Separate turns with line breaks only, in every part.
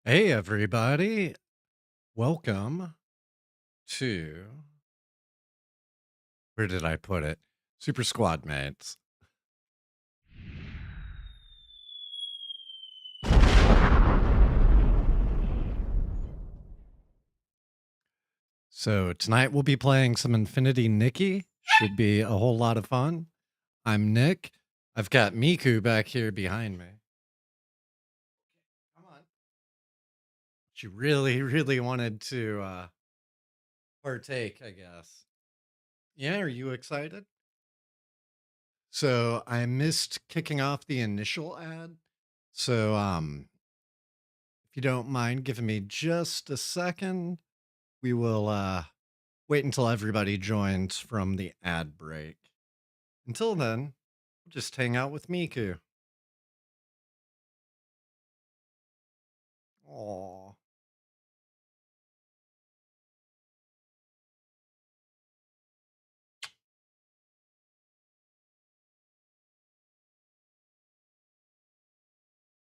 Hey, everybody. Welcome to, where did I put it? Super Squad Mates. So tonight we'll be playing some Infinity Nikki. Should be a whole lot of fun. I'm Nick. I've got Miku back here behind me. Come on. She really, really wanted to partake, I guess. Yeah, are you excited? So I missed kicking off the initial ad. So if you don't mind giving me just a second, we will wait until everybody joins from the ad break. Until then, we'll just hang out with Miku. Aw.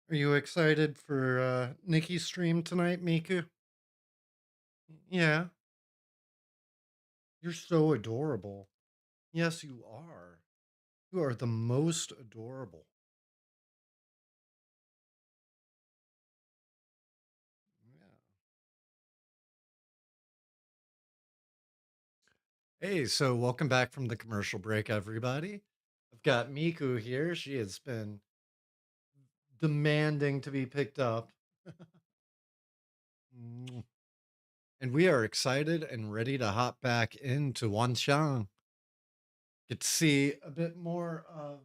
Are you excited for Nikki's stream tonight, Miku? Yeah, you're so adorable. Yes, you are. You are the most adorable. Yeah. Hey, so welcome back from the commercial break, everybody. I've got Miku here. She has been demanding to be picked up. And we are excited and ready to hop back into Wanxiang. Get to see a bit more of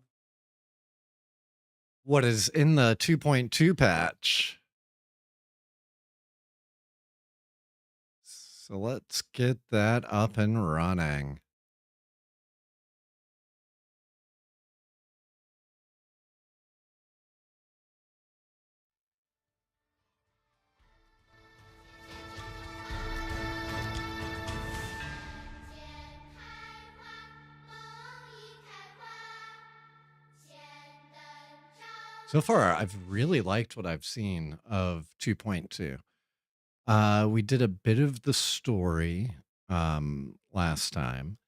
what is in the 2.2 patch. So let's get that up and running. So far, I've really liked what I've seen of 2.2. We did a bit of the story last time.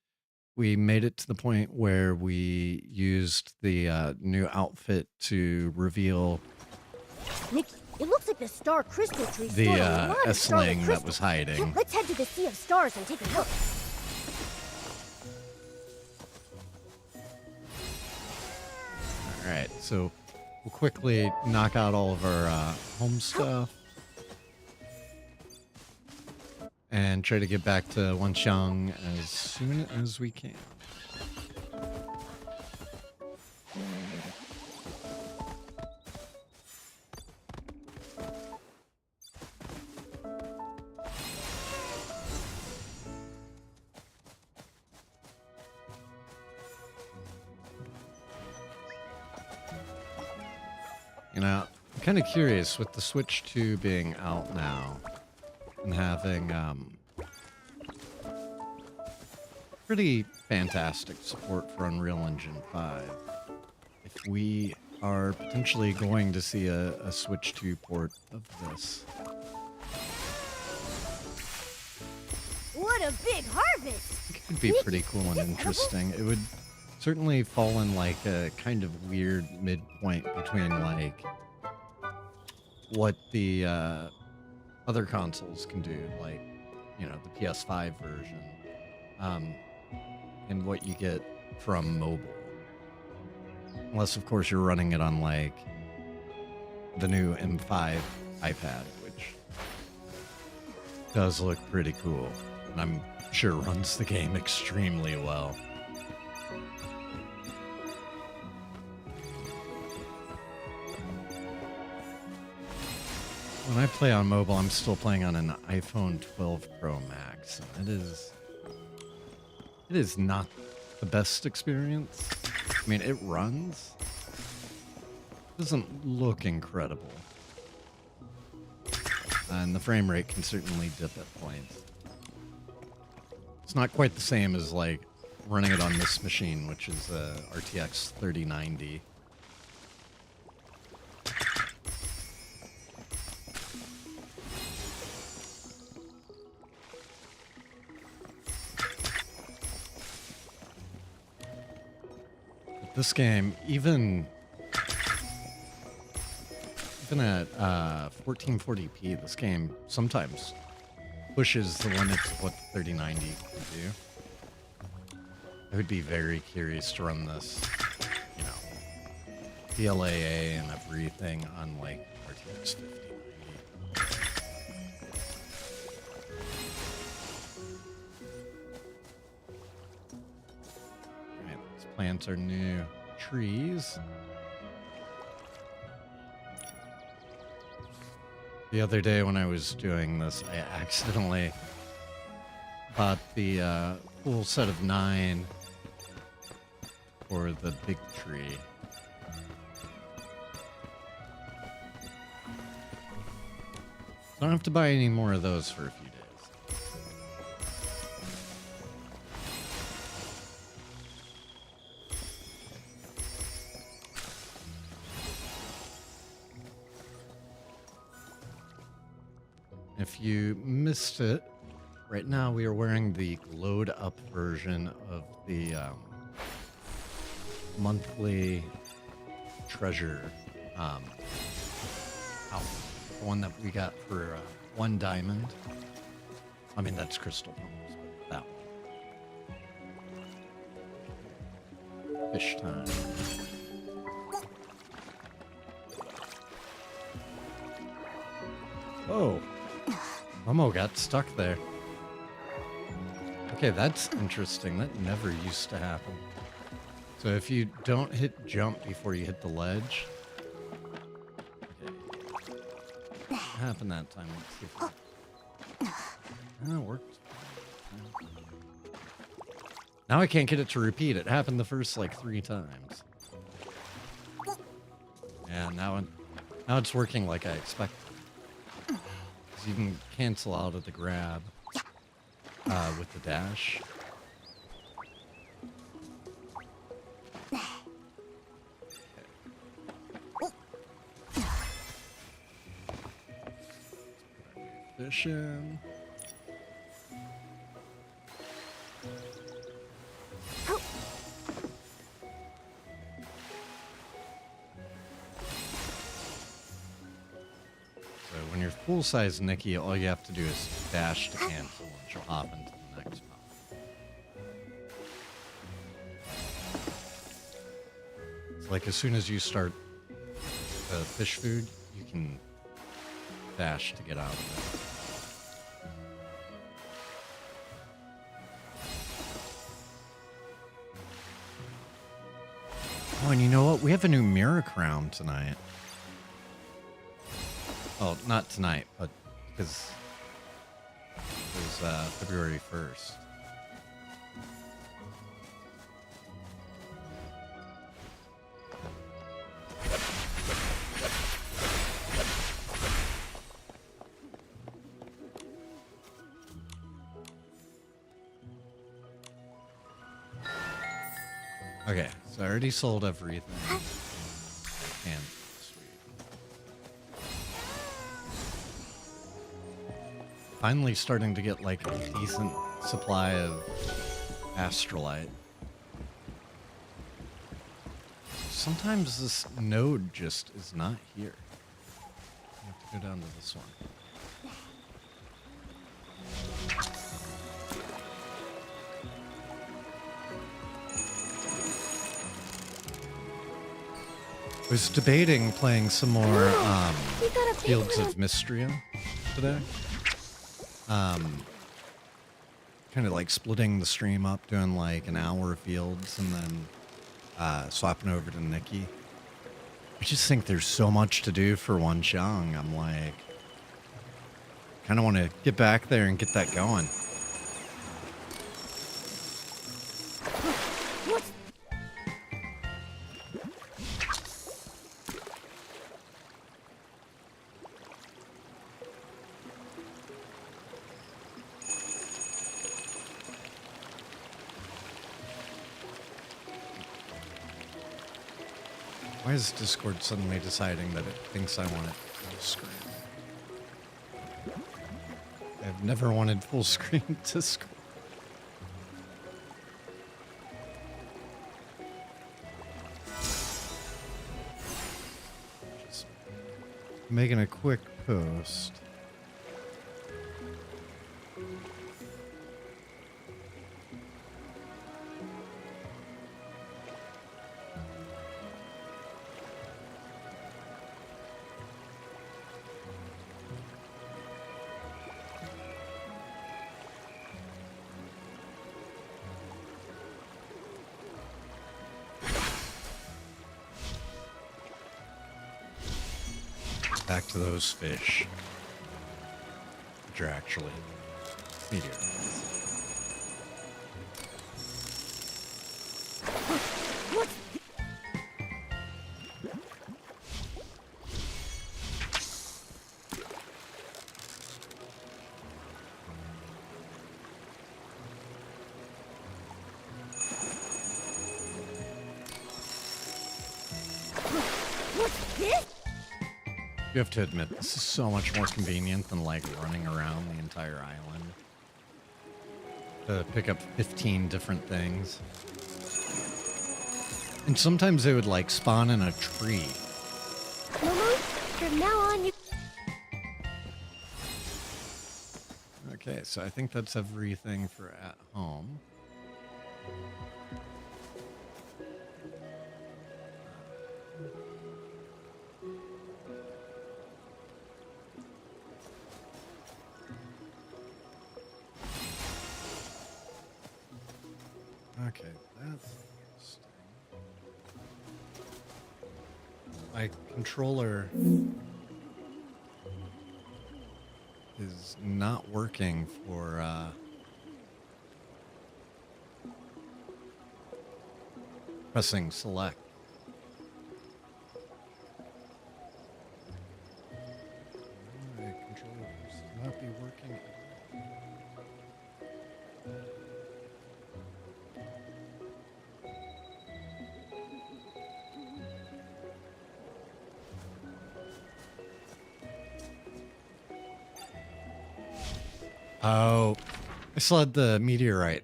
We made it to the point where we used the new outfit to reveal
Nikki, it looks like the star crystal tree
the
stored a lot of starlit
S-Ling that was
crystals.
hiding.
Let's head to the Sea of Stars and take a look.
All right, so we'll quickly knock out all of our home stuff and try to get back to Wanxiang as soon as we can. You know, I'm kind of curious with the Switch 2 being out now and having pretty fantastic support for Unreal Engine 5. If we are potentially going to see a Switch 2 port of this.
What a big harvest!
It could be pretty cool and interesting. It would certainly fall in like a kind of weird midpoint between like what the other consoles can do, like, you know, the PS5 version, and what you get from mobile. Unless, of course, you're running it on like the new M5 iPad, which does look pretty cool. And I'm sure runs the game extremely well. When I play on mobile, I'm still playing on an iPhone 12 Pro Max. And it is not the best experience. I mean, it runs. Doesn't look incredible. And the frame rate can certainly dip at points. It's not quite the same as like running it on this machine, which is a RTX 3090. This game, even at 1440p, this game sometimes pushes the limits of what the 3090 can do. I would be very curious to run this, you know, PLAA and everything on like RTX 5090. Alright, let's plant our new trees. The other day when I was doing this, I accidentally bought the full set of 9 for the big tree. So I don't have to buy any more of those for a few days. If you missed it, right now we are wearing the glowed up version of the monthly treasure outfit. The one that we got for 1 diamond. I mean, that's crystal pumps, but that one. Fish time. Oh, Momo got stuck there. Okay, that's interesting. That never used to happen. So if you don't hit jump before you hit the ledge. Okay. What happened that time? Let's see if it worked. Now I can't get it to repeat. It happened the first like 3 times. Yeah, now it's working like I expected. You can cancel out of the grab with the dash. Fish in. When you're full-size Nikki, all you have to do is dash to cancel and she'll hop into the next pop. It's like as soon as you start the fish food, you can dash to get out of it. Oh, and you know what? We have a new mirror crown tonight. Well, not tonight, but because it was February 1st. Okay, so I already sold everything. And finally starting to get like a decent supply of astrolite. Sometimes this node just is not here. I have to go down to this one. I was debating playing some more Fields of Mystrium today. Kind of like splitting the stream up, doing like an hour of Fields and then swapping over to Nikki. I just think there's so much to do for one Xiang. I'm like, kind of want to get back there and get that going. Why is Discord suddenly deciding that it thinks I want it full screen? I've never wanted full screen Discord. Making a quick post. Back to those fish, which are actually meteorites.
What's this?
You have to admit, this is so much more convenient than like running around the entire island to pick up 15 different things. And sometimes they would like spawn in a tree.
Momo, from now on you...
Okay, so I think that's everything for at home. Okay, that's interesting. My controller is not working for pressing select. My controller appears to not be working at all. Oh, I still had the meteorite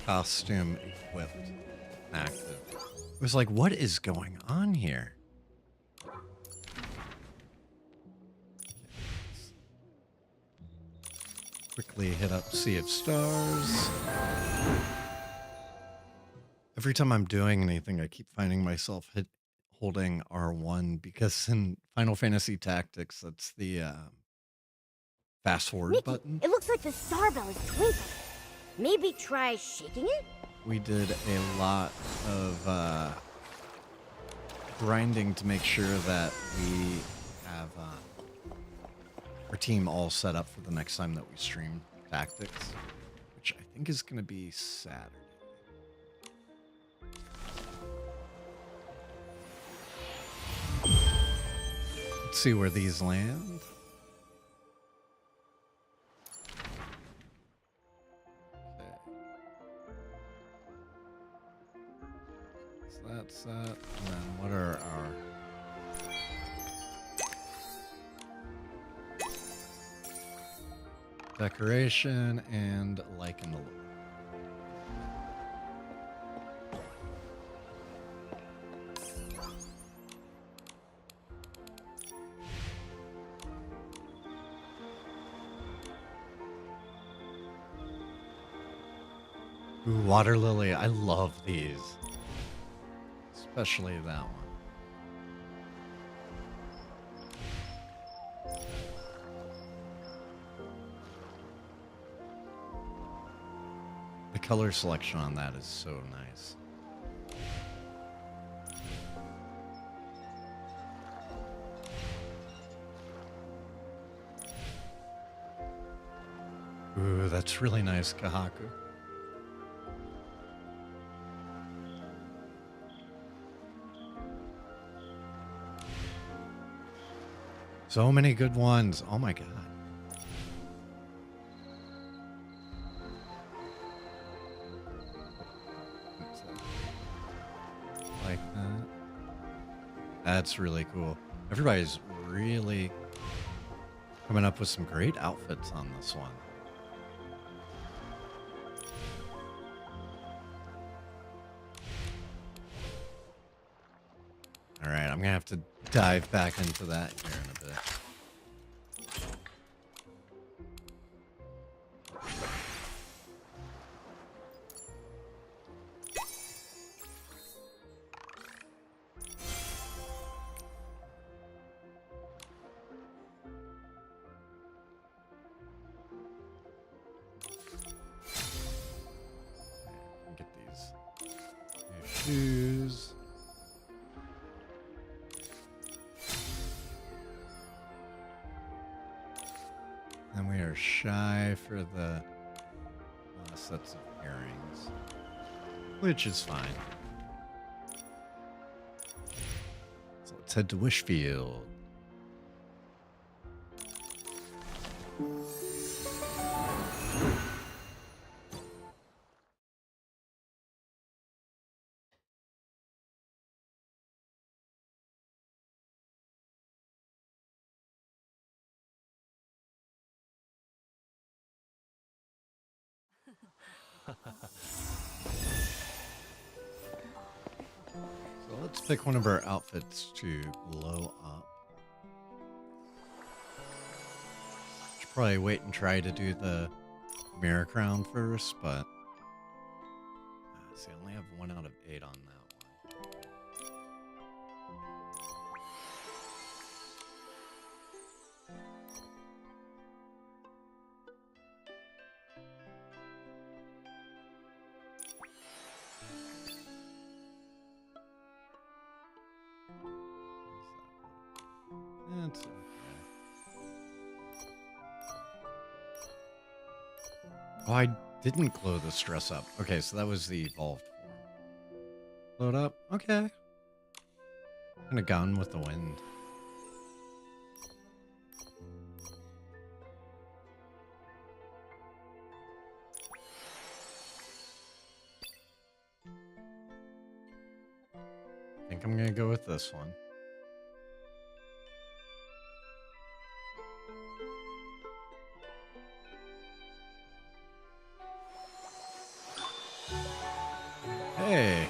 costume equipped and active. It was like, what is going on here? Quickly hit up Sea of Stars. Every time I'm doing anything, I keep finding myself holding R1 because in Final Fantasy Tactics, that's the fast forward
Nikki,
button.
it looks like the star bell is twinkling. Maybe try shaking it?
We did a lot of grinding to make sure that we have our team all set up for the next time that we stream Tactics, which I think is going to be Saturday. Let's see where these land. Okay. So that's that. And then what are our... Decoration and Like in the Lord. Ooh, water lily. I love these. Especially that one. The color selection on that is so nice. Ooh, that's really nice, Kahaku. So many good ones. Oh my god. Like that. That's really cool. Everybody's really coming up with some great outfits on this one. All right, I'm gonna have to dive back into that here in a bit. Get these new shoes. And we are shy for the last sets of earrings, which is fine. So let's head to Wishfield. So let's pick one of our outfits to glow up. Should probably wait and try to do the mirror crown first, but see, I only have 1 out of 8 on that one. That's okay. Oh, I didn't glow this dress up. Okay, so that was the evolved form. Load up. Okay. Kind of gone with the wind. I think I'm gonna go with this one. Hey.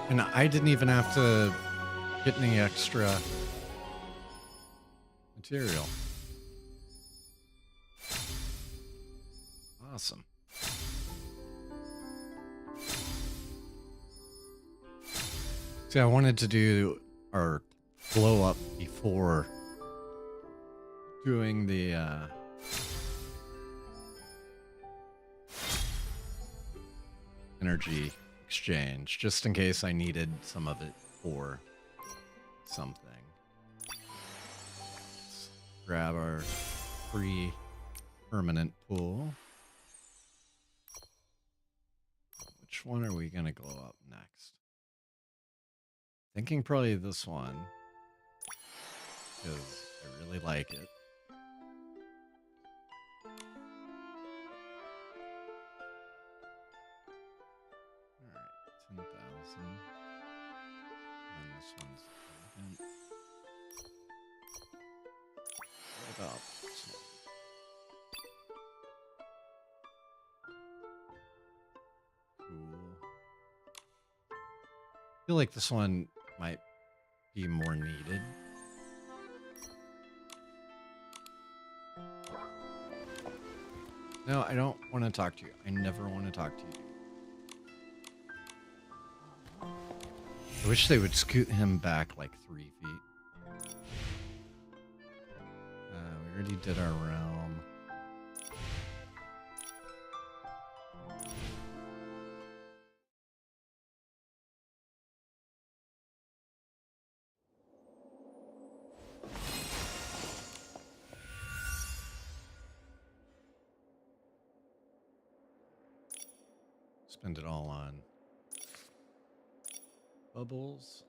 And I didn't even have to get any extra material. Awesome. See, I wanted to do our glow up before doing the energy exchange, just in case I needed some of it for something. Let's grab our free permanent pool. Which one are we going to glow up next? Thinking probably this one, because I really like it. Alright, 10,000. And this one's vacant. What about this one? Cool. I feel like this one might be more needed. No, I don't want to talk to you. I never want to talk to you. I wish they would scoot him back like 3 feet. We already did our realm. Spend it all on bubbles.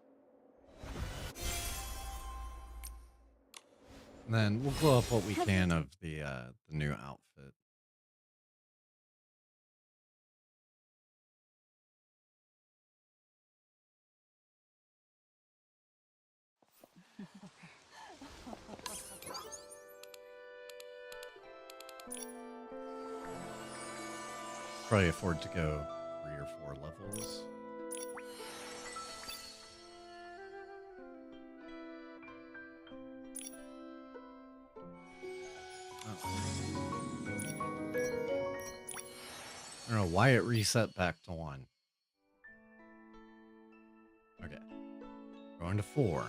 And then we'll glow up what we can of the new outfit. Probably afford to go 3 or 4 levels. I don't know why it reset back to 1. Okay. Going to 4.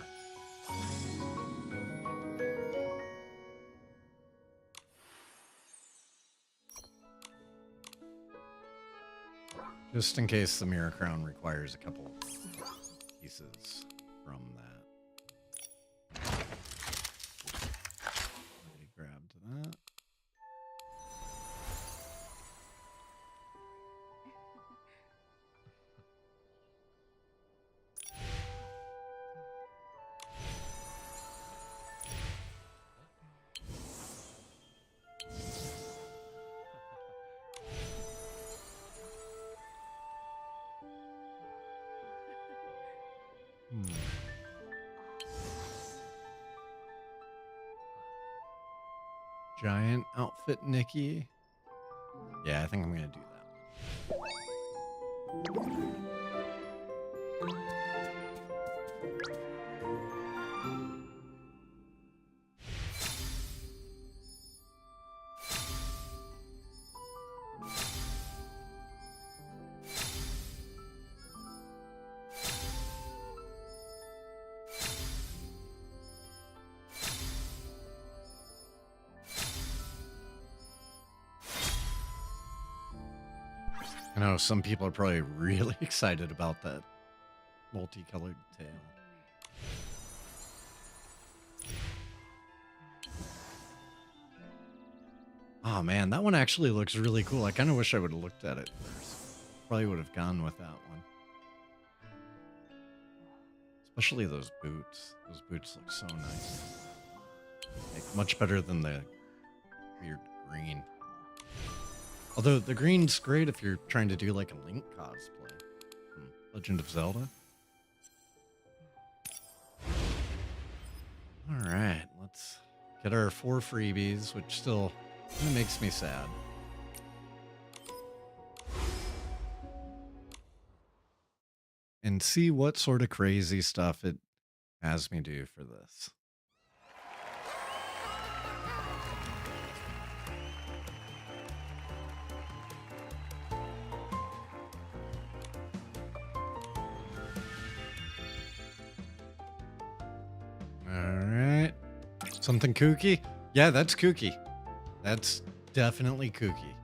Just in case the mirror crown requires a couple pieces from that. Already grabbed that. Hmm. Giant outfit Nikki. Yeah, I think I'm gonna do that one. I know some people are probably really excited about that multicolored tail. Oh man, that one actually looks really cool. I kind of wish I would have looked at it first. Probably would have gone with that one. Especially those boots. Those boots look so nice. Like, much better than the weird green. Although the green's great if you're trying to do like a Link cosplay from Legend of Zelda. All right, let's get our 4 freebies, which still kind of makes me sad. And see what sort of crazy stuff it has me do for this. All right. Something kooky? Yeah, that's kooky. That's definitely kooky.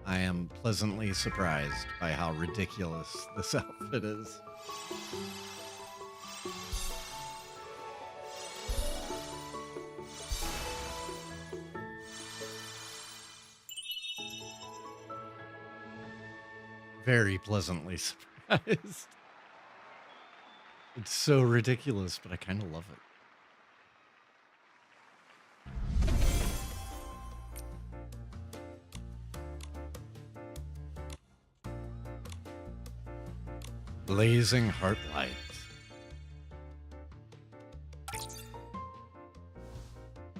I am pleasantly surprised by how ridiculous this outfit is. Very pleasantly surprised. It's so ridiculous, but I kind of love it. Blazing heart lights.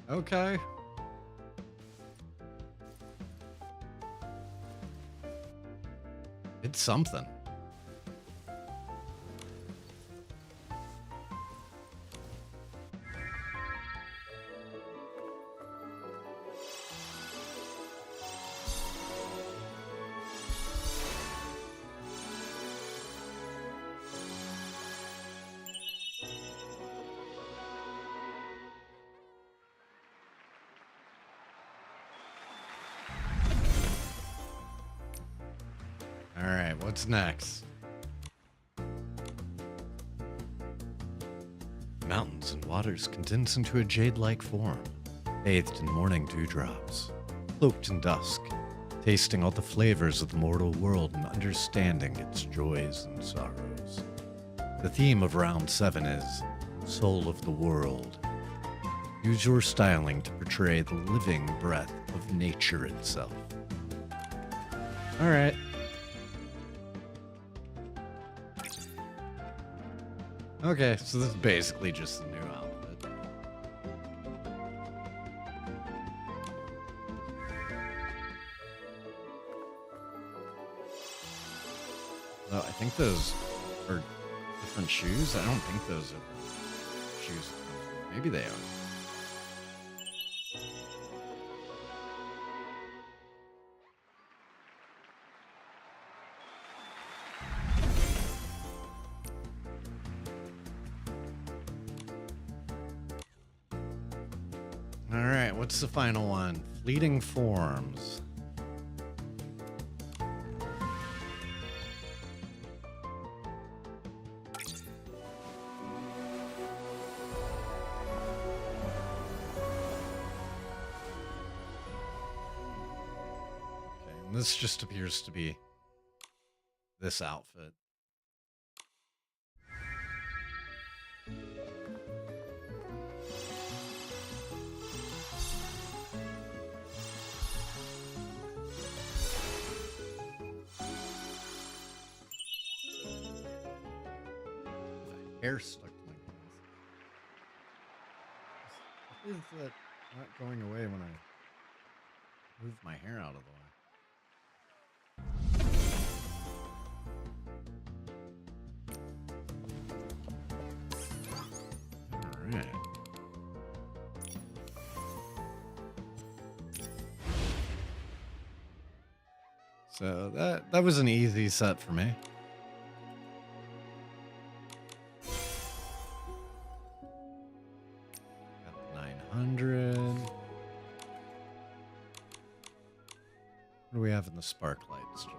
Okay. It's something. All right, what's next? Mountains and waters condense into a jade-like form, bathed in morning dewdrops, cloaked in dusk, tasting all the flavors of the mortal world and understanding its joys and sorrows. The theme of Round 7 is Soul of the World. Use your styling to portray the living breath of nature itself. All right. Okay, so this is basically just a new outfit. Oh, I think those are different shoes. I don't think those are shoes. Maybe they are. All right, what's the final one? Fleeting forms. Okay, and this just appears to be this outfit. Hair stuck to my glasses. Why is that not going away when I move my hair out of the way? All right. So that was an easy set for me. Got 900. What do we have in the Sparklight store?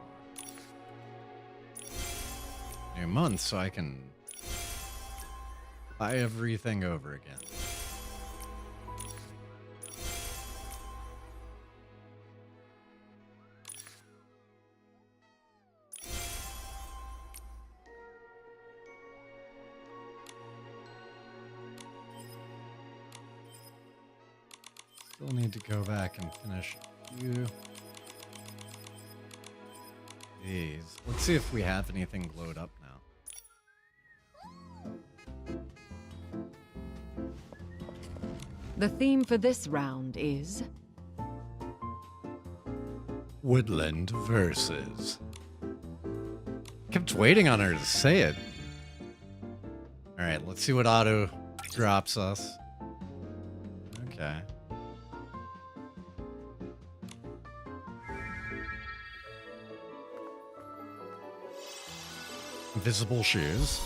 New month, so I can buy everything over again. Still need to go back and finish a few. These. Let's see if we have anything glowed up now.
The theme for this round is
Woodland Verses. Kept waiting on her to say it. Alright, let's see what auto drops us. Okay. Invisible shoes.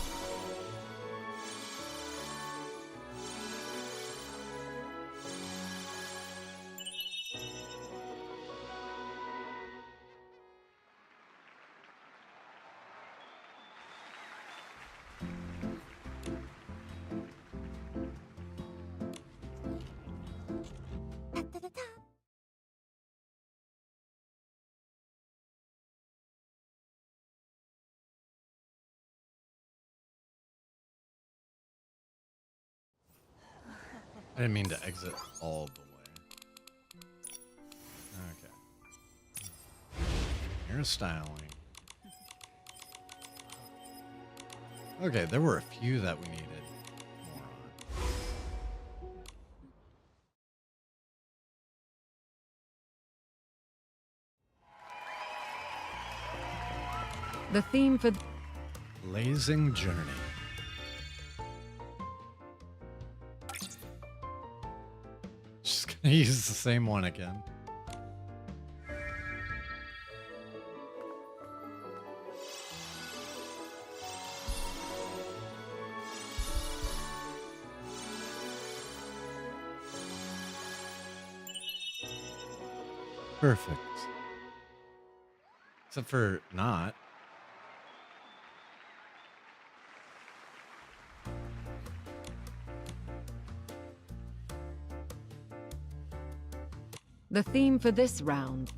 I didn't mean to exit all the way. Okay. Hairstyling. Okay, there were a few that we needed more on.
the theme for
Blazing Journey. Just gonna use the same one again. Perfect. Except for not.
the theme for this round.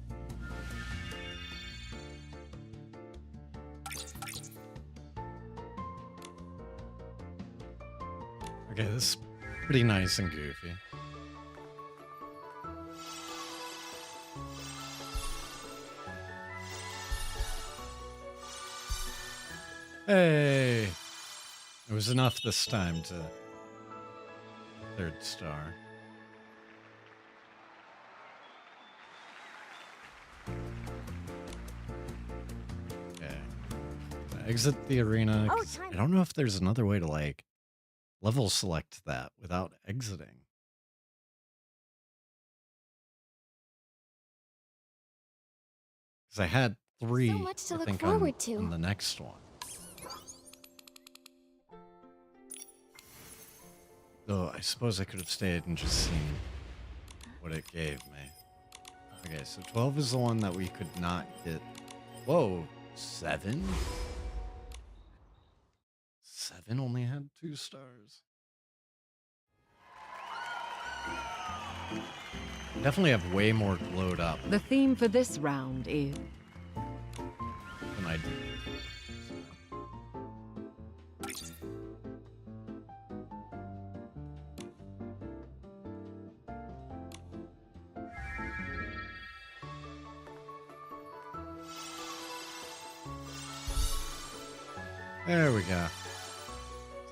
Okay, this is pretty nice and goofy. Hey! It was enough this time to third star. Okay. Exit the arena.
Oh,
'Cause
time.
I don't know if there's another way to like level select that without exiting. Because I had three,
So much to
I
look
think,
forward to.
on the next one. Though I suppose I could have stayed and just seen what it gave me. Okay, so 12 is the one that we could not get. Whoa, 7? 7 only had 2 stars. Definitely have way more glowed up
The theme for this round is
than I did. There we go.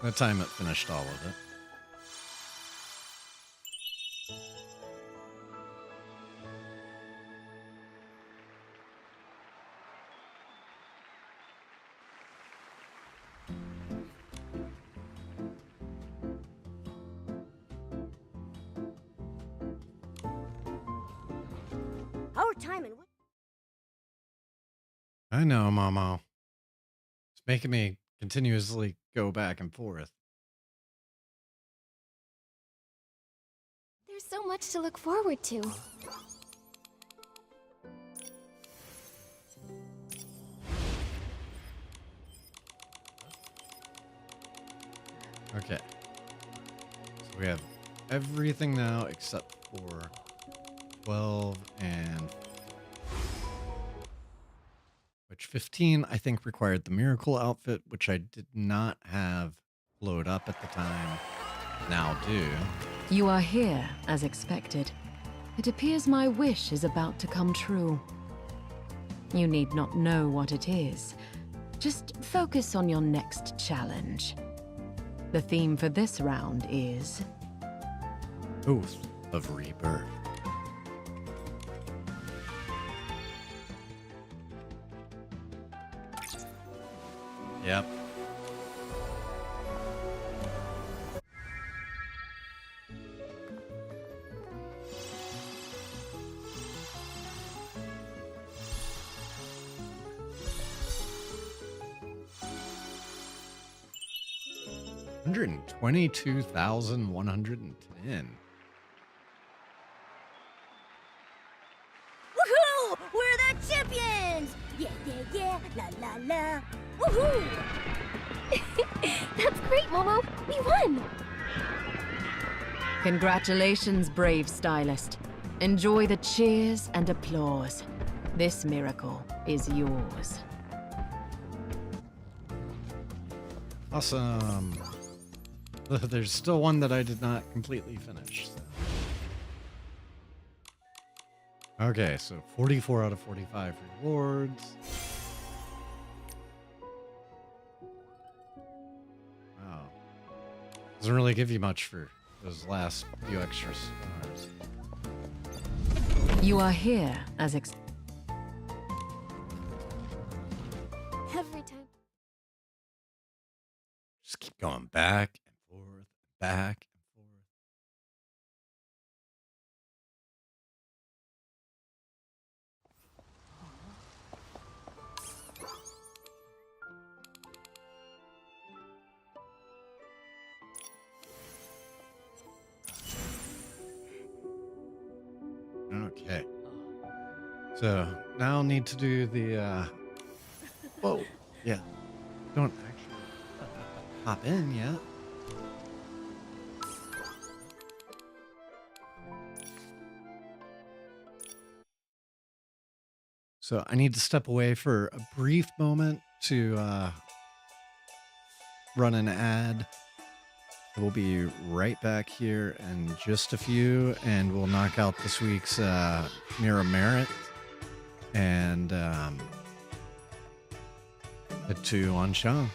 That time it finished all of it.
Our time and
I know, Momo. It's making me continuously go back and forth.
There's so much to look forward to.
Okay. So we have everything now except for 12 and which 15 I think required the miracle outfit, which I did not have load up at the time. Now do.
you are here as expected. It appears my wish is about to come true. You need not know what it is. Just focus on your next challenge. The theme for this round is
Oath of Rebirth. Yep. $122,110.
woohoo! We're the champions! Yeah, yeah, yeah, la la la. Woohoo!
That's great, Momo! We won!
Congratulations, brave stylist. Enjoy the cheers and applause. This miracle is yours.
Awesome. There's still one that I did not completely finish. So. Okay, so 44 out of 45 rewards. Wow. Doesn't really give you much for those last few extra stars.
You are here as
Every time.
Just keep going back and forth, back and forth. Okay. So now I'll need to do the whoa. Yeah. Don't actually hop in yet. So I need to step away for a brief moment to run an ad. We'll be right back here in just a few, and we'll knock out this week's Mirror Merit and the 2 on Sean.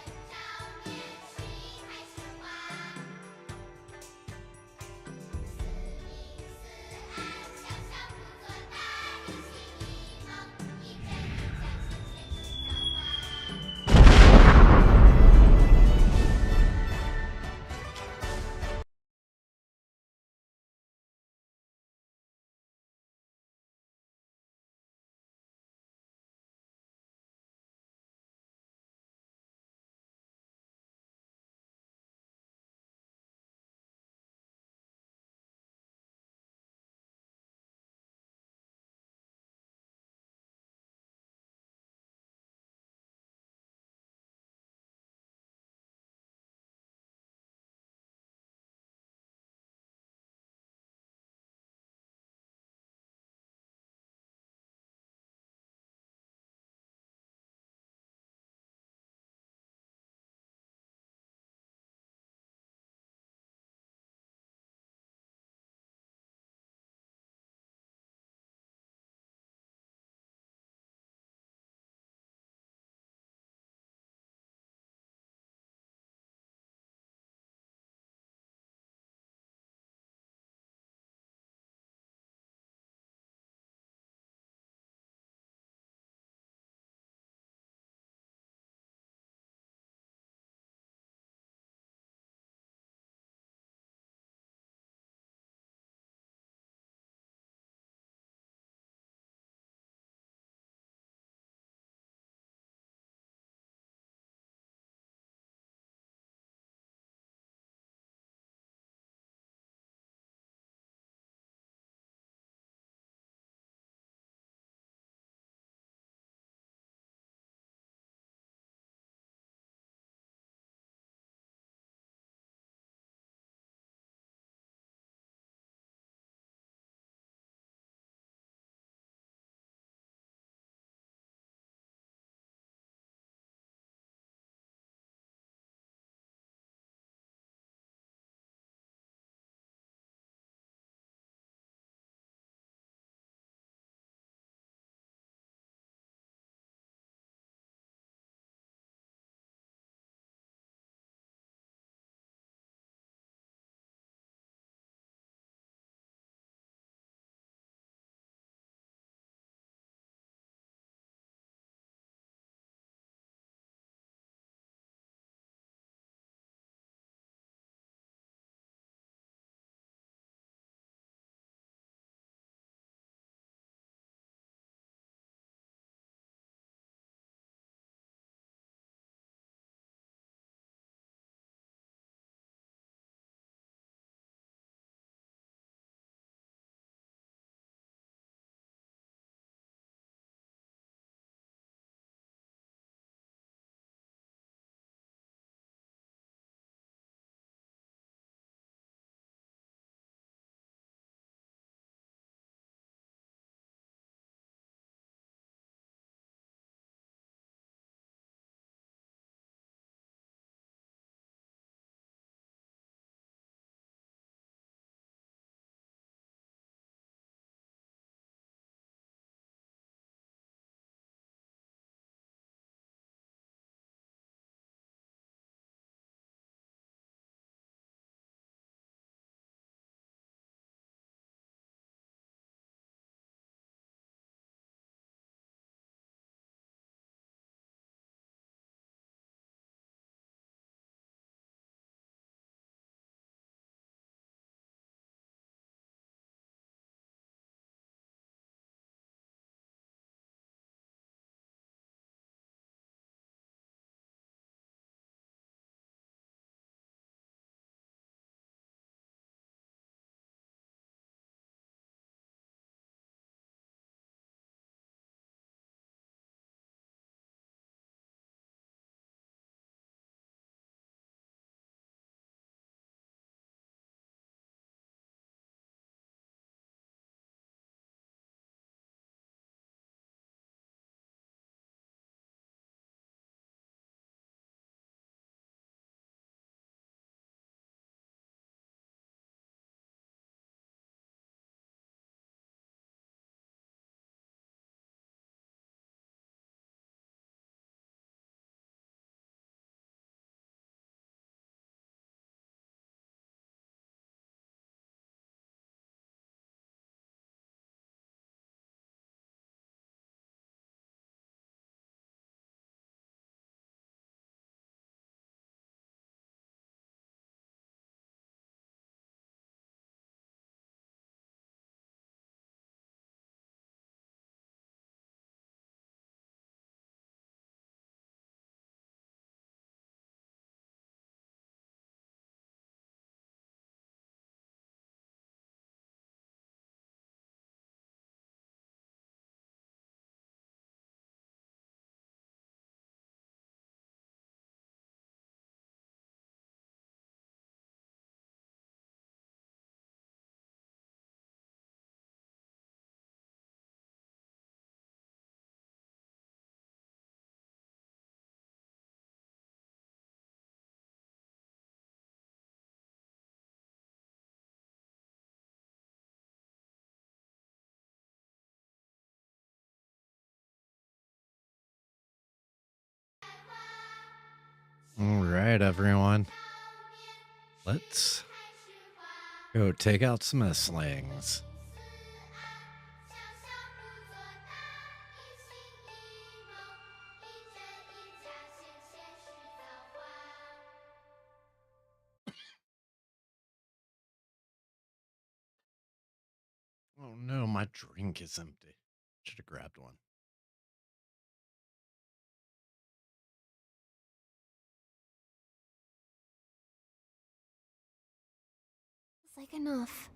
right, everyone. Let's go take out some slings. Oh no, my drink is empty. Should have grabbed one.
It's like enough.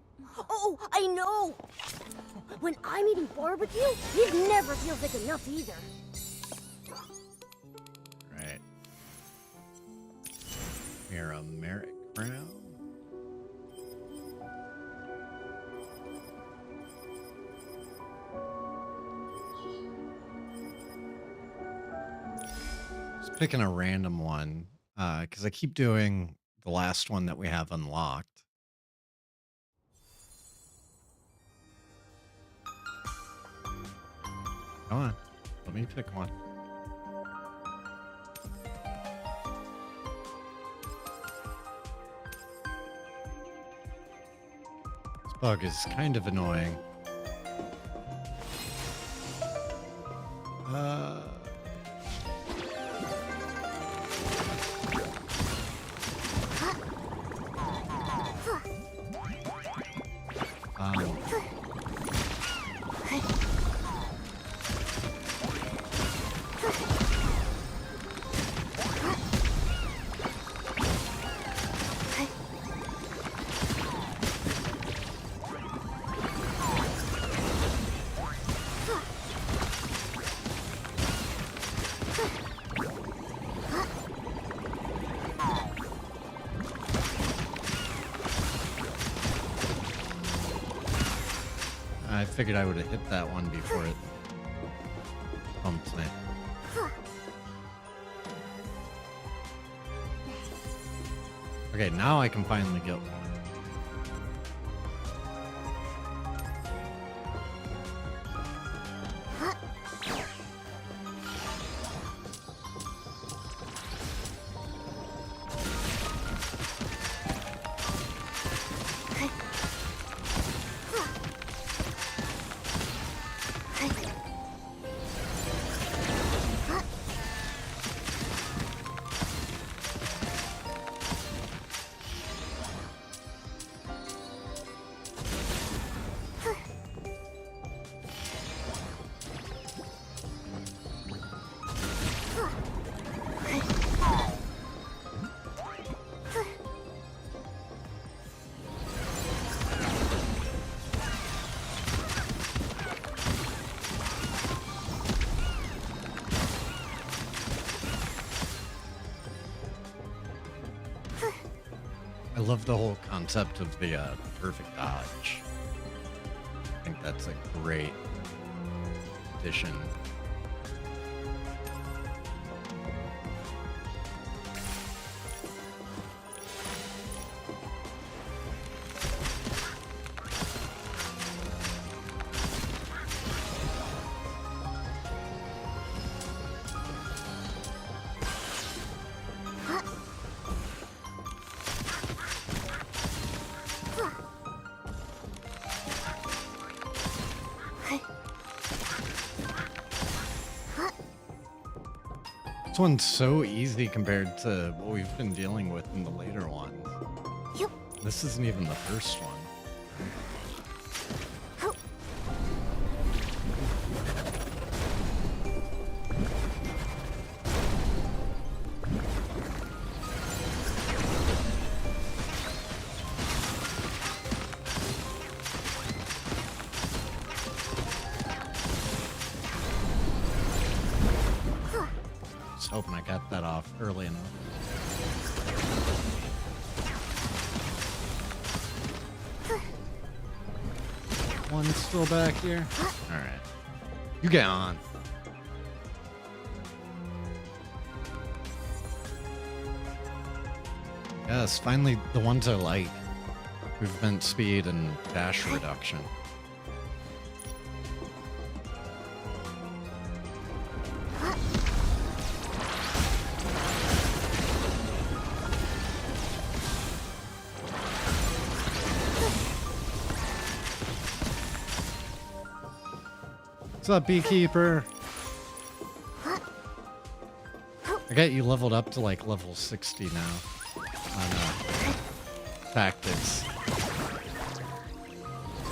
Oh, I know! When I'm eating barbecue, it never feels like enough either.
Right. Here, a Merrick Crown. Just picking a random one, because I keep doing the last one that we have unlocked. Come on, let me pick one. This bug is kind of annoying. Um, I figured I would have hit that one before it bumped me. Okay, now I can finally get one. I love the whole concept of the perfect dodge. I think that's a great addition. This one's so easy compared to what we've been dealing with in the later ones.
Yep.
This isn't even the first one. Just hoping I got that off early enough. One's still back here. All right. You get on. Yes, finally the ones I like. Movement speed and dash reduction. What's up, Beekeeper? I got you leveled up to like level 60 now on tactics.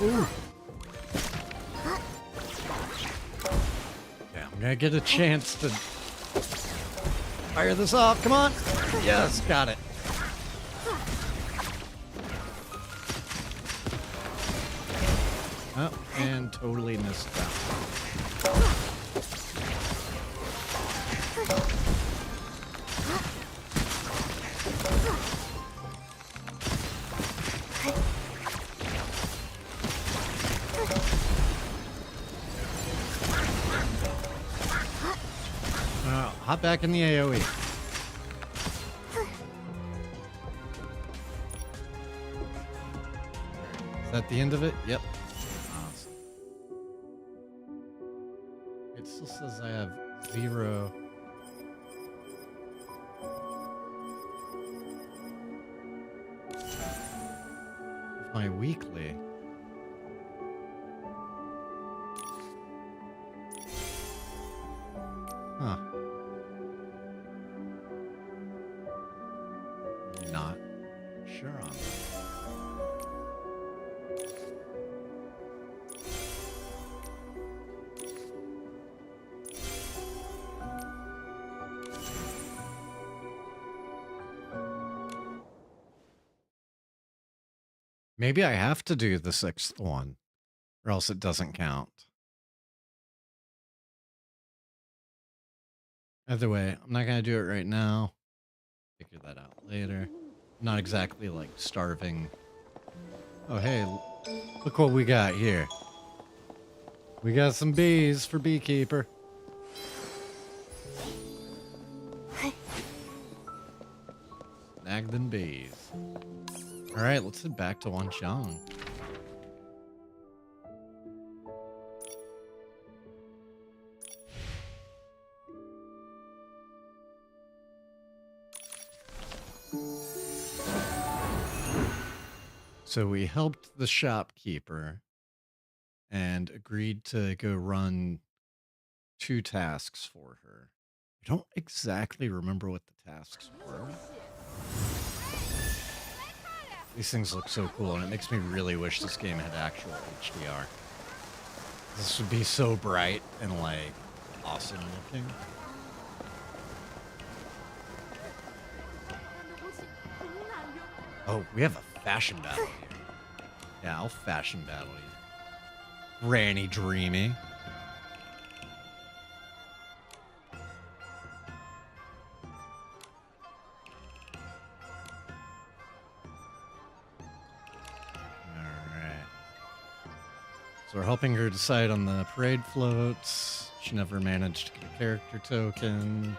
Ooh. Yeah, I'm gonna get a chance to fire this off. Come on. Yes, got it. Oh, and totally missed that. Hop back in the AoE. Is that the end of it? Yep. Awesome. It still says I have 0. Of my weekly. Huh. Not sure on that. Maybe I have to do the 6th one, or else it doesn't count. Either way, I'm not going to do it right now. Figure that out later. I'm not exactly like starving. Oh, hey, look what we got here. We got some bees for Beekeeper. Snag them bees. All right, let's head back to Wanchang. So we helped the shopkeeper and agreed to go run 2 tasks for her. I don't exactly remember what the tasks were. These things look so cool, and it makes me really wish this game had actual HDR. This would be so bright and, like, awesome looking. Oh, we have a fashion battle here. Yeah, I'll fashion battle you. Granny Dreamy. So we're helping her decide on the parade floats. She never managed to get a character token.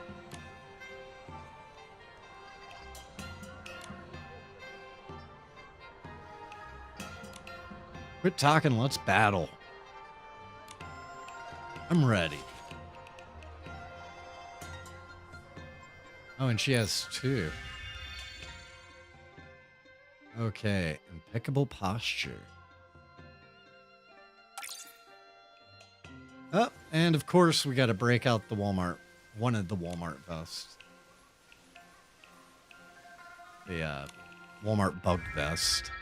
Quit talking, let's battle. I'm ready. Oh, and she has 2. Okay, impeccable posture. Oh, and of course we gotta break out the one of the Walmart vests. The Walmart bug vest.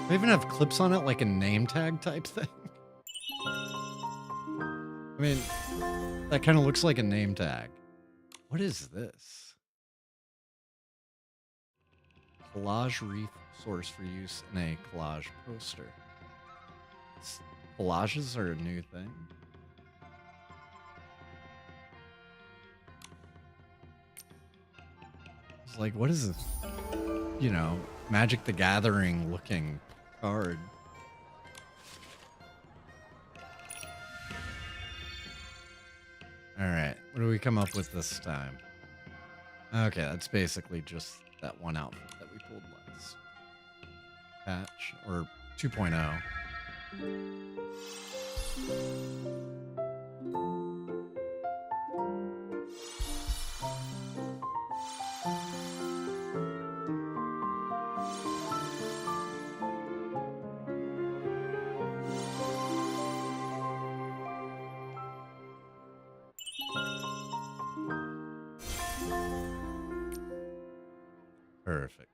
They even have clips on it, like a name tag type thing. I mean, that kind of looks like a name tag. What is this? Collage resource for use in a collage poster. Collages are a new thing. It's like, what is this? You know, Magic the Gathering looking card. All right, what do we come up with this time? Okay, that's basically just that one outfit that we pulled last. Patch, or 2.0. Perfect.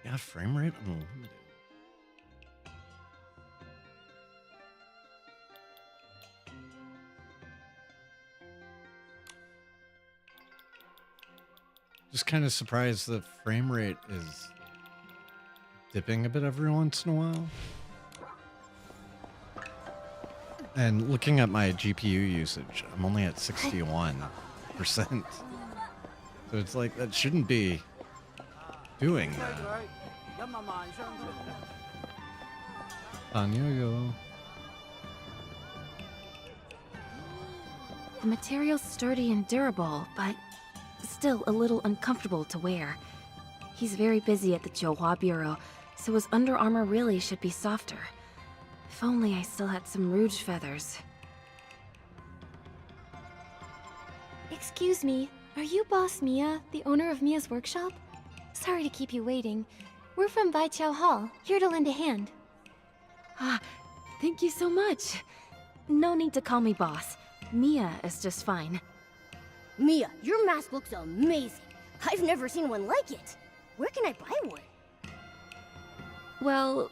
Yeah, frame rate unlimited. Just kind of surprised the frame rate is dipping a bit every once in a while. And looking at my GPU usage, I'm only at 61%. So it's like, that shouldn't be doing that. Anyo.
The material's sturdy and durable, but still a little uncomfortable to wear. He's very busy at the Jiuhua Bureau, so his under armor really should be softer. If only I still had some rouge feathers.
Excuse me, are you Boss Mia, the owner of Mia's workshop? Sorry to keep you waiting. We're from V2.2 Hall, here to lend a hand.
Ah, thank you so much. No need to call me boss. Mia is just fine.
Mia, your mask looks amazing. I've never seen one like it. Where can I buy one?
Well,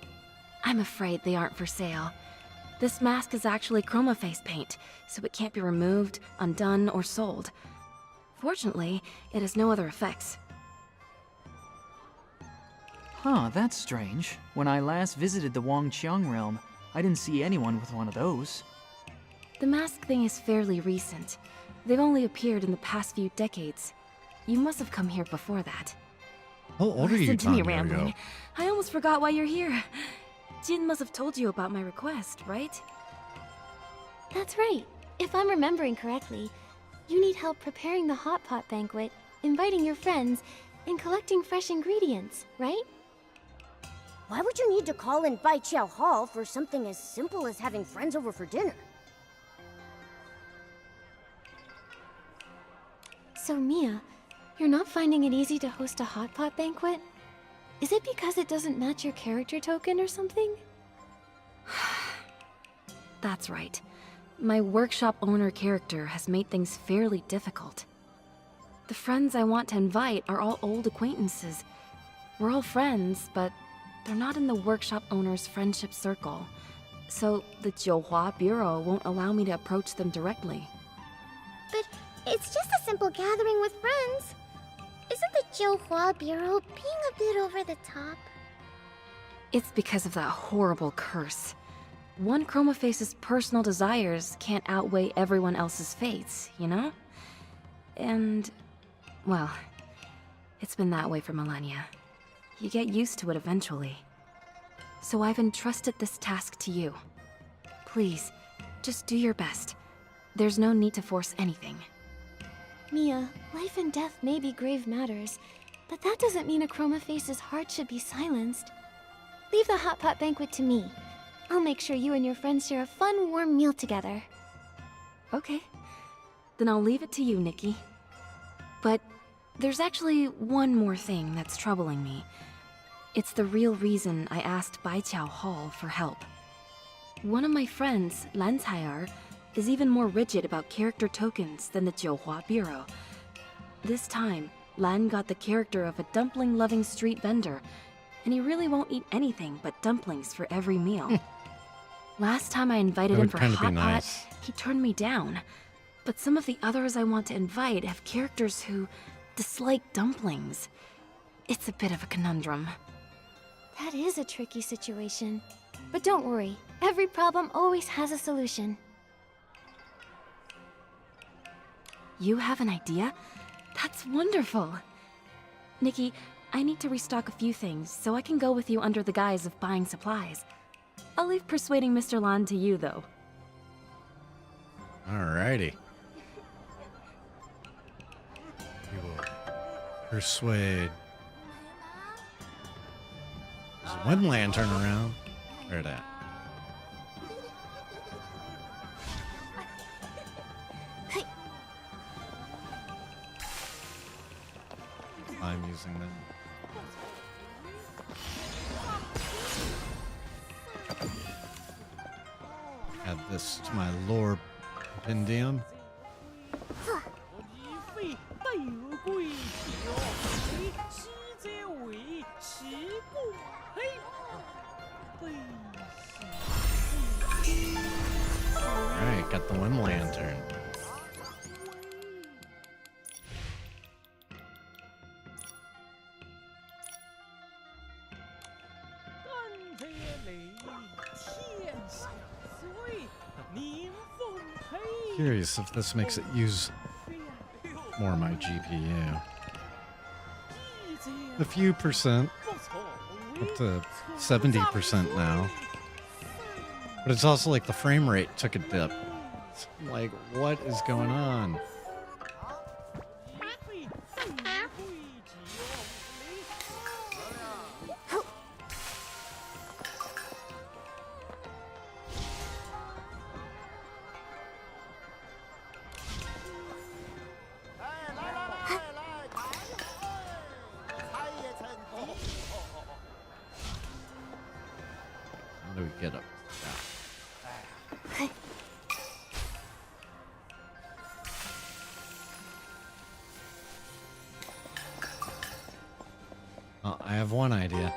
I'm afraid they aren't for sale. This mask is actually chroma face paint, so it can't be removed, undone, or sold. Fortunately, it has no other effects.
Huh, that's strange. When I last visited the Wangqiang realm, I didn't see anyone with one of those.
The mask thing is fairly recent. They've only appeared in the past few decades. You must have come here before that.
How old are you,
Listen to me
Tanya?
rambling. I almost forgot why you're here. Jin must have told you about my request, right?
That's right. If I'm remembering correctly, you need help preparing the hot pot banquet, inviting your friends, and collecting fresh ingredients, right?
Why would you need to call in V2.2 Hall for something as simple as having friends over for dinner?
So Mia, you're not finding it easy to host a hot pot banquet? Is it because it doesn't match your character token or something?
That's right. My workshop owner character has made things fairly difficult. The friends I want to invite are all old acquaintances. We're all friends, but they're not in the workshop owner's friendship circle. So the Jiuhua Bureau won't allow me to approach them directly.
But it's just a simple gathering with friends. Isn't the Jiuhua Bureau being a bit over the top?
It's because of that horrible curse. One Chroma Face's personal desires can't outweigh everyone else's fates, you know? And, well, it's been that way for millennia. You get used to it eventually. So I've entrusted this task to you. Please, just do your best. There's no need to force anything.
Mia, life and death may be grave matters, but that doesn't mean a Chroma Face's heart should be silenced. Leave the hot pot banquet to me. I'll make sure you and your friends share a fun, warm meal together.
Okay. Then I'll leave it to you, Nikki. But there's actually one more thing that's troubling me. It's the real reason I asked V2.2 Hall for help. One of my friends, Lan Cai'er, is even more rigid about character tokens than the Jiuhua Bureau. This time, Lan got the character of a dumpling-loving street vendor, and he really won't eat anything but dumplings for every meal. Last time I invited
That
him
would
for
kinda be
Hot
nice.
Pot, he turned me down. But some of the others I want to invite have characters who dislike dumplings. It's a bit of a conundrum.
That is a tricky situation. But don't worry, every problem always has a solution.
You have an idea? That's wonderful! Nikki, I need to restock a few things, so I can go with you under the guise of buying supplies. I'll leave persuading Mr. Lan to you, though.
Alrighty. Persuade. There's one lantern around. Where it at? I'm using them. Add this to my lore compendium. Alright, got the one lantern. Curious if this makes it use more of my GPU. A few percent. Up to 70% now. But it's also like the frame rate took a dip. I'm like, what is going on? How do we get up? Oh, I have one idea.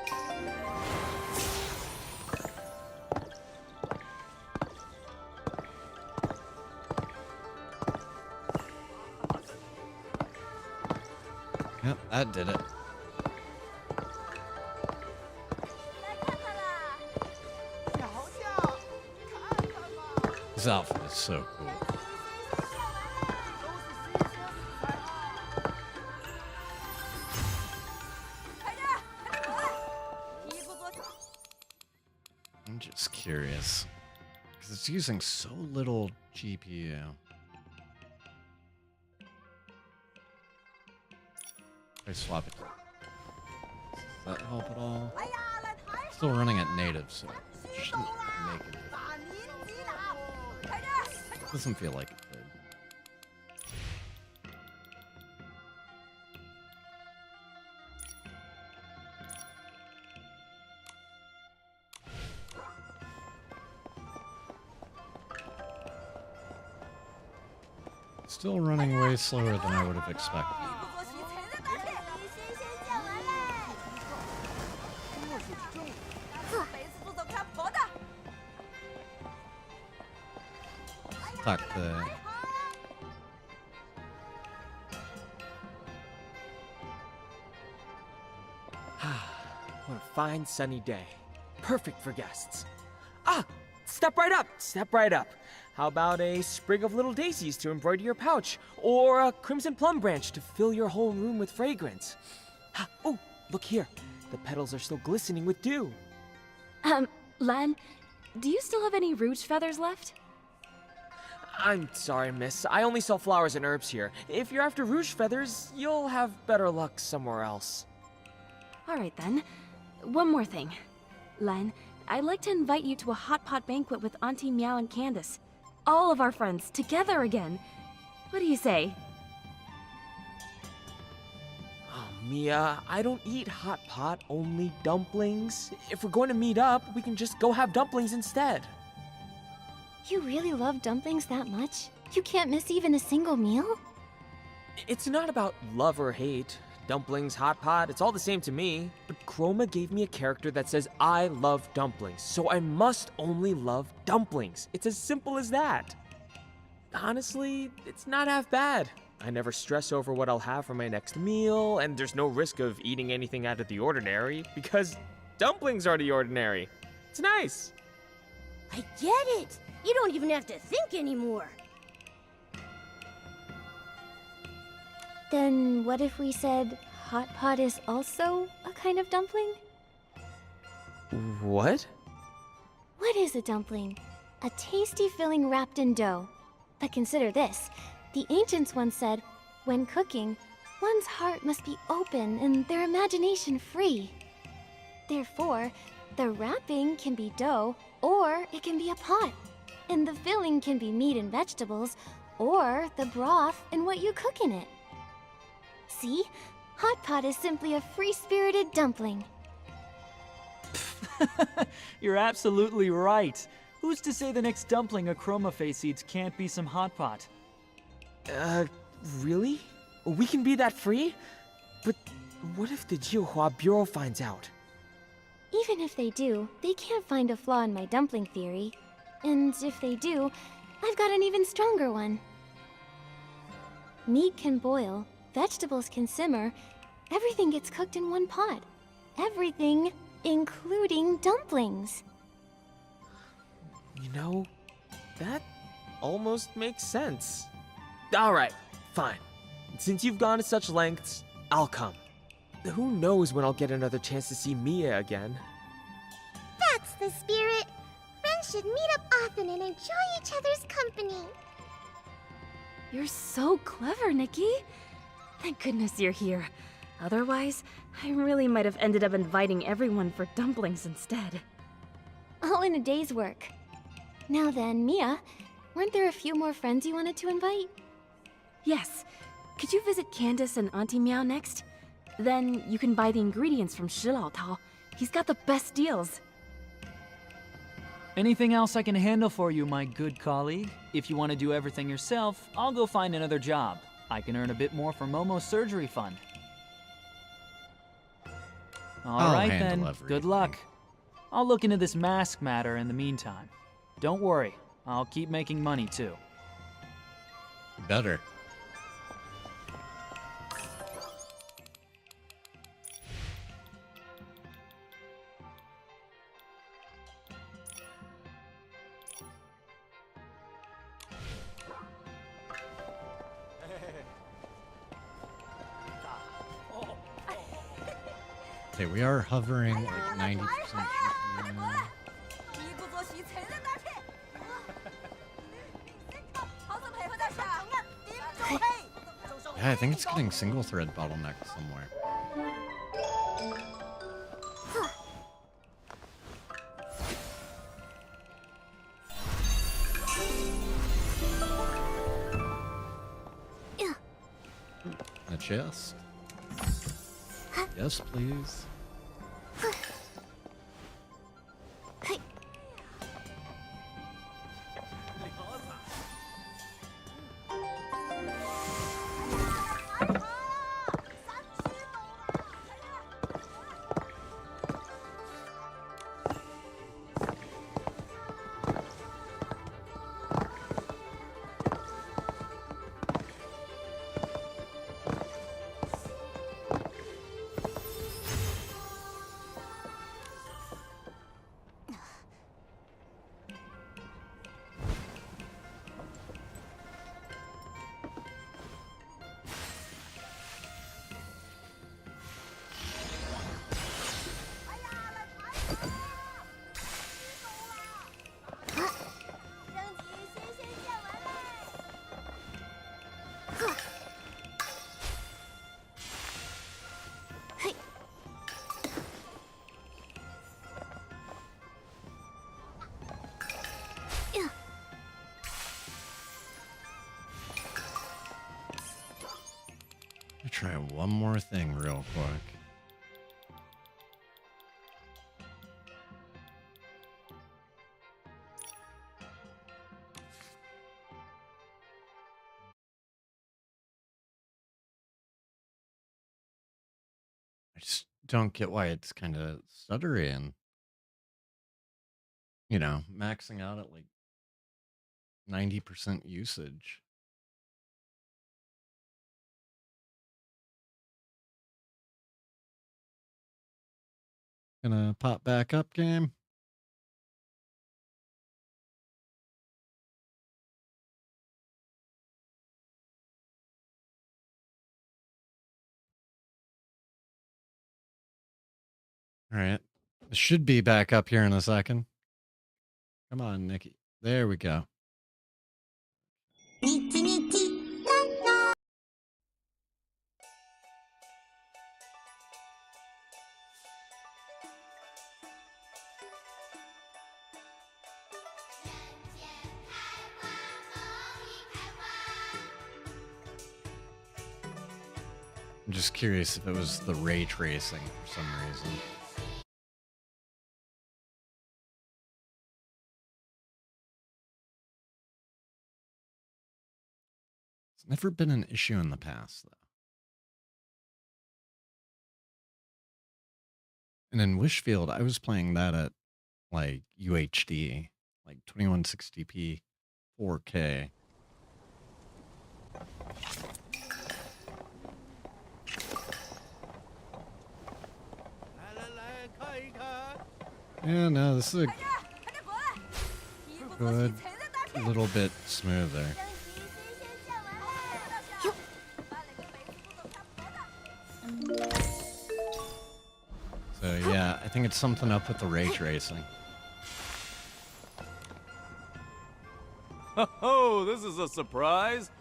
Yep, that did it. This outfit is so cool. I'm just curious, because it's using so little GPU. I swap it. Does that help at all? Still running at native, so it shouldn't make it. Doesn't feel like it did. Still running way slower than I would have expected. Tuck the...
What a fine sunny day. Perfect for guests. Ah! Step right up! Step right up. How about a sprig of little daisies to embroider your pouch? Or a crimson plum branch to fill your whole room with fragrance? Ah, oh, look here. The petals are still glistening with dew.
Lan, do you still have any rouge feathers left?
I'm sorry, miss. I only sell flowers and herbs here. If you're after rouge feathers, you'll have better luck somewhere else.
Alright then. One more thing. Lan, I'd like to invite you to a hot pot banquet with Auntie Meow and Candace. All of our friends, together again. What do you say?
Oh, Mia, I don't eat hot pot, only dumplings. If we're going to meet up, we can just go have dumplings instead.
You really love dumplings that much? You can't miss even a single meal?
It's not about love or hate. Dumplings, hot pot, it's all the same to me. But Chroma gave me a character that says I love dumplings, so I must only love dumplings. It's as simple as that. Honestly, it's not half bad. I never stress over what I'll have for my next meal, and there's no risk of eating anything out of the ordinary, because dumplings are the ordinary. It's nice.
I get it. You don't even have to think anymore.
Then what if we said hot pot is also a kind of dumpling?
What?
What is a dumpling? A tasty filling wrapped in dough. But consider this. The ancients once said, when cooking, One's heart must be open and their imagination free. Therefore, the wrapping can be dough, or it can be a pot. And the filling can be meat and vegetables, or the broth and what you cook in it. See? Hot pot is simply a free-spirited dumpling.
You're absolutely right. Who's to say the next dumpling a Chroma Face eats can't be some hot pot?
Really? We can be that free? But what if the Jiuhua Bureau finds out?
Even if they do, they can't find a flaw in my dumpling theory. And if they do, I've got an even stronger one. Meat can boil, vegetables can simmer, everything gets cooked in one pot. Everything, including dumplings.
You know, that almost makes sense. Alright, fine. Since you've gone to such lengths, I'll come. Who knows when I'll get another chance to see Mia again?
That's the spirit. Friends should meet up often and enjoy each other's company.
You're so clever, Nikki. Thank goodness you're here. Otherwise, I really might have ended up inviting everyone for dumplings instead.
All in a day's work. Now then, Mia, weren't there a few more friends you wanted to invite?
Yes. Could you visit Candace and Auntie Meow next? Then you can buy the ingredients from Shi Lao Tao. He's got the best deals.
Anything else I can handle for you, my good colleague? If you want to do everything yourself, I'll go find another job. I can earn a bit more for Momo's surgery fund. All
I'll
right
handle
then,
everything.
good luck. I'll look into this mask matter in the meantime. Don't worry, I'll keep making money too.
Better. Okay, we are hovering like 90%. Yeah, I think it's getting single thread bottleneck somewhere. A chest? Yes, please. Let me try one more thing real quick. I just don't get why it's kind of stuttering. You know, maxing out at like 90% usage. Gonna pop back up, game. All right. It should be back up here in a second. Come on, Nikki. There we go.
Nikki, Nikki, la la.
I'm just curious if it was the ray tracing for some reason. It's never been an issue in the past, though. And in Wishfield, I was playing that at like UHD, like 2160p, 4K. Yeah, no, this is a good little bit smoother. So yeah, I think it's something up with the ray tracing.
Oh, this is a surprise.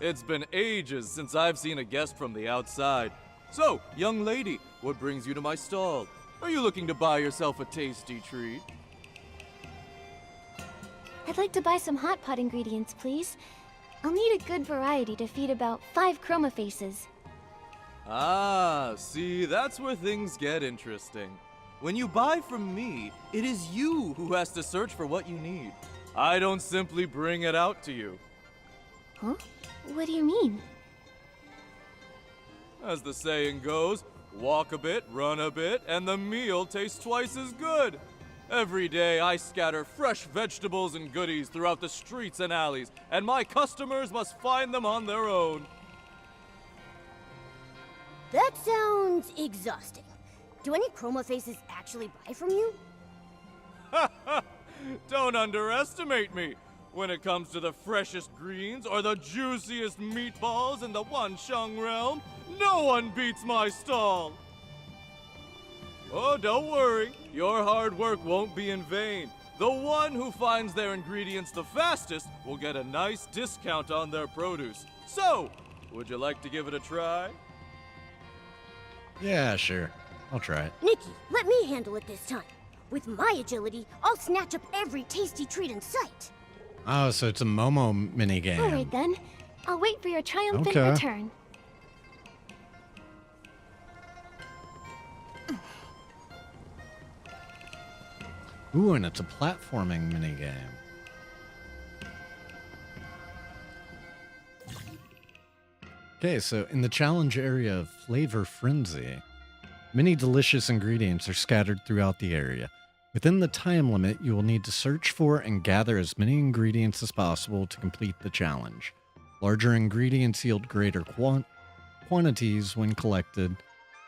It's been ages since I've seen a guest from the outside. So, young lady, what brings you to my stall? Are you looking to buy yourself a tasty treat?
I'd like to buy some hot pot ingredients, please. I'll need a good variety to feed about 5 chroma faces.
Ah, see, that's where things get interesting. When you buy from me, it is you who has to search for what you need. I don't simply bring it out to you.
Huh? What do you mean?
As the saying goes, walk a bit, run a bit, and the meal tastes twice as good. Every day I scatter fresh vegetables and goodies throughout the streets and alleys, and my customers must find them on their own.
That sounds exhausting. Do any chroma faces actually buy from you?
Don't underestimate me. When it comes to the freshest greens or the juiciest meatballs in the Wansheng realm, no one beats my stall. Oh, don't worry. Your hard work won't be in vain. The one who finds their ingredients the fastest will get a nice discount on their produce. So, would you like to give it a try?
Yeah, sure. I'll try it.
Nikki, let me handle it this time. With my agility, I'll snatch up every tasty treat in sight.
Oh, so it's a Momo minigame.
All right then. I'll wait for your triumphant
Okay.
return.
Ooh, and it's a platforming minigame. Okay, so in the challenge area of Flavor Frenzy, many delicious ingredients are scattered throughout the area. Within the time limit, you will need to search for and gather as many ingredients as possible to complete the challenge. Larger ingredients yield greater quantities when collected.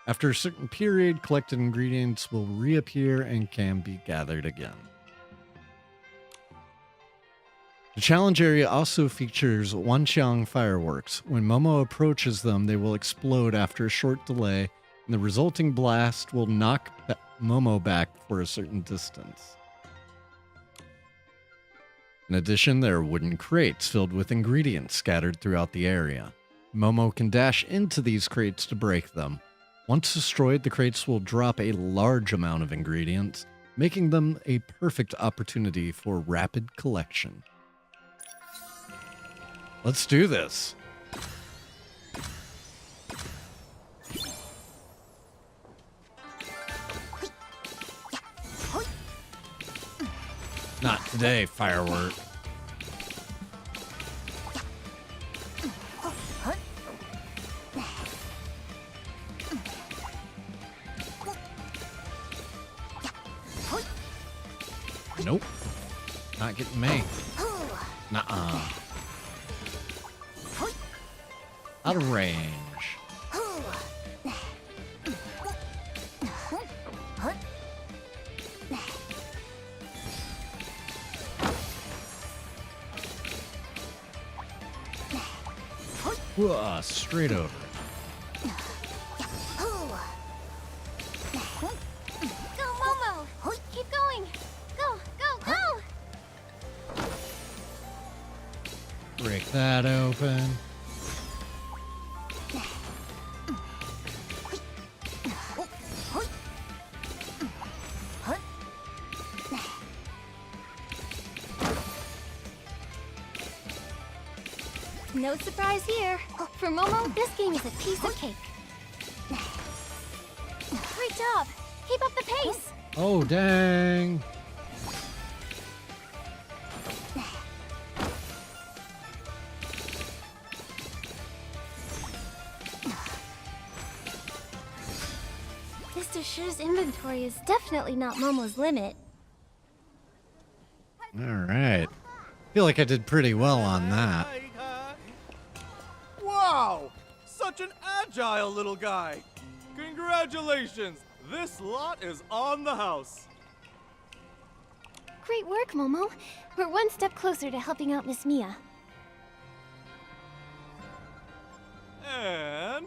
After a certain period, collected ingredients will reappear and can be gathered again. The challenge area also features Wanxiang fireworks. When Momo approaches them, they will explode after a short delay, and the resulting blast will knock Momo back for a certain distance. In addition, there are wooden crates filled with ingredients scattered throughout the area. Momo can dash into these crates to break them. Once destroyed, the crates will drop a large amount of ingredients, making them a perfect opportunity for rapid collection. Let's do this. Not today, firework. Nope. Not getting me. Nuh-uh. Out of range. Whoa, straight over.
Go, Momo! Keep going! Go, go, go!
Break that open.
No surprise here. For Momo, this game is a piece of cake. job. Keep up the pace.
Oh, dang.
Mr. Shi's inventory is definitely not Momo's limit.
All right. Feel like I did pretty well on that.
Wow! Such an agile little guy! Congratulations! This lot is on the house.
Great work, Momo. We're one step closer to helping out Miss Mia.
And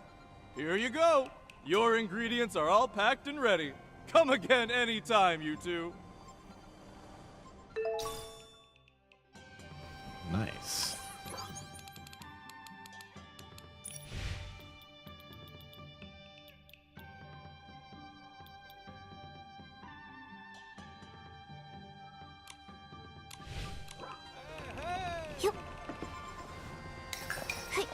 here you go. Your ingredients are all packed and ready. Come again anytime, you two.
Nice.
Yup. Hey.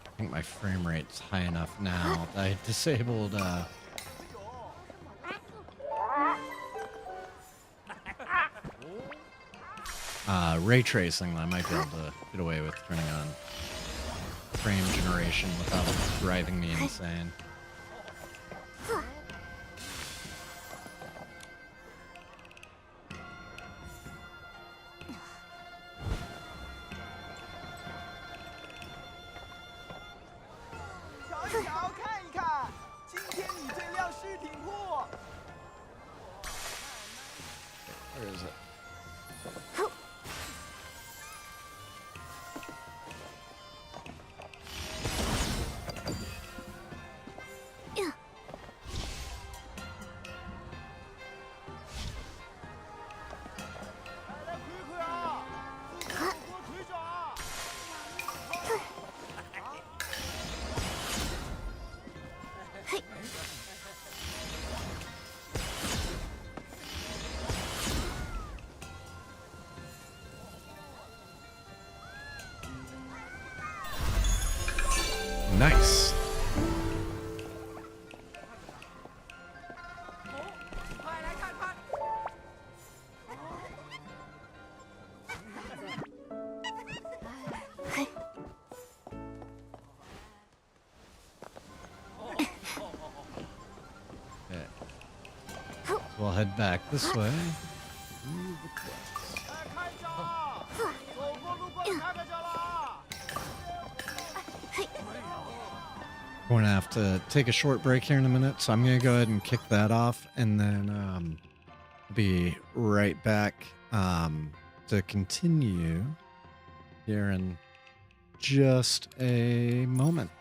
I think my frame rate's high enough now that I disabled ray tracing. I might be able to get away with turning on frame generation without it driving me insane. Where is it?
Yeah. Hey.
Nice. Okay. We'll head back this way. We're gonna have to take a short break here in a minute, so I'm gonna go ahead and kick that off, and then be right back to continue here in just a moment.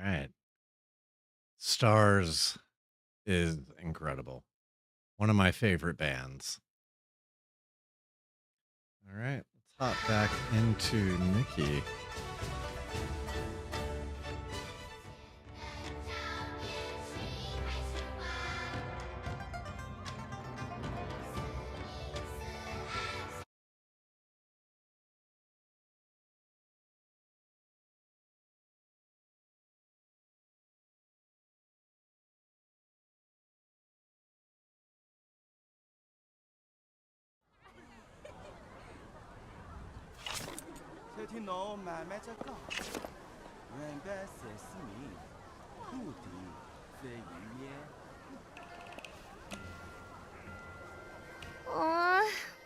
right. Stars is incredible. One of my favorite bands. All right, let's hop back into Nikki.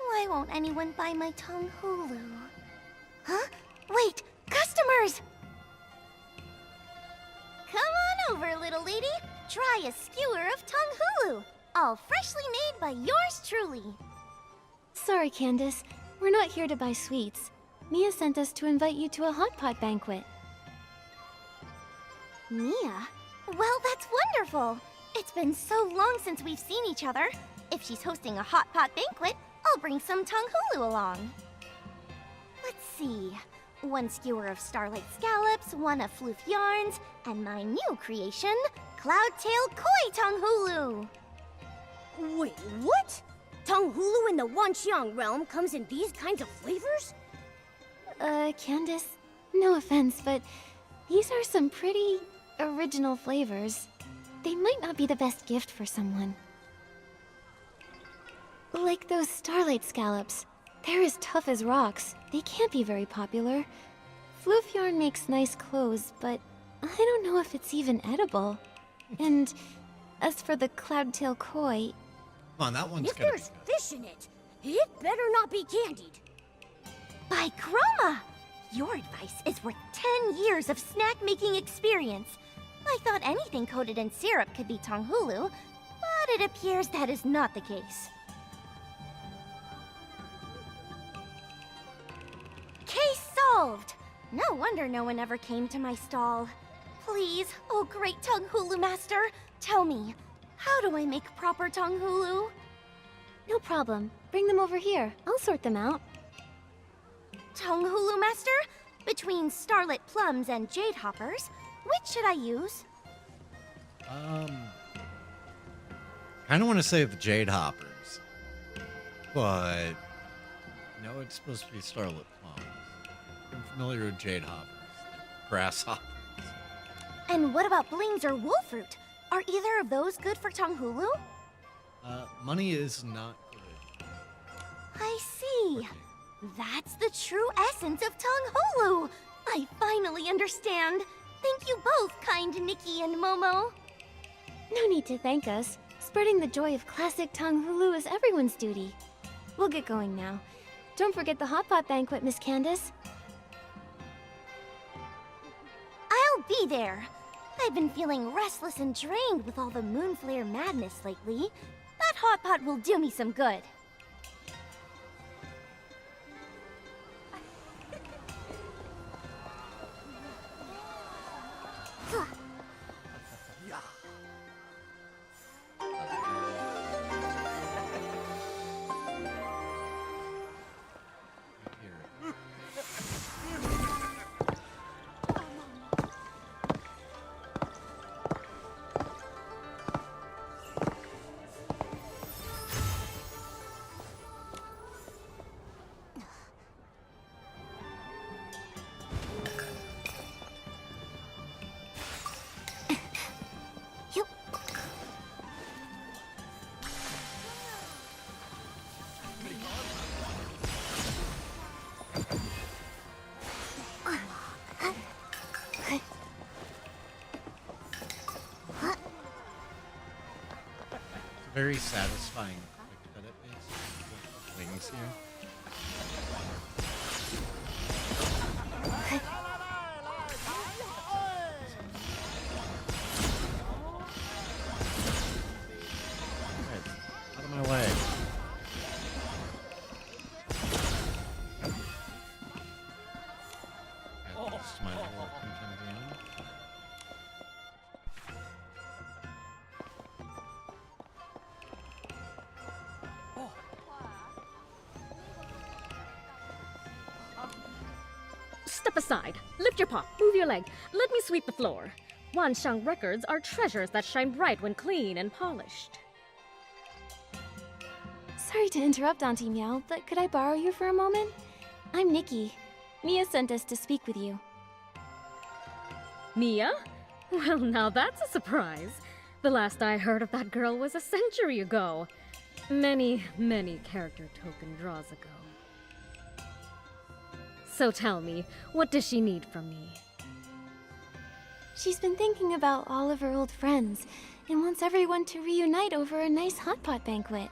Why won't anyone buy my tongue hulu? Huh? Wait, customers! Come on over, little lady. Try a skewer of tongue hulu, all freshly made by yours truly.
Sorry, Candace. We're not here to buy sweets. Mia sent us to invite you to a hot pot banquet.
Mia? Well, that's wonderful. It's been so long since we've seen each other. If she's hosting a hot pot banquet, I'll bring some tongue hulu along. Let's see. 1 skewer of starlight scallops, 1 of floof yarns, and my new creation, cloudtail koi tongue hulu.
Wait, what? Tongue hulu in the Wanxiang realm comes in these kinds of flavors?
Candace, no offense, but these are some pretty original flavors. They might not be the best gift for someone. Like those starlight scallops. They're as tough as rocks. They can't be very popular. Floof yarn makes nice clothes, but I don't know if it's even edible. And as for the cloudtail koi,
Come on, that one's
If
gonna
there's
be
fish in it, it better not be candied.
By Chroma! Your advice is worth 10 years of snack-making experience. I thought anything coated in syrup could be tongue hulu, but it appears that is not the case. Case solved! No wonder no one ever came to my stall. Please, oh great tongue hulu master, tell me, how do I make proper tongue hulu?
no problem. Bring them over here. I'll sort them out.
Tongue hulu master? Between starlit plums and jade hoppers, which should I use?
Kind of want to say the Jade Hoppers, but no, it's supposed to be Starlit Plums. I'm familiar with Jade Hoppers, grasshoppers.
And what about blings or wolfruit? Are either of those good for tongue hulu?
Money is not good.
I see. That's the true essence of tongue hulu. I finally understand. Thank you both, kind Nikki and Momo.
No need to thank us. Spreading the joy of classic tongue hulu is everyone's duty. We'll get going now. Don't forget the hot pot banquet, Miss Candace.
I'll be there. I've been feeling restless and drained with all the moonflare madness lately. That hot pot will do me some good.
Here.
You...
It's a very satisfying click that it makes with the wings here. Alright, out of my way. Add this to my little compendium.
aside. Lift your paw. Move your leg. Let me sweep the floor. Wanshang records are treasures that shine bright when clean and polished.
Sorry to interrupt, Auntie Meow, but could I borrow you for a moment? I'm Nikki. Mia sent us to speak with you.
Mia? Well, now that's a surprise. The last I heard of that girl was a century ago. Many, many character token draws ago. So tell me, what does she need from me?
She's been thinking about all of her old friends and wants everyone to reunite over a nice hot pot banquet.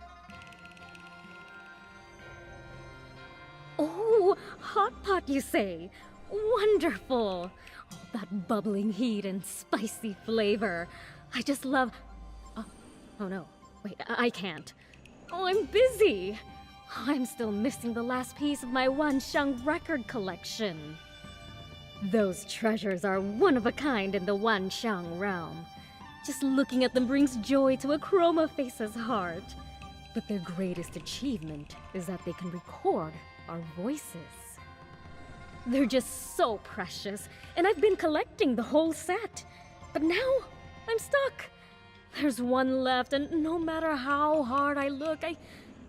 Oh, hot pot, you say? Wonderful! Oh, that bubbling heat and spicy flavor. I just love... Oh no, wait, I can't. Oh, I'm busy. I'm still missing the last piece of my Wanshang record collection. Those treasures are one of a kind in the Wanshang realm. Just looking at them brings joy to a Chroma Face's heart. But their greatest achievement is that they can record our voices. They're just so precious, and I've been collecting the whole set. But now, I'm stuck. There's one left, and no matter how hard I look, I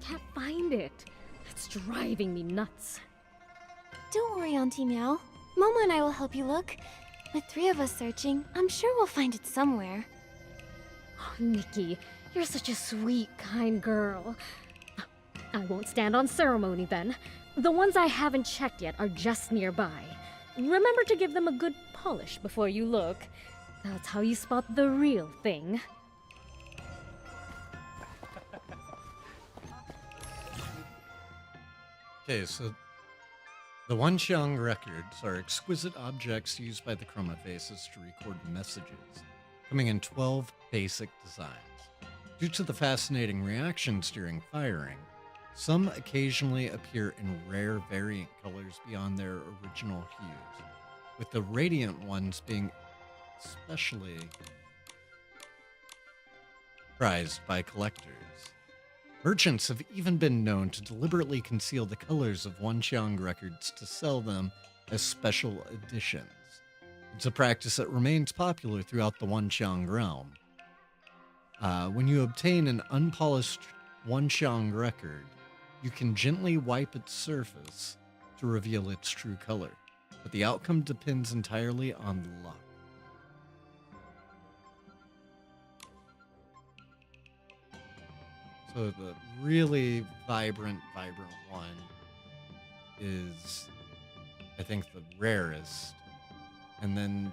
can't find it. It's driving me nuts.
Don't worry, Auntie Meow. Momo and I will help you look. With 3 of us searching, I'm sure we'll find it somewhere.
Oh, Nikki, you're such a sweet, kind girl. I won't stand on ceremony then. The ones I haven't checked yet are just nearby. Remember to give them a good polish before you look. That's how you spot the real thing.
Okay, so the Wanxiang records are exquisite objects used by the Chroma Faces to record messages, coming in 12 basic designs. Due to the fascinating reactions during firing, some occasionally appear in rare variant colors beyond their original hues, with the radiant ones being especially prized by collectors. Merchants have even been known to deliberately conceal the colors of Wanxiang records to sell them as special editions. It's a practice that remains popular throughout the Wanxiang realm. When you obtain an unpolished Wanxiang record, you can gently wipe its surface to reveal its true color, but the outcome depends entirely on luck. So the really vibrant one is, I think, the rarest. And then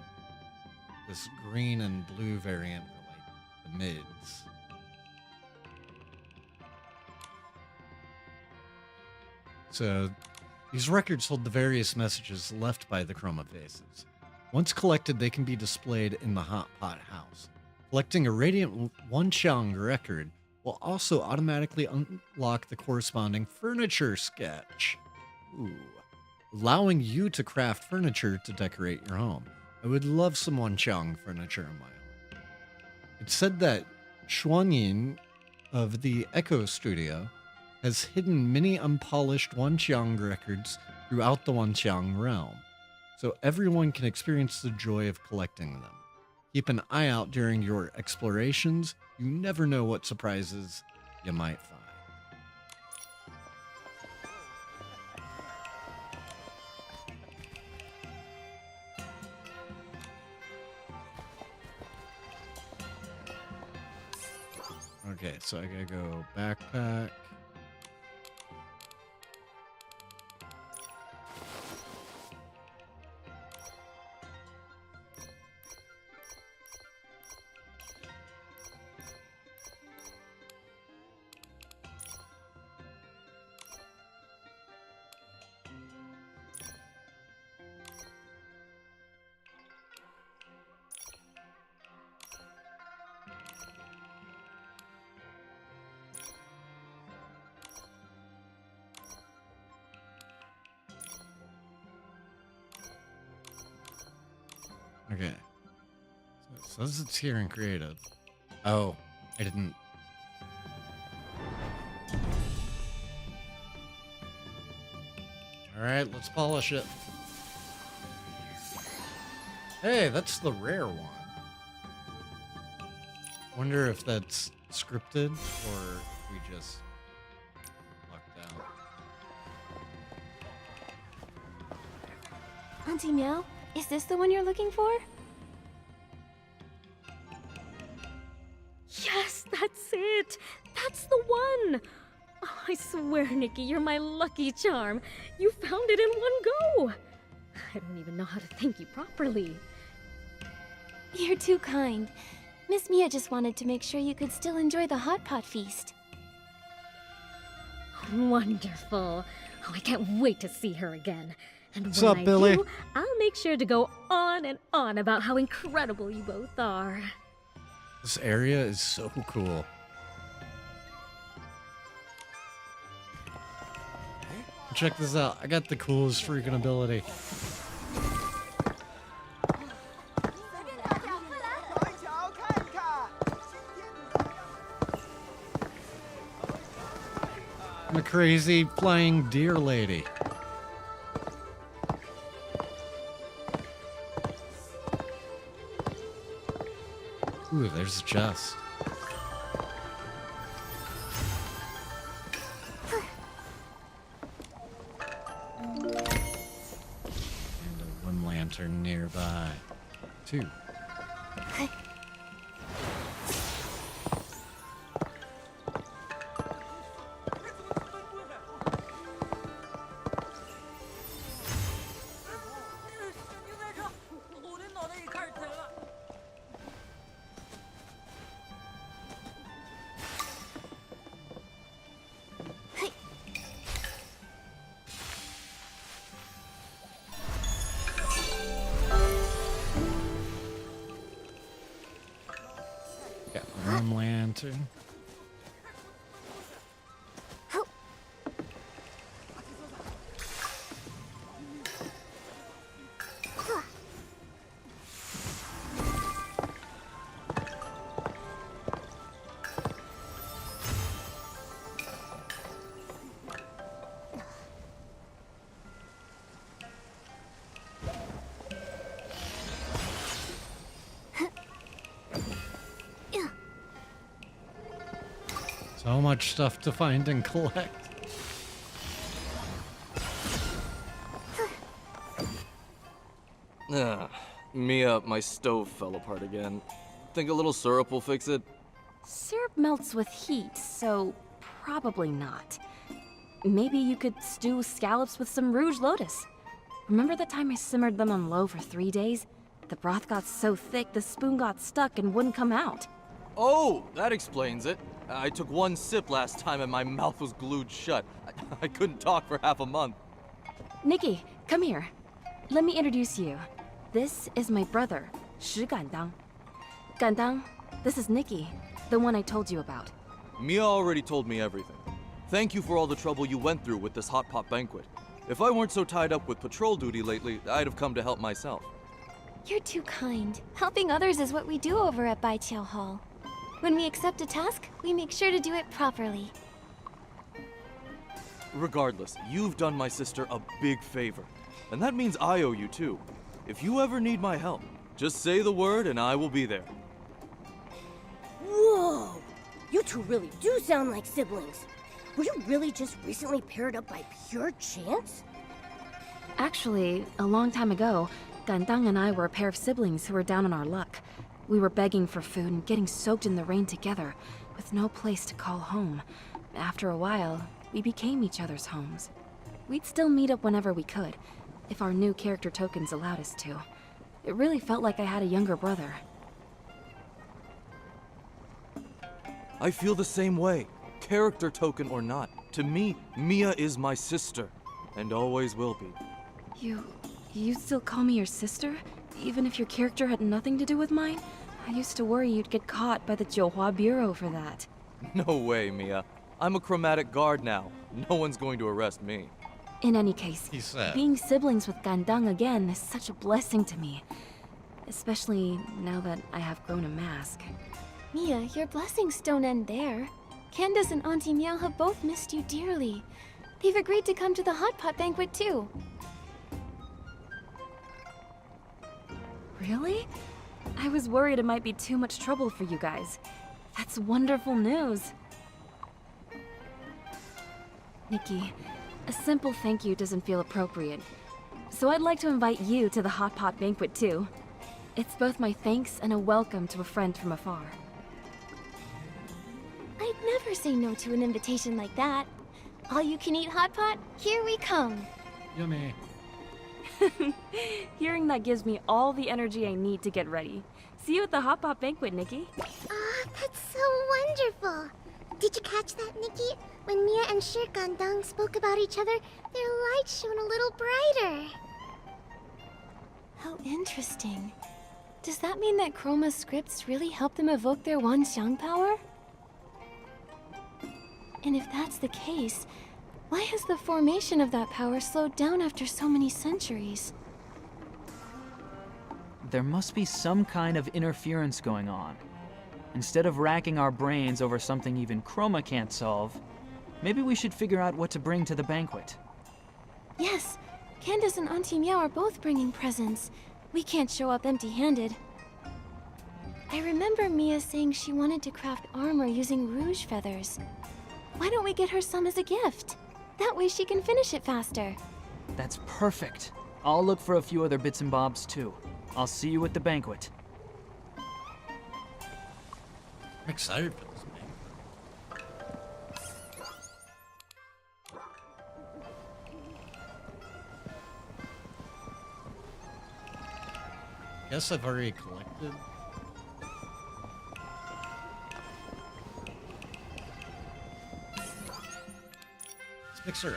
this green and blue variant are like the mids. So these records hold the various messages left by the Chroma Faces. Once collected, they can be displayed in the Hot Pot House. Collecting a Radiant Wanxiang record will also automatically unlock the corresponding furniture sketch. Ooh. Allowing you to craft furniture to decorate your home. I would love some Wanxiang furniture in my home. It's said that Xuanyin of the Echo Studio has hidden many unpolished Wanxiang records throughout the Wanxiang realm, so everyone can experience the joy of collecting them. Keep an eye out during your explorations. You never know what surprises you might find. Okay, so I gotta go backpack. Okay. So it says it's here in creative. Oh, I didn't. Alright, let's polish it. Hey, that's the rare one. Wonder if that's scripted or if we just lucked out.
Auntie Meow, is this the one you're looking for?
Yes, that's it! That's the one! Oh, I swear, Nikki, you're my lucky charm. You found it in one go! I don't even know how to thank you properly.
You're too kind. Miss Mia just wanted to make sure you could still enjoy the hot pot feast.
Wonderful. Oh, I can't wait to see her again. And
What's
when
up,
I
Billy?
do, I'll make sure to go on and on about how incredible you both are.
This area is so cool. Check this out. I got the coolest freaking ability. I'm a crazy flying deer lady. Ooh, there's a chest. And a one lantern nearby. 2. Got one lantern. So much stuff to find and collect.
Mia, my stove fell apart again. Think a little syrup will fix it?
Syrup melts with heat, so probably not. Maybe you could stew scallops with some Rouge Lotus. Remember the time I simmered them on low for 3 days? The broth got so thick the spoon got stuck and wouldn't come out.
Oh, that explains it. I took one sip last time and my mouth was glued shut. I couldn't talk for half a month.
Nikki, come here. Let me introduce you. This is my brother, Shi Gandang. Gandang, this is Nikki, the one I told you about.
Mia already told me everything. Thank you for all the trouble you went through with this hot pot banquet. If I weren't so tied up with patrol duty lately, I'd have come to help myself.
You're too kind. Helping others is what we do over at Bai Qiao Hall. When we accept a task, we make sure to do it properly.
Regardless, you've done my sister a big favor. And that means I owe you too. If you ever need my help, just say the word and I will be there.
Whoa! You two really do sound like siblings. Were you really just recently paired up by pure chance?
Actually, a long time ago, Gandang and I were a pair of siblings who were down on our luck. We were begging for food and getting soaked in the rain together, with no place to call home. After a while, we became each other's homes. We'd still meet up whenever we could, if our new character tokens allowed us to. It really felt like I had a younger brother.
I feel the same way, character token or not. To me, Mia is my sister, and always will be.
You still call me your sister? Even if your character had nothing to do with mine? I used to worry you'd get caught by the Jiuhua Bureau for that.
No way, Mia. I'm a chromatic guard now. No one's going to arrest me.
In any case,
He said.
being siblings with Gandang again is such a blessing to me. Especially now that I have grown a mask.
Mia, your blessings don't end there. Candace and Auntie Meow have both missed you dearly. They've agreed to come to the hot pot banquet too.
Really? I was worried it might be too much trouble for you guys. That's wonderful news. Nikki, a simple thank you doesn't feel appropriate. So I'd like to invite you to the hot pot banquet too. It's both my thanks and a welcome to a friend from afar.
I'd never say no to an invitation like that. All you can eat hot pot, here we come.
Yummy.
Hearing that gives me all the energy I need to get ready. See you at the hot pot banquet, Nikki.
Ah, that's so wonderful. Did you catch that, Nikki? When Mia and Shirkandang spoke about each other, their light shone a little brighter.
How interesting. Does that mean that Chroma's scripts really help them evoke their Wanxiang power? And if that's the case, why has the formation of that power slowed down after so many centuries?
There must be some kind of interference going on. Instead of racking our brains over something even Chroma can't solve, maybe we should figure out what to bring to the banquet.
Yes, Candace and Auntie Meow are both bringing presents. We can't show up empty-handed. I remember Mia saying she wanted to craft armor using rouge feathers. Why don't we get her some as a gift? That way she can finish it faster.
That's perfect. I'll look for a few other bits and bobs too. I'll see you at the banquet.
I'm excited for this thing. Guess I've already collected. Let's mix her out.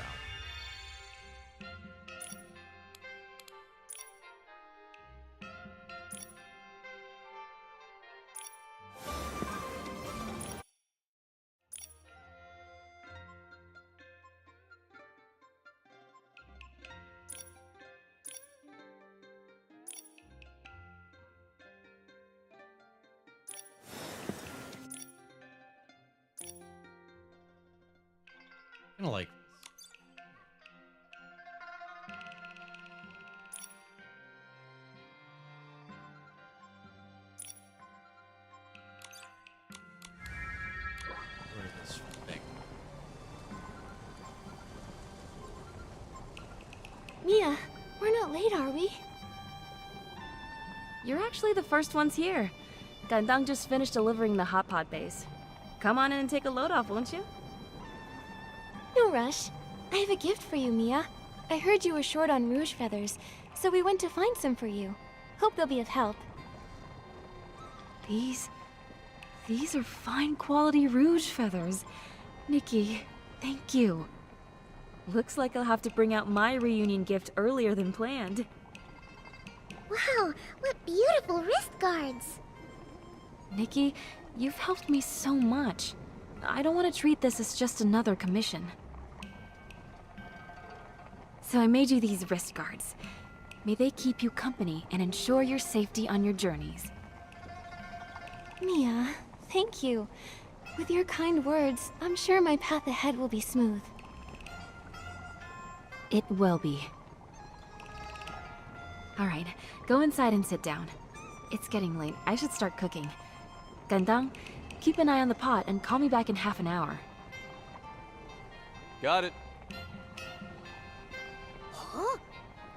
Kind of like where this thing.
Mia, we're not late, are we?
You're actually the first ones here. Gandang just finished delivering the hot pot base. Come on in and take a load off, won't you?
No rush. I have a gift for you, Mia. I heard you were short on rouge feathers, so we went to find some for you. Hope they'll be of help.
These are fine quality rouge feathers. Nikki, thank you. Looks like I'll have to bring out my reunion gift earlier than planned.
Wow, what beautiful wrist guards.
Nikki, you've helped me so much. I don't want to treat this as just another commission. So I made you these wrist guards. May they keep you company and ensure your safety on your journeys.
Mia, thank you. With your kind words, I'm sure my path ahead will be smooth.
It will be. Alright, go inside and sit down. It's getting late. I should start cooking. Gandang, keep an eye on the pot and call me back in half an hour.
Got it.
Huh?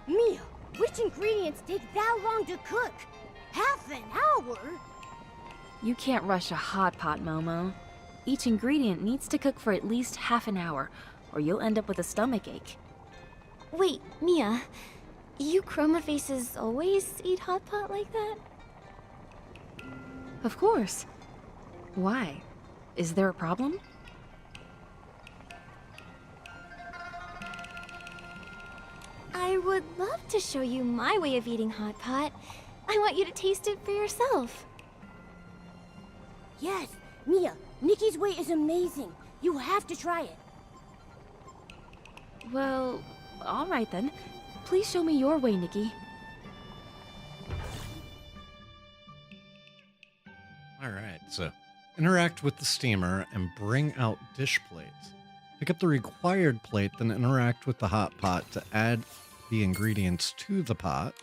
Mia, which ingredients take that long to cook? Half an hour?
You can't rush a hot pot, Momo. Each ingredient needs to cook for at least half an hour, or you'll end up with a stomach ache.
Wait, Mia, you Chroma faces always eat hot pot like that?
Of course. Why? Is there a problem?
I would love to show you my way of eating hot pot. I want you to taste it for yourself.
Yes, Mia, Nikki's way is amazing. You have to try it.
Well, alright then. Please show me your way, Nikki.
Alright, so interact with the steamer and bring out dish plates. Pick up the required plate, then interact with the hot pot to add the ingredients to the pot.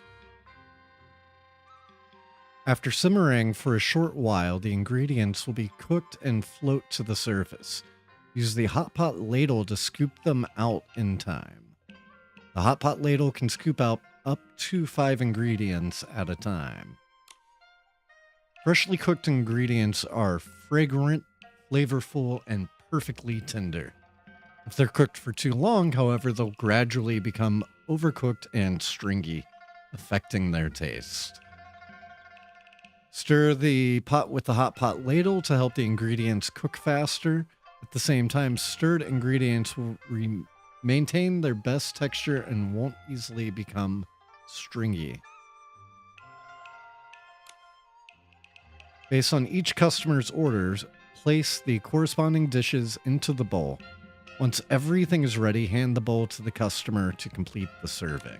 After simmering for a short while, the ingredients will be cooked and float to the surface. Use the hot pot ladle to scoop them out in time. The hot pot ladle can scoop out up to 5 ingredients at a time. Freshly cooked ingredients are fragrant, flavorful, and perfectly tender. If they're cooked for too long, however, they'll gradually become overcooked and stringy, affecting their taste. Stir the pot with the hot pot ladle to help the ingredients cook faster. At the same time, stirred ingredients will maintain their best texture and won't easily become stringy. Based on each customer's orders, place the corresponding dishes into the bowl. Once everything is ready, hand the bowl to the customer to complete the serving.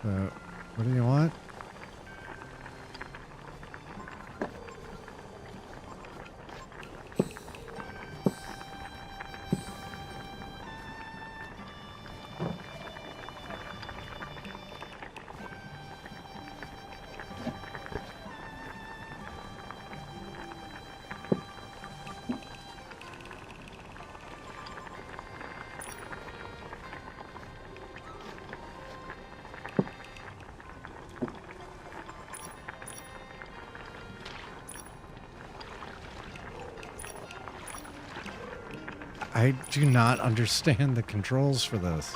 So, what do you want? I do not understand the controls for this.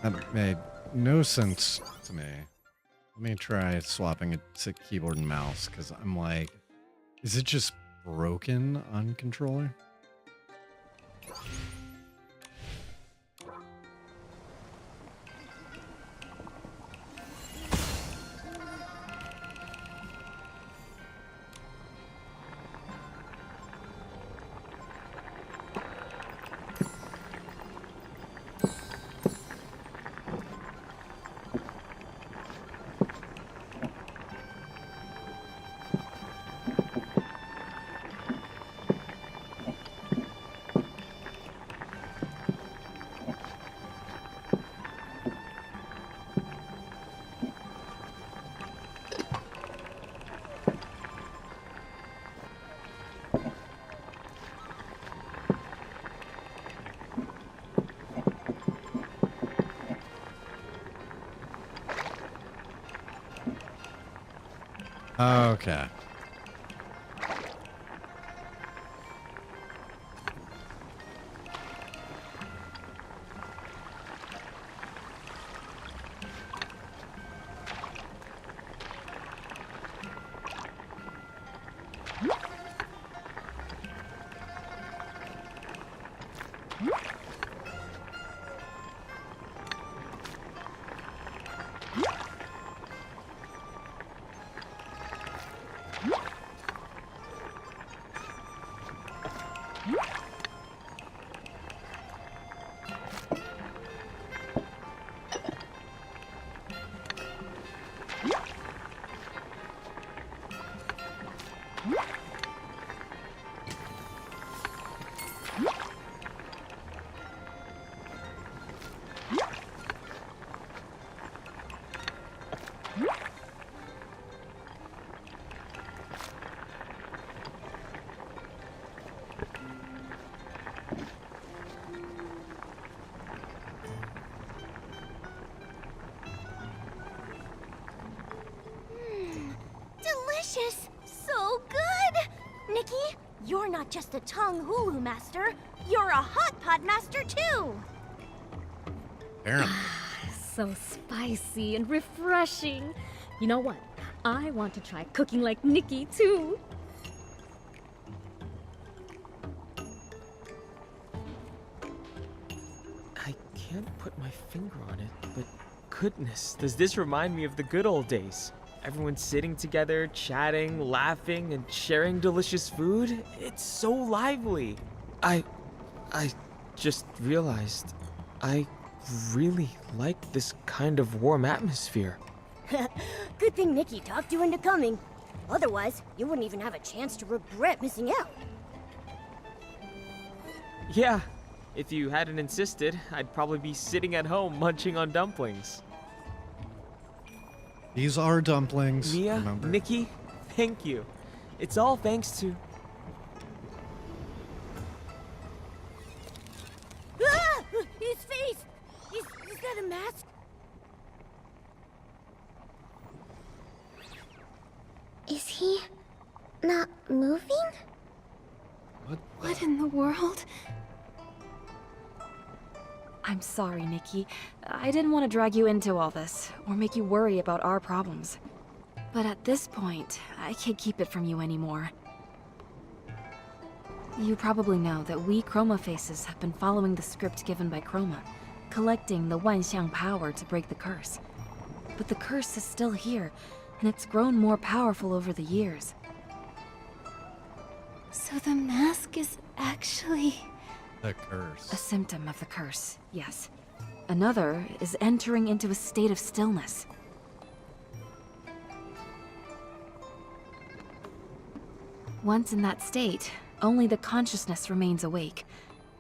That made no sense to me. Let me try swapping it to keyboard and mouse, because I'm like, is it just broken on controller? Okay.
delicious! So good! Nikki, you're not just a tongue hulu master, you're a hot pot master too!
Apparently.
So spicy and refreshing. You know what? I want to try cooking like Nikki too.
I can't put my finger on it, but goodness, does this remind me of the good old days? Everyone sitting together, chatting, laughing, and sharing delicious food? It's so lively. I just realized I really like this kind of warm atmosphere.
Good thing Nikki talked you into coming. Otherwise, you wouldn't even have a chance to regret missing out.
Yeah, if you hadn't insisted, I'd probably be sitting at home munching on dumplings.
These are dumplings.
Mia,
remember?
Nikki, thank you. It's all thanks to...
Ah! His face! Is that a mask?
Is he not moving?
What in the world?
I'm sorry, Nikki. I didn't want to drag you into all this, or make you worry about our problems. But at this point, I can't keep it from you anymore. You probably know that we Chroma Faces have been following the script given by Chroma, collecting the Wanxiang power to break the curse. But the curse is still here, and it's grown more powerful over the years.
So the mask is actually...
The curse.
A symptom of the curse, yes. Another is entering into a state of stillness. Once in that state, only the consciousness remains awake.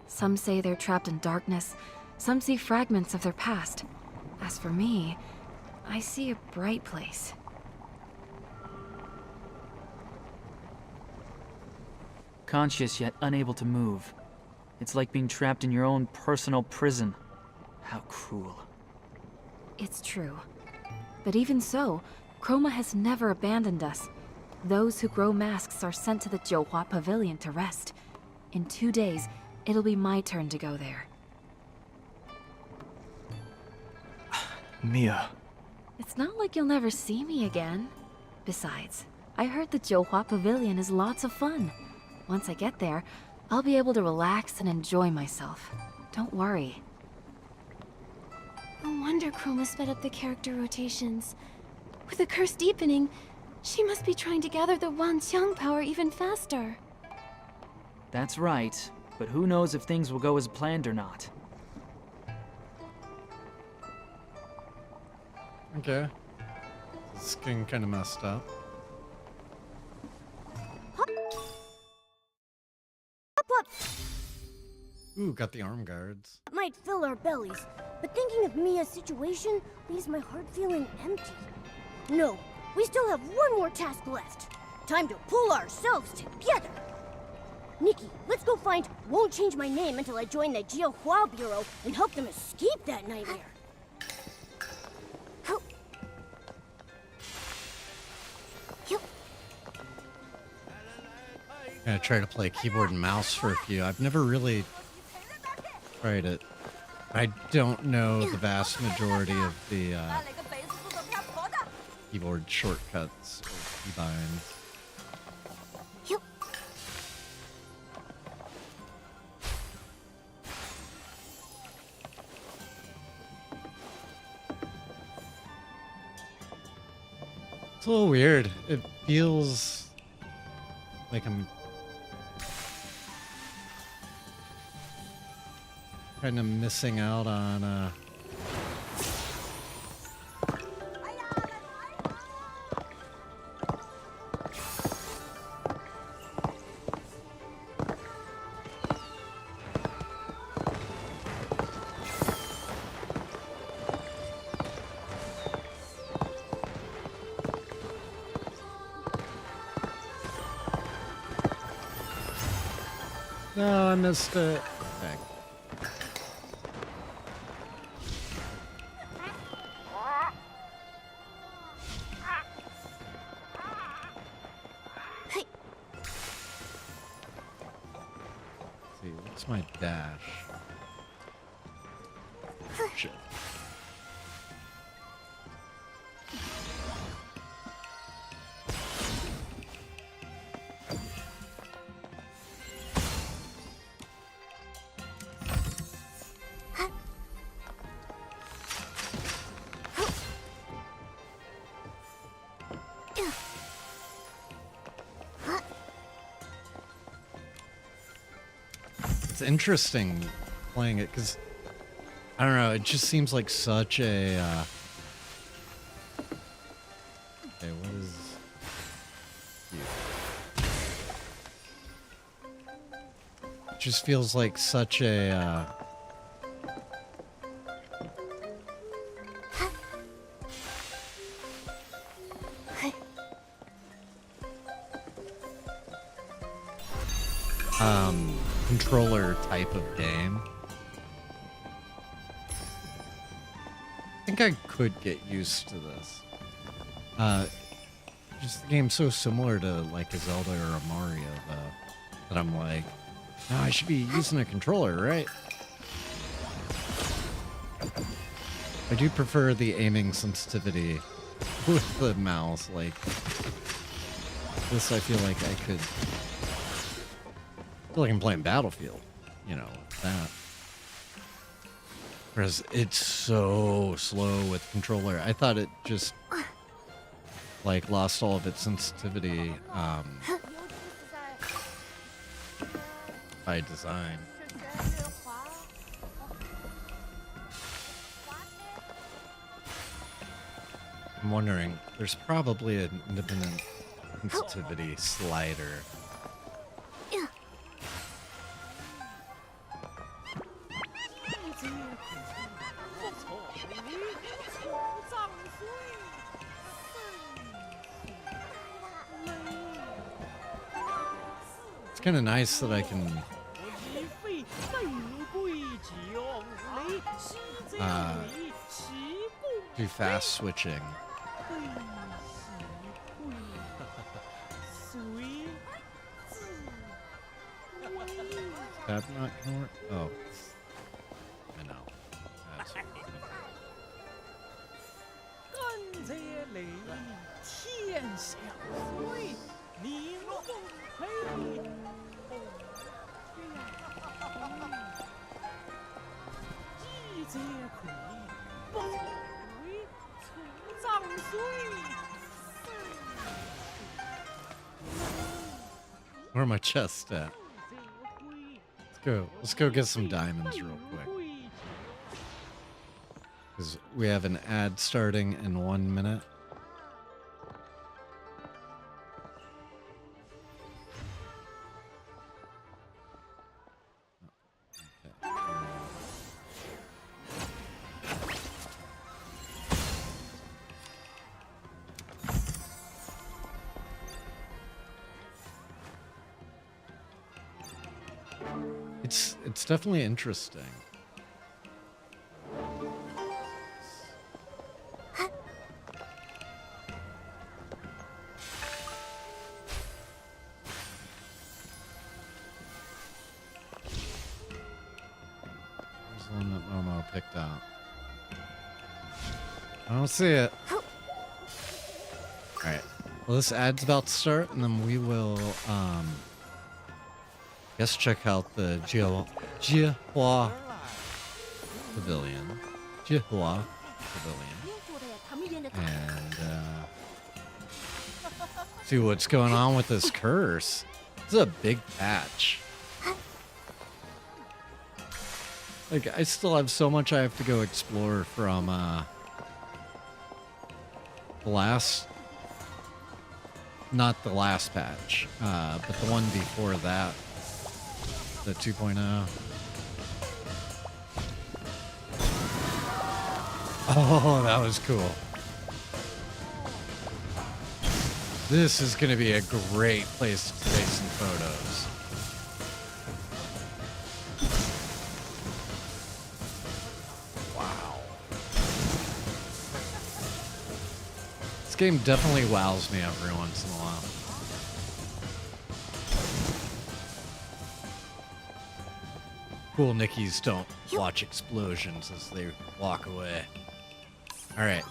Some say they're trapped in darkness, some see fragments of their past. As for me, I see a bright place.
Conscious yet unable to move. It's like being trapped in your own personal prison. How cruel.
It's true. But even so, Chroma has never abandoned us. Those who grow masks are sent to the Jiuhua Pavilion to rest. In 2 days, it'll be my turn to go there.
Mia.
It's not like you'll never see me again. Besides, I heard the Jiuhua Pavilion is lots of fun. Once I get there, I'll be able to relax and enjoy myself. Don't worry.
No wonder Chroma sped up the character rotations. With the curse deepening, she must be trying to gather the Wanxiang power even faster.
That's right, but who knows if things will go as planned or not.
Okay. Skin kind of messed up.
Up!
Ooh, got the arm guards.
Might fill our bellies, but thinking of Mia's situation leaves my heart feeling empty. No, we still have one more task left. Time to pull ourselves together. Nikki, let's go find Won't Change My Name until I join the Jiuhua Bureau and help them escape that nightmare.
I'm gonna try to play keyboard and mouse for a few. I've never really tried it. I don't know the vast majority of the keyboard shortcuts or keybinds. It's a little weird. It feels like I'm kind of missing out on No, I missed it. Okay. What's my dash? Shit. It's interesting playing it because I don't know. It just seems like such a. Okay, what is? You? It just feels like such a. Controller type of game. I think I could get used to this. Just the game's so similar to like a Zelda or a Mario though, that I'm like, no, I should be using a controller, right? I do prefer the aiming sensitivity with the mouse. Like this, I feel like I could. I feel like I'm playing Battlefield, you know, with that. Whereas it's so slow with controller. I thought it just like lost all of its sensitivity by design. I'm wondering, there's probably an independent sensitivity slider. It's kind of nice that I can do fast switching. That not gonna work? Oh, I know. That's where my chest at? Let's go get some diamonds real quick. Because we have an ad starting in 1 minute. It's definitely interesting. There's the one that Momo picked out. I don't see it. Alright. Well, this ad's about to start, and then we will, guess check out the Jiehua Pavilion. Jiehua Pavilion. And, see what's going on with this curse. This is a big patch. Like, I still have so much I have to go explore from, the last... Not the last patch, but the one before that. The 2.0. Oh, that was cool. This is going to be a great place to take some photos. Wow. This game definitely wows me every once in a while. cool Nickies don't watch explosions as they walk away. All right.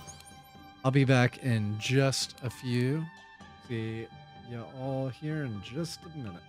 I'll be back in just a few. See you all here in just a minute.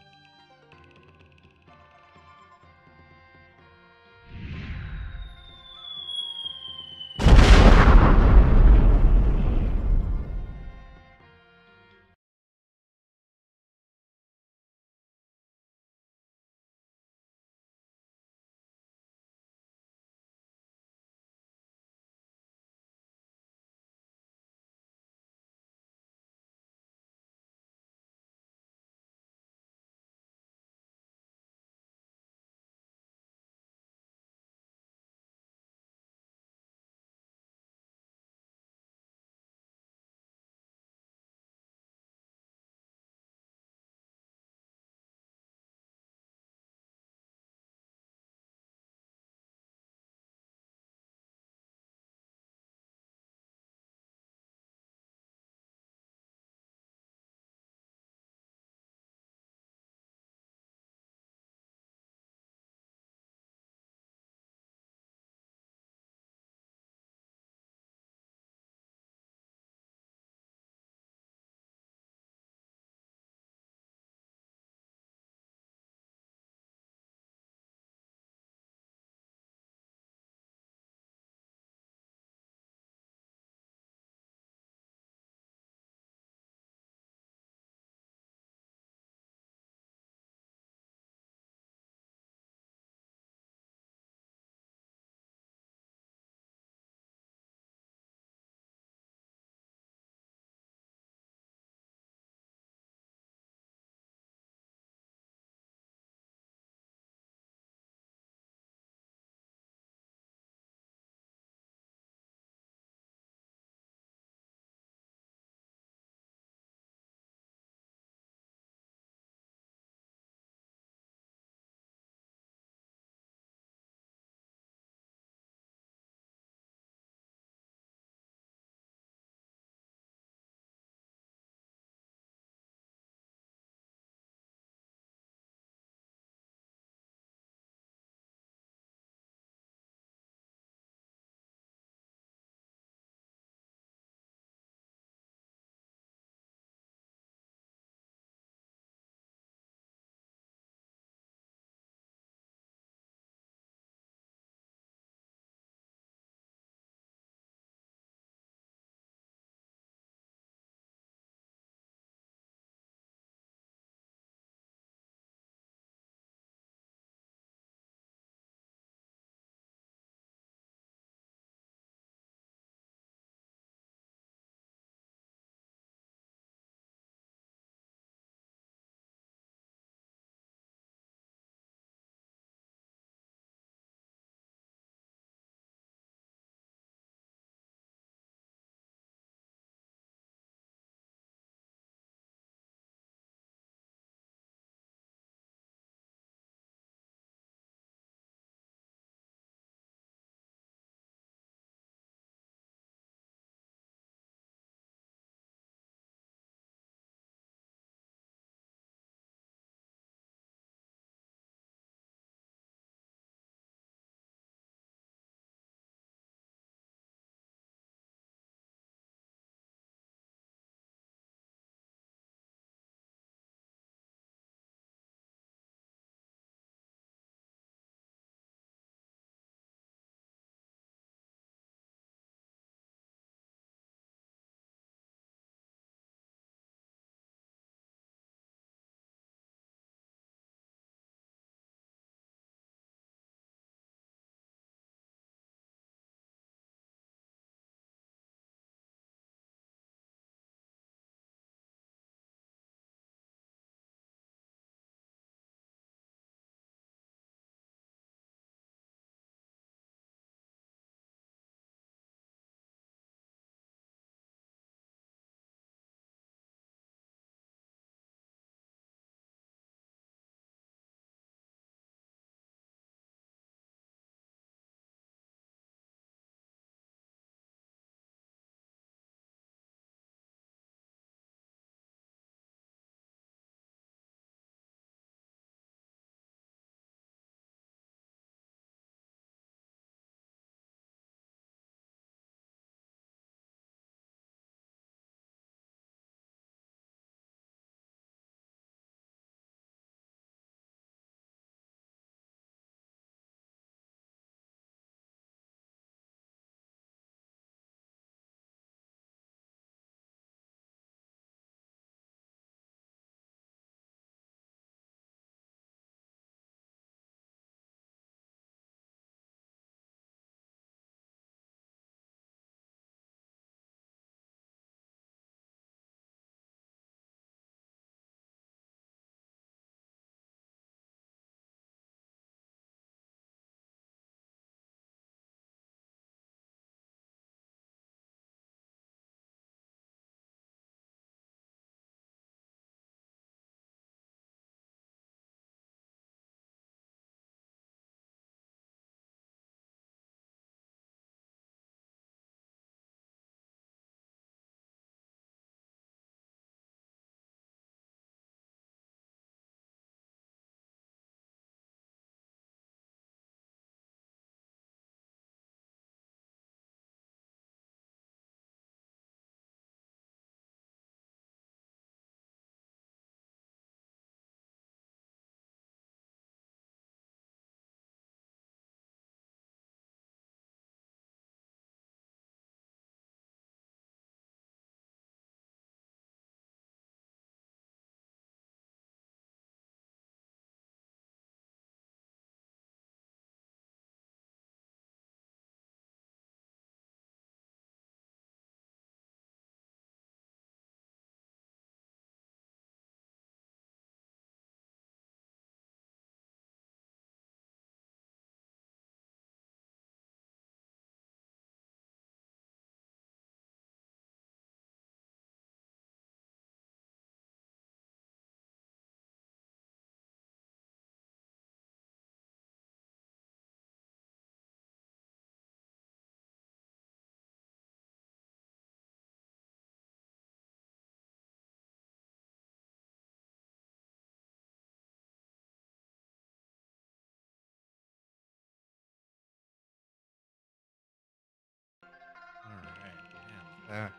back.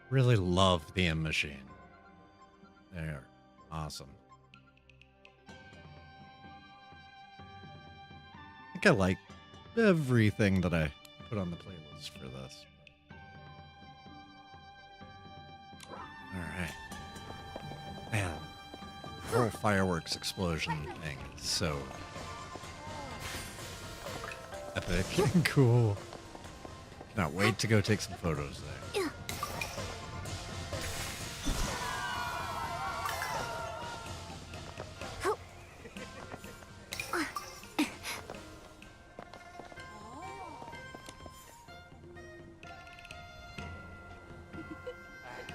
Really love the M machine. They're awesome. I think I like everything that I put on the playlist for this. Alright. Man, the whole fireworks explosion thing is so epic and cool. Cannot wait to go take some photos there.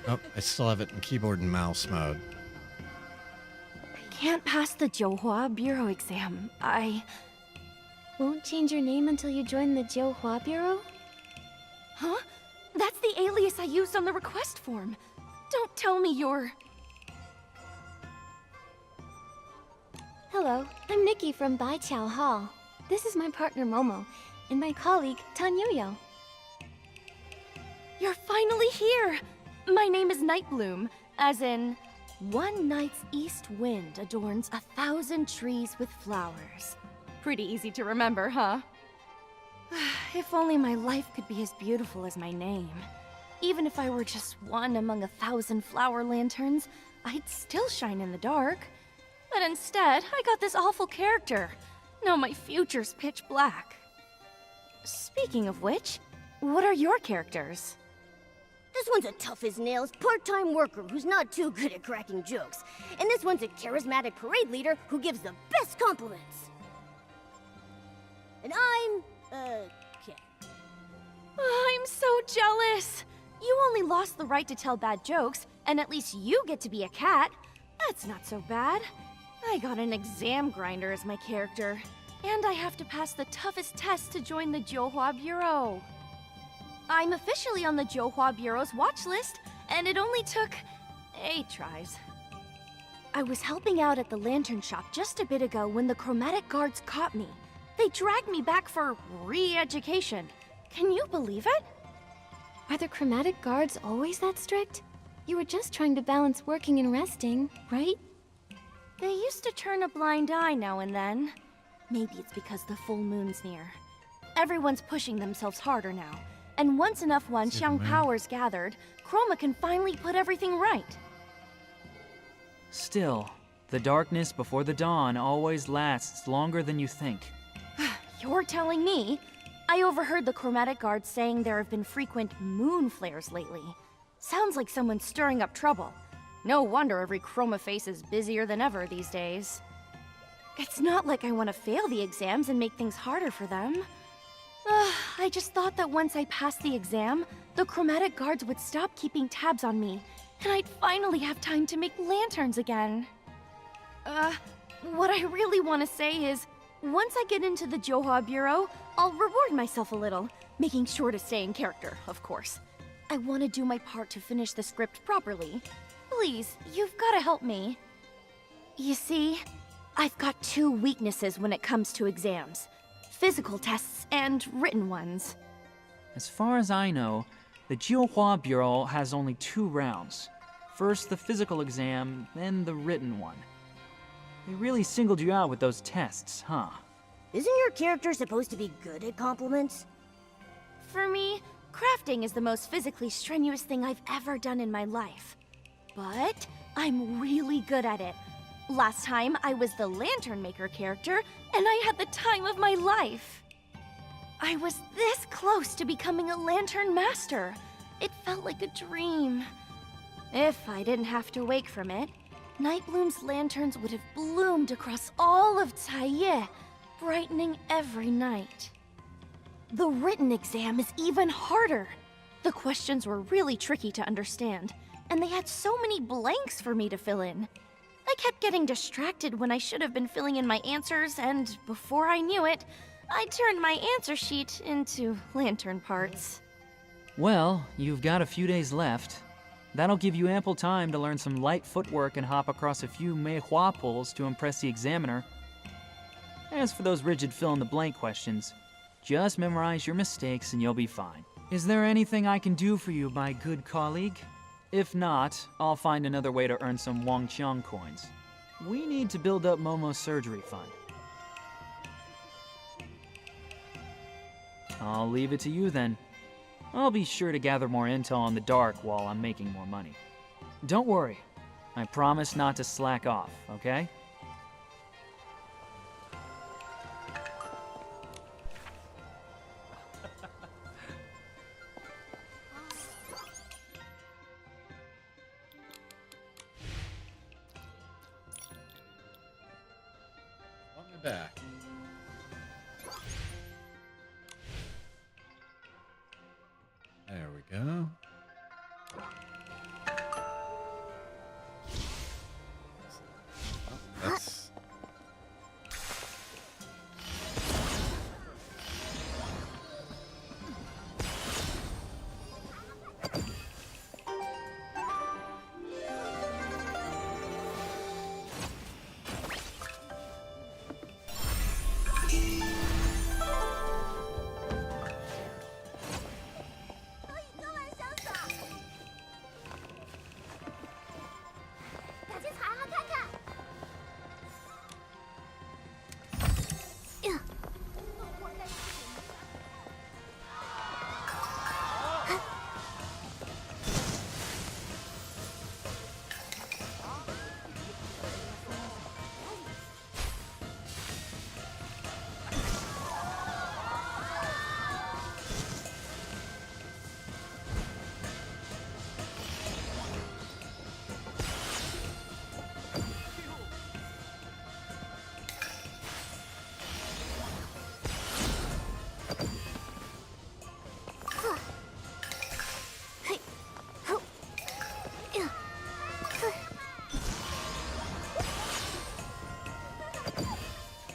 Oh, I still have it in keyboard and mouse mode.
Can't pass the Johua Bureau exam.
Won't change your name until you join the Johua Bureau?
Huh? That's the alias I used on the request form. Don't tell me you're...
Hello, I'm Nikki from Baiqiao Hall. This is my partner Momo, and my colleague Tan Yo-Yo.
You're finally here! My name is Nightbloom, as in... One night's east wind adorns 1,000 trees with flowers. Pretty easy to remember, huh? If only my life could be as beautiful as my name. Even if I were just one among 1,000 flower lanterns, I'd still shine in the dark. But instead, I got this awful character. Now my future's pitch black. Speaking of which, what are your characters?
This one's a tough as nails part-time worker who's not too good at cracking jokes. And this one's a charismatic parade leader who gives the best compliments. And I'm, Ken.
I'm so jealous! You only lost the right to tell bad jokes, and at least you get to be a cat. That's not so bad. I got an exam grinder as my character, and I have to pass the toughest test to join the Johua Bureau. I'm officially on the Johua Bureau's watch list, and it only took 8 tries. I was helping out at the lantern shop just a bit ago when the chromatic guards caught me. They dragged me back for re-education. Can you believe it?
Are the chromatic guards always that strict? You were just trying to balance working and resting, right?
They used to turn a blind eye now and then. Maybe it's because the full moon's near. Everyone's pushing themselves harder now. And once enough Wanxiang powers gathered, Chroma can finally put everything right.
Still, the darkness before the dawn always lasts longer than you think.
You're telling me? I overheard the chromatic guards saying there have been frequent moon flares lately. Sounds like someone's stirring up trouble. No wonder every chroma face is busier than ever these days. It's not like I want to fail the exams and make things harder for them. I just thought that once I passed the exam, the chromatic guards would stop keeping tabs on me, and I'd finally have time to make lanterns again. What I really want to say is, once I get into the Johua Bureau, I'll reward myself a little, making sure to stay in character, of course. I want to do my part to finish the script properly. Please, you've got to help me. You see, I've got 2 weaknesses when it comes to exams. Physical tests and written ones.
As far as I know, the Johua Bureau has only 2 rounds. First the physical exam, then the written one. They really singled you out with those tests, huh?
Isn't your character supposed to be good at compliments?
For me, crafting is the most physically strenuous thing I've ever done in my life. But I'm really good at it. Last time, I was the lantern maker character, and I had the time of my life. I was this close to becoming a lantern master. It felt like a dream. If I didn't have to wake from it, Nightbloom's lanterns would have bloomed across all of Taiye, brightening every night. The written exam is even harder. The questions were really tricky to understand, and they had so many blanks for me to fill in. I kept getting distracted when I should have been filling in my answers, and before I knew it, I turned my answer sheet into lantern parts.
Well, you've got a few days left. That'll give you ample time to learn some light footwork and hop across a few Mei Hua pulls to impress the examiner. As for those rigid fill-in-the-blank questions, just memorize your mistakes and you'll be fine. Is there anything I can do for you, my good colleague? If not, I'll find another way to earn some Wangqiang coins. We need to build up Momo's surgery fund. I'll leave it to you then. I'll be sure to gather more intel on the dark while I'm making more money. Don't worry. I promise not to slack off, okay?
On my back. There we go. Oh, that's...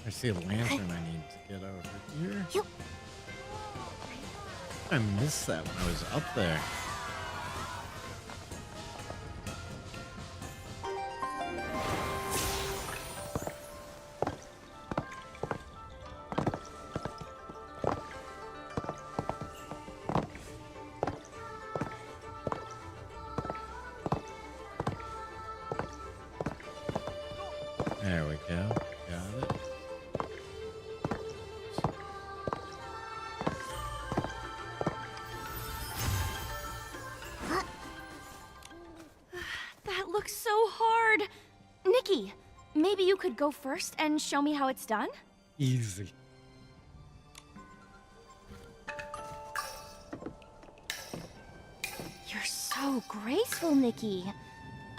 I see a lantern I need to get over here. I missed that when I was up there. There we go. Got it.
That looks so hard. Nikki, maybe you could go first and show me how it's done?
Easy.
You're so graceful, Nikki.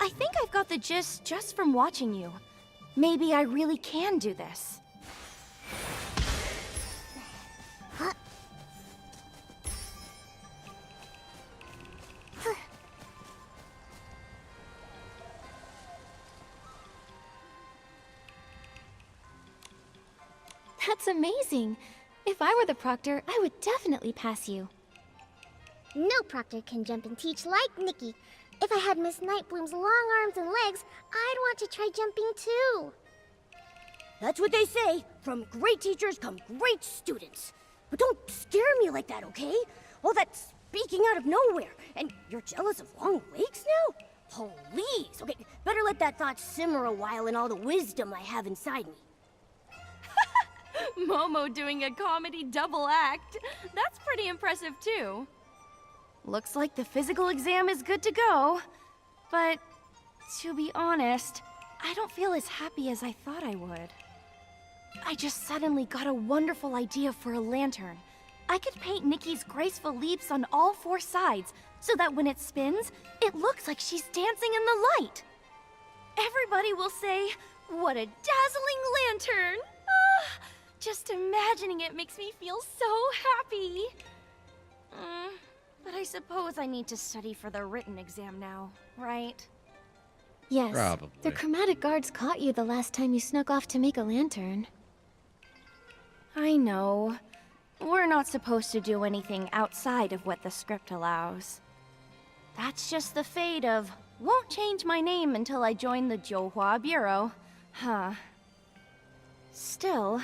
I think I've got the gist just from watching you. Maybe I really can do this.
That's amazing. If I were the proctor, I would definitely pass you.
No proctor can jump and teach like Nikki. If I had Miss Nightbloom's long arms and legs, I'd want to try jumping too. That's what they say. From great teachers come great students. But don't scare me like that, okay? All that speaking out of nowhere. And you're jealous of long wakes now? Please. Okay, better let that thought simmer a while in all the wisdom I have inside me.
Momo doing a comedy double act. That's pretty impressive too. Looks like the physical exam is good to go. But to be honest, I don't feel as happy as I thought I would. I just suddenly got a wonderful idea for a lantern. I could paint Nikki's graceful leaps on all four sides, so that when it spins, it looks like she's dancing in the light. Everybody will say, "What a dazzling lantern!" Ah, just imagining it makes me feel so happy. But I suppose I need to study for the written exam now, right?
Yes.
Probably.
The chromatic guards caught you the last time you snuck off to make a lantern.
I know. We're not supposed to do anything outside of what the script allows. That's just the fate of, won't change my name until I join the Zhouhua Bureau. Huh. Still,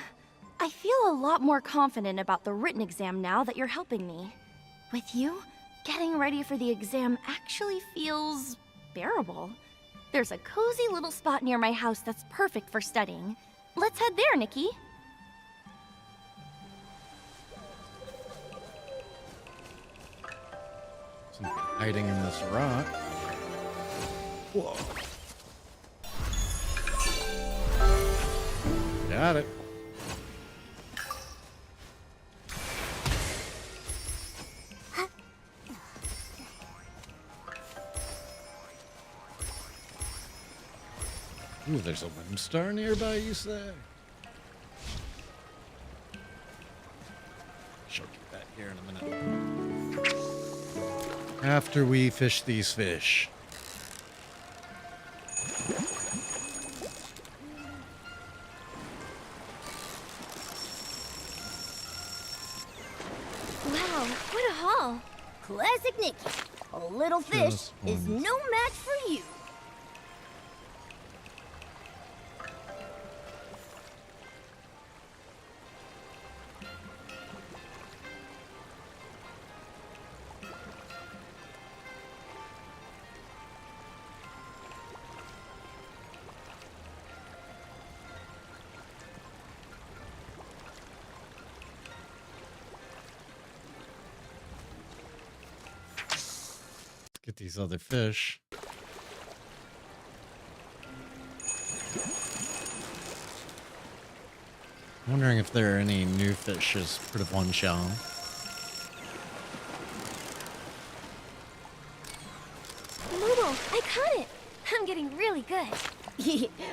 I feel a lot more confident about the written exam now that you're helping me. With you, getting ready for the exam actually feels bearable. There's a cozy little spot near my house that's perfect for studying. Let's head there, Nikki.
Something hiding in this rock. Whoa. Got it. Ooh, there's a wind star nearby, you say? She'll get back here in a minute. After we fish these fish.
Wow, what a haul.
Classic Nikki. A little fish
Just
is
one.
no match for you.
Get these other fish. Wondering if there are any new fishes for the one shell.
Moodle, I caught it! I'm getting really good.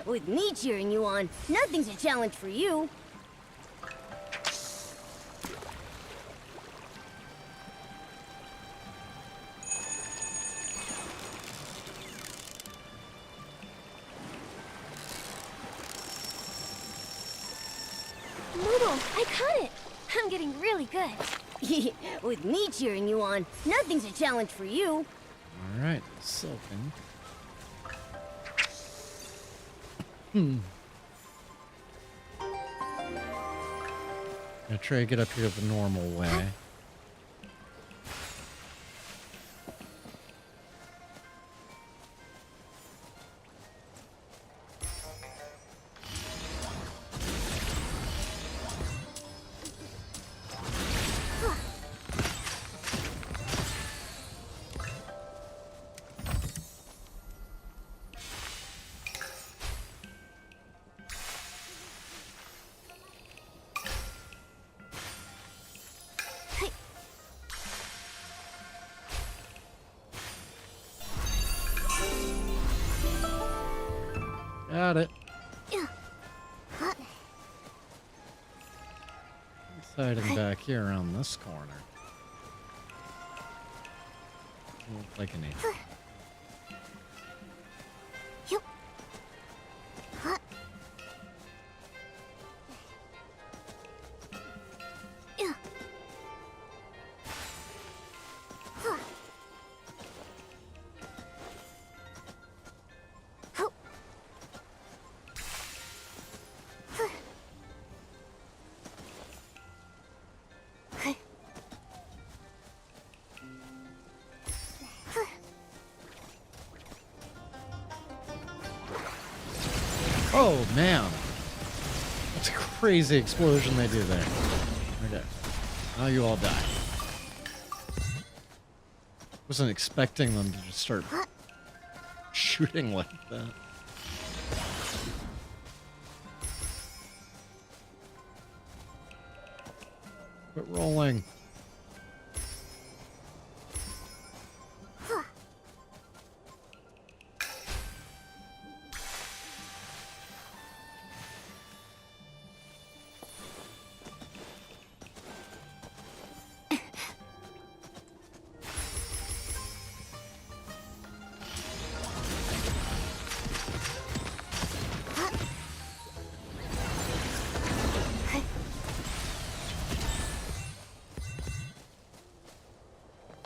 With me cheering you on, nothing's a challenge for you.
Moodle, I caught it! I'm getting really good.
With me cheering you on, nothing's a challenge for you.
Alright, silken. Gonna try to get up here the normal way. Got it. It's hiding back here around this corner. Look like an ape. Oh man, that's a crazy explosion they do there. Okay, now you all die. Wasn't expecting them to just start shooting like that. Quit rolling.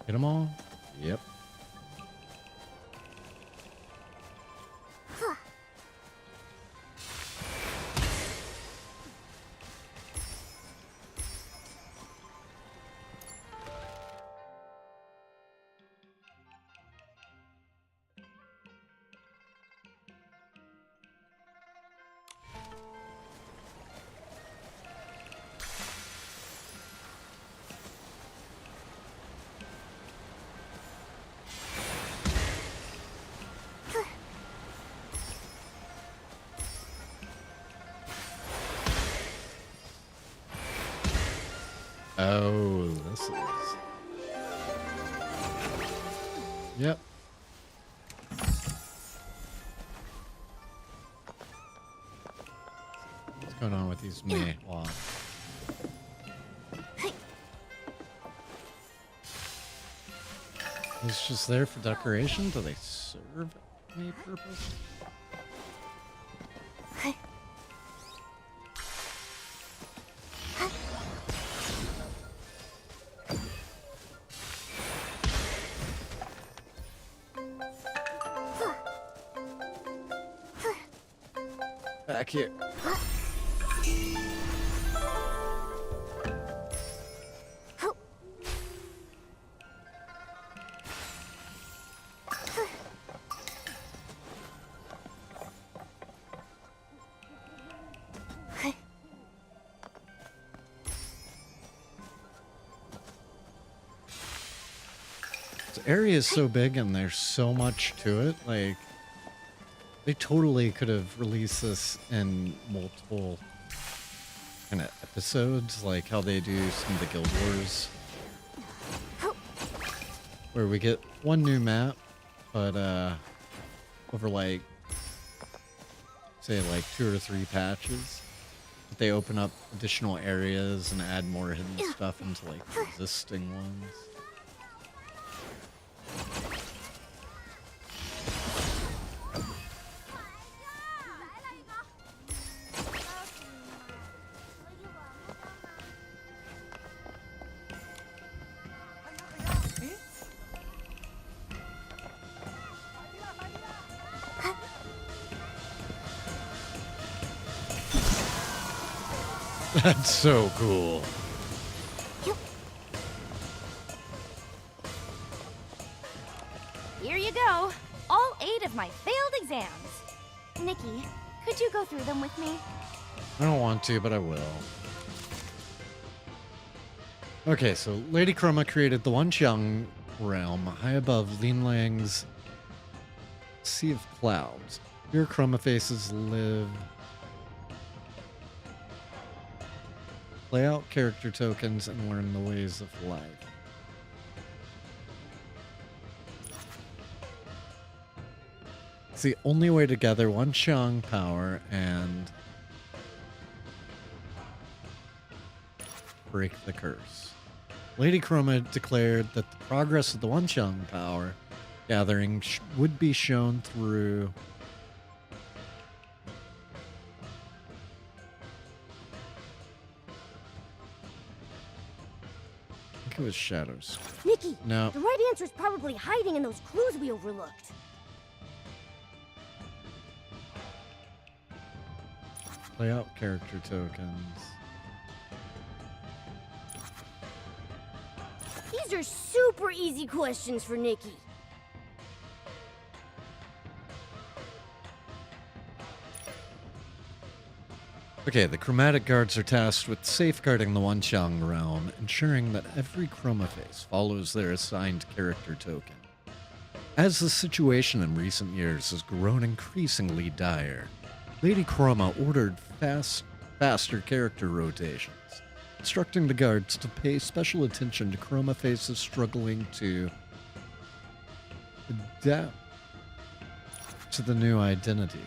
Hit them all? Yep. Oh, this is. Yep. What's going on with these meh? Wow. It's just there for decoration? Do they serve any purpose? Back here. The area is so big and there's so much to it. Like, they totally could have released this in multiple kind of episodes, like how they do some of the Guild Wars, where we get one new map, but over like, say like 2 or 3 patches, but they open up additional areas and add more hidden stuff into like existing ones. That's so cool.
Here you go. All 8 of my failed exams. Nikki, could you go through them with me?
I don't want to, but I will. Okay, so Lady Chroma created the Wanqiang realm high above Lin Lang's Sea of Clouds. Here Chroma faces live. Play out character tokens and learn the ways of life. It's the only way to gather Wanqiang power and break the curse. Lady Chroma declared that the progress of the Wanqiang power gathering would be shown through I think it was Shadows.
Nikki,
No.
the right answer is probably hiding in those clues we overlooked.
Play out character tokens.
These are super easy questions for Nikki.
Okay, the Chromatic Guards are tasked with safeguarding the Wanqiang realm, ensuring that every Chroma face follows their assigned character token. As the situation in recent years has grown increasingly dire, Lady Chroma ordered faster character rotations, instructing the guards to pay special attention to Chroma faces struggling to adapt to the new identity.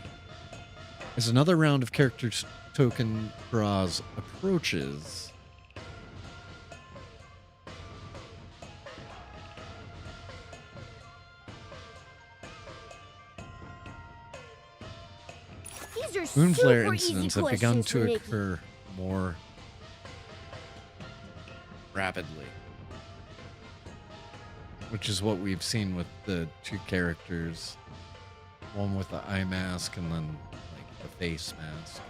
As another round of character token draws approaches,
These are
Moonflare
super easy
incidents have begun
questions for
to
Nikki.
occur more rapidly, which is what we've seen with the 2 characters, one with the eye mask and then like the face mask.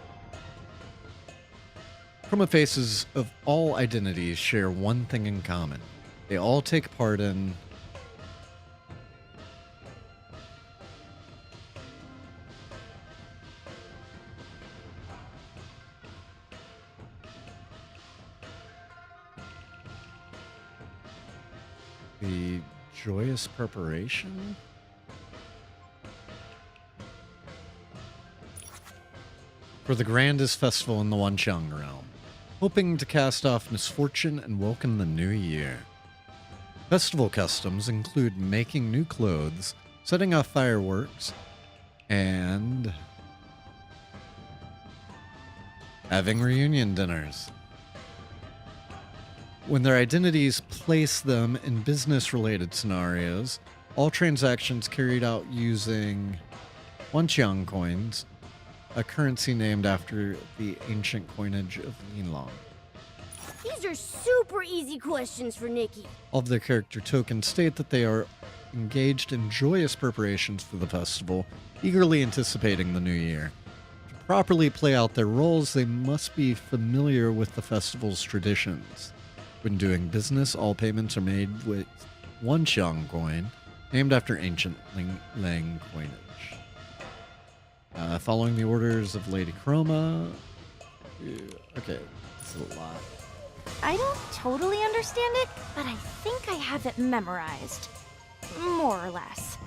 Chroma faces of all identities share one thing in common. They all take part in the joyous preparation for the grandest festival in the Wanqiang realm. hoping to cast off misfortune and welcome the new year. Festival customs include making new clothes, setting off fireworks, and having reunion dinners. When their identities place them in business-related scenarios, all transactions carried out using Wanqiang coins, a currency named after the ancient coinage of Linlong.
These are super easy questions for Nikki.
All of their character tokens state that they are engaged in joyous preparations for the festival, eagerly anticipating the new year. To properly play out their roles, they must be familiar with the festival's traditions. When doing business, all payments are made with Wanqiang coin, named after ancient Lang coinage. Following the orders of Lady Chroma. Okay, this is a lot.
I don't totally understand it, but I think I have it memorized. More or less.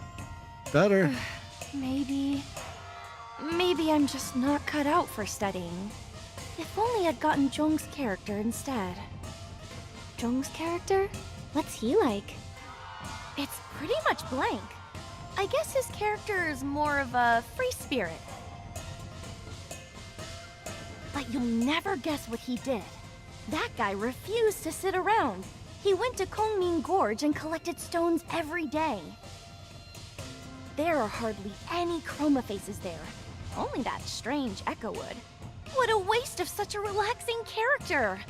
Better.
Maybe I'm just not cut out for studying. If only I'd gotten Zhong's character instead.
Zhong's character? What's he like?
It's pretty much blank. I guess his character is more of a free spirit. But you'll never guess what he did. That guy refused to sit around. He went to Kongming Gorge and collected stones every day. There are hardly any chroma faces there. Only that strange Echo Wood. What a waste of such a relaxing character!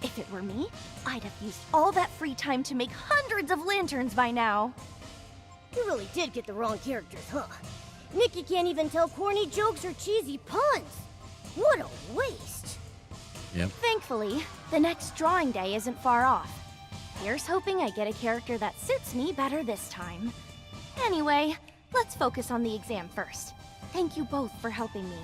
If it were me, I'd have used all that free time to make hundreds of lanterns by now.
You really did get the wrong characters, huh? Nikki can't even tell corny jokes or cheesy puns. What a waste!
Yep.
Thankfully, the next drawing day isn't far off. Here's hoping I get a character that suits me better this time. Anyway, let's focus on the exam first. Thank you both for helping me.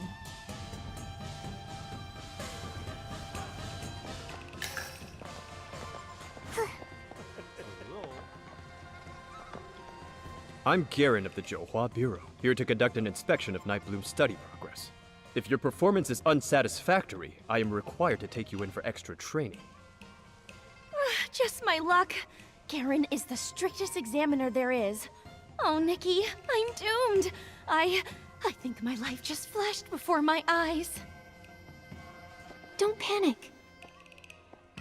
I'm Garen of the Zhouhua Bureau, here to conduct an inspection of Nightbloom's study progress. If your performance is unsatisfactory, I am required to take you in for extra training.
Just my luck. Garen is the strictest examiner there is. Oh, Nikki, I'm doomed. I think my life just flashed before my eyes.
Don't panic.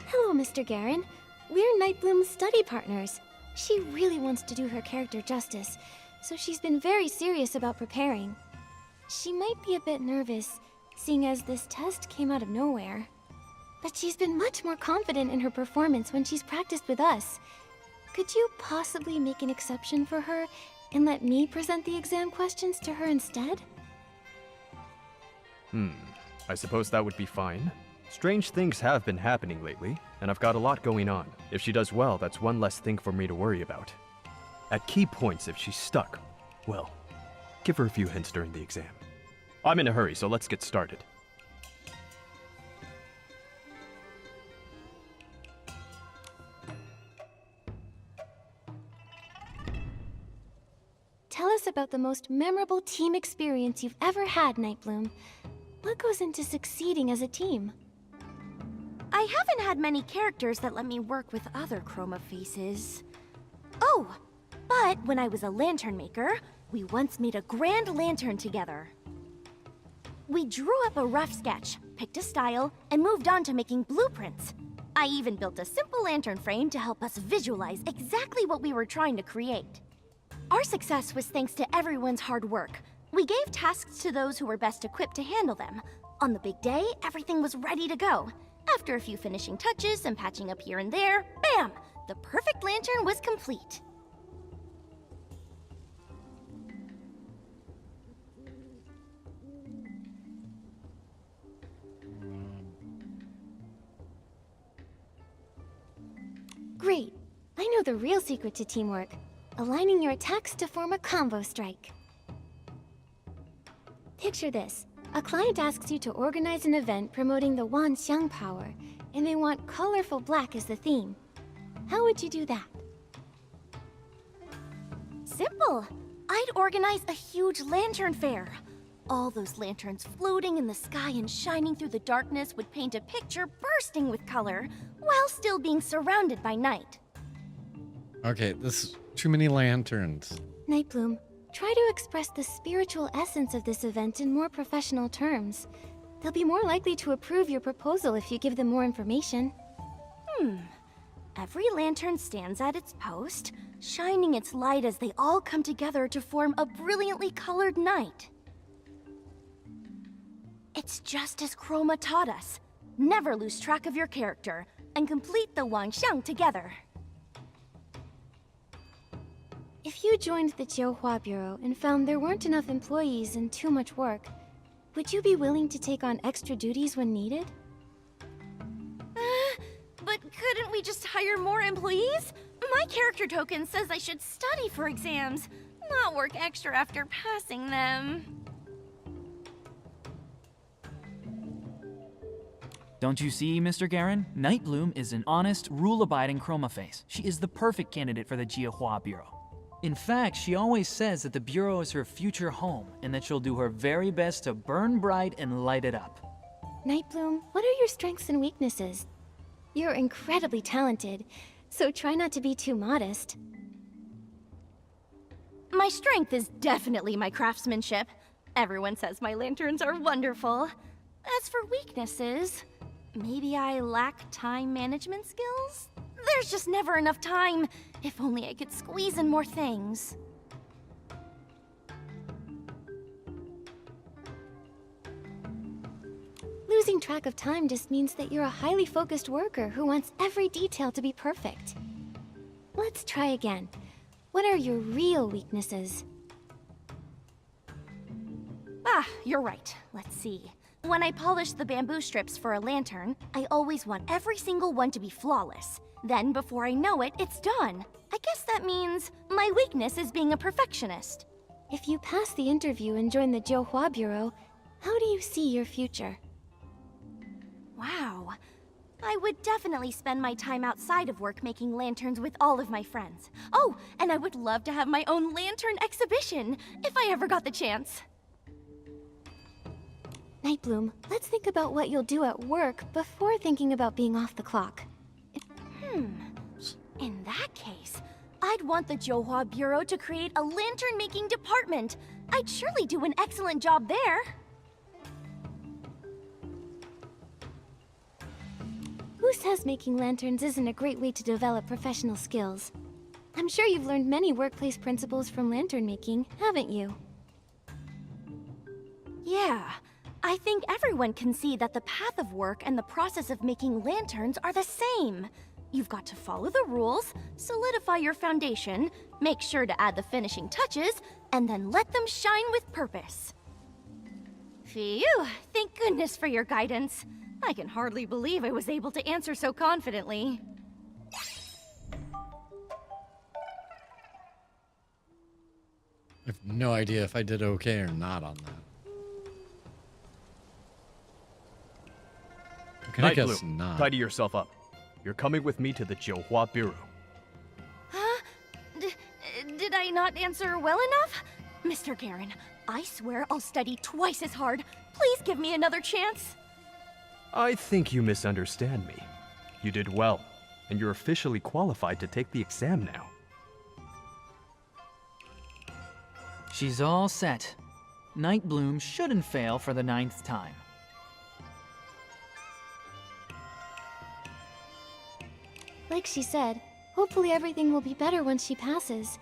Hello, Mr. Garen. We're Nightbloom's study partners. She really wants to do her character justice, so she's been very serious about preparing. She might be a bit nervous, seeing as this test came out of nowhere. But she's been much more confident in her performance when she's practiced with us. Could you possibly make an exception for her and let me present the exam questions to her instead?
I suppose that would be fine. Strange things have been happening lately, and I've got a lot going on. If she does well, that's one less thing for me to worry about. At key points, if she's stuck, well, give her a few hints during the exam. I'm in a hurry, so let's get started.
Tell us about the most memorable team experience you've ever had, Nightbloom. What goes into succeeding as a team?
I haven't had many characters that let me work with other chroma faces. Oh, but when I was a lantern maker, we once made a grand lantern together. We drew up a rough sketch, picked a style, and moved on to making blueprints. I even built a simple lantern frame to help us visualize exactly what we were trying to create. Our success was thanks to everyone's hard work. We gave tasks to those who were best equipped to handle them. On the big day, everything was ready to go. After a few finishing touches and patching up here and there, bam! The perfect lantern was complete.
Great! I know the real secret to teamwork. Aligning your attacks to form a combo strike. Picture this. A client asks you to organize an event promoting the Wanxiang power, and they want colorful black as the theme. How would you do that?
Simple. I'd organize a huge lantern fair. All those lanterns floating in the sky and shining through the darkness would paint a picture bursting with color, while still being surrounded by night.
Okay, this is too many lanterns.
Nightbloom, try to express the spiritual essence of this event in more professional terms. They'll be more likely to approve your proposal if you give them more information.
Every lantern stands at its post, shining its light as they all come together to form a brilliantly colored night. It's just as Chroma taught us. Never lose track of your character, and complete the Wangxiang together.
If you joined the Jiuhua Bureau and found there weren't enough employees and too much work, would you be willing to take on extra duties when needed?
But couldn't we just hire more employees? My character token says I should study for exams, not work extra after passing them.
Don't you see, Mr. Garen? Nightbloom is an honest, rule-abiding chroma face. She is the perfect candidate for the Jiuhua Bureau. In fact, she always says that the Bureau is her future home, and that she'll do her very best to burn bright and light it up.
Nightbloom, what are your strengths and weaknesses? You're incredibly talented, so try not to be too modest.
My strength is definitely my craftsmanship. Everyone says my lanterns are wonderful. As for weaknesses, maybe I lack time management skills? There's just never enough time. If only I could squeeze in more things.
Losing track of time just means that you're a highly focused worker who wants every detail to be perfect. Let's try again. What are your real weaknesses?
You're right. Let's see. When I polish the bamboo strips for a lantern, I always want every single one to be flawless. Then, before I know it, it's done. I guess that means my weakness is being a perfectionist.
If you pass the interview and join the Jiuhua Bureau, how do you see your future?
Wow. I would definitely spend my time outside of work making lanterns with all of my friends. Oh, and I would love to have my own lantern exhibition, if I ever got the chance.
Nightbloom, let's think about what you'll do at work before thinking about being off the clock.
In that case, I'd want the Jiuhua Bureau to create a lantern-making department. I'd surely do an excellent job there.
Who says making lanterns isn't a great way to develop professional skills? I'm sure you've learned many workplace principles from lantern making, haven't you?
Yeah. I think everyone can see that the path of work and the process of making lanterns are the same. You've got to follow the rules, solidify your foundation, make sure to add the finishing touches, and then let them shine with purpose. Phew, thank goodness for your guidance. I can hardly believe I was able to answer so confidently.
I have no idea if I did okay or not on that. Okay, I guess
Nightbloom,
not.
tidy yourself up. You're coming with me to the Jiuhua Bureau.
Huh? Did I not answer well enough? Mr. Garen, I swear I'll study twice as hard. Please give me another chance.
I think you misunderstand me. You did well, and you're officially qualified to take the exam now.
She's all set. Nightbloom shouldn't fail for the 9th time.
Like she said, hopefully everything will be better once she passes.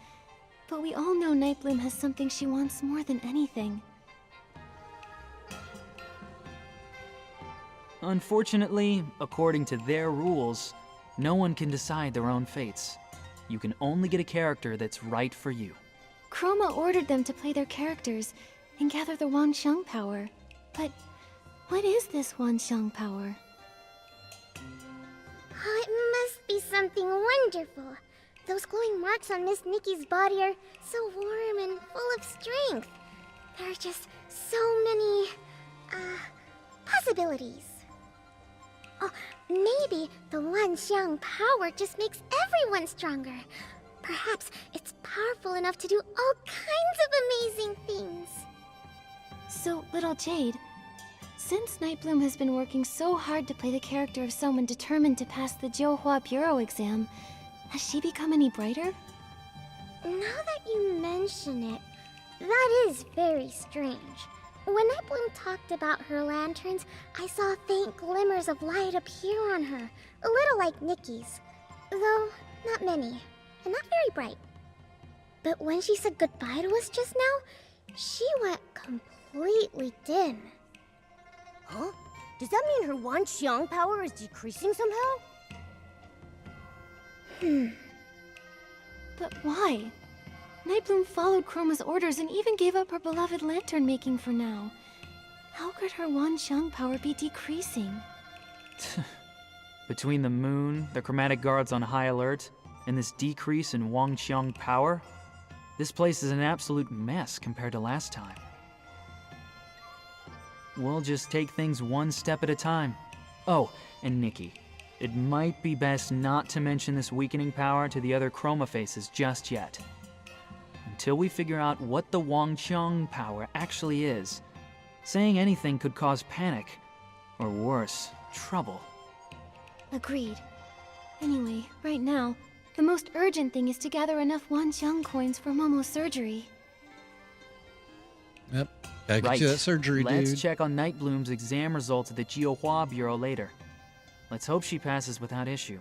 But we all know Nightbloom has something she wants more than anything.
Unfortunately, according to their rules, no one can decide their own fates. You can only get a character that's right for you.
Chroma ordered them to play their characters and gather the Wanxiang power. But what is this Wanxiang power?
Oh, it must be something wonderful. Those glowing marks on Miss Nikki's body are so warm and full of strength. There are just so many, possibilities. Oh, maybe the Wanxiang power just makes everyone stronger. Perhaps it's powerful enough to do all kinds of amazing things.
So, little Jade, since Nightbloom has been working so hard to play the character of someone determined to pass the Jiuhua Bureau exam, has she become any brighter?
Now that you mention it, that is very strange. When Nightbloom talked about her lanterns, I saw faint glimmers of light appear on her, a little like Nikki's. Though, not many, and not very bright. But when she said goodbye to us just now, she went completely dim. Huh? Does that mean her Wan Xiang power is decreasing somehow?
But why? Nightbloom followed Chroma's orders and even gave up her beloved lantern making for now. How could her Wan Xiang power be decreasing?
Between the moon, the chromatic guards on high alert, and this decrease in Wangqiang power, this place is an absolute mess compared to last time. We'll just take things one step at a time. Oh, and Nikki, it might be best not to mention this weakening power to the other Chroma faces just yet. Until we figure out what the Wangqiang power actually is, saying anything could cause panic, or worse, trouble.
Agreed. Anyway, right now, the most urgent thing is to gather enough Wanxiang coins for Momo's surgery.
Yep. Gotta get you that surgery,
Let's
dude.
check on Nightbloom's exam results at the Jiuhua Bureau later. Let's hope she passes without issue.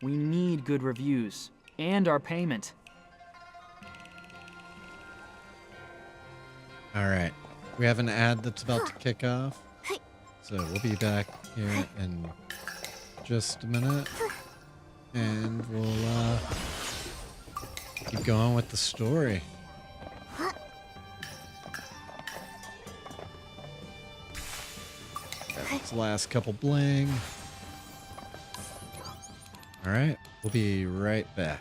We need good reviews, and our payment.
Alright. We have an ad that's about to kick off. So we'll be back here in just a minute. And we'll keep going with the story. That's the last couple bling. Alright, we'll be right back.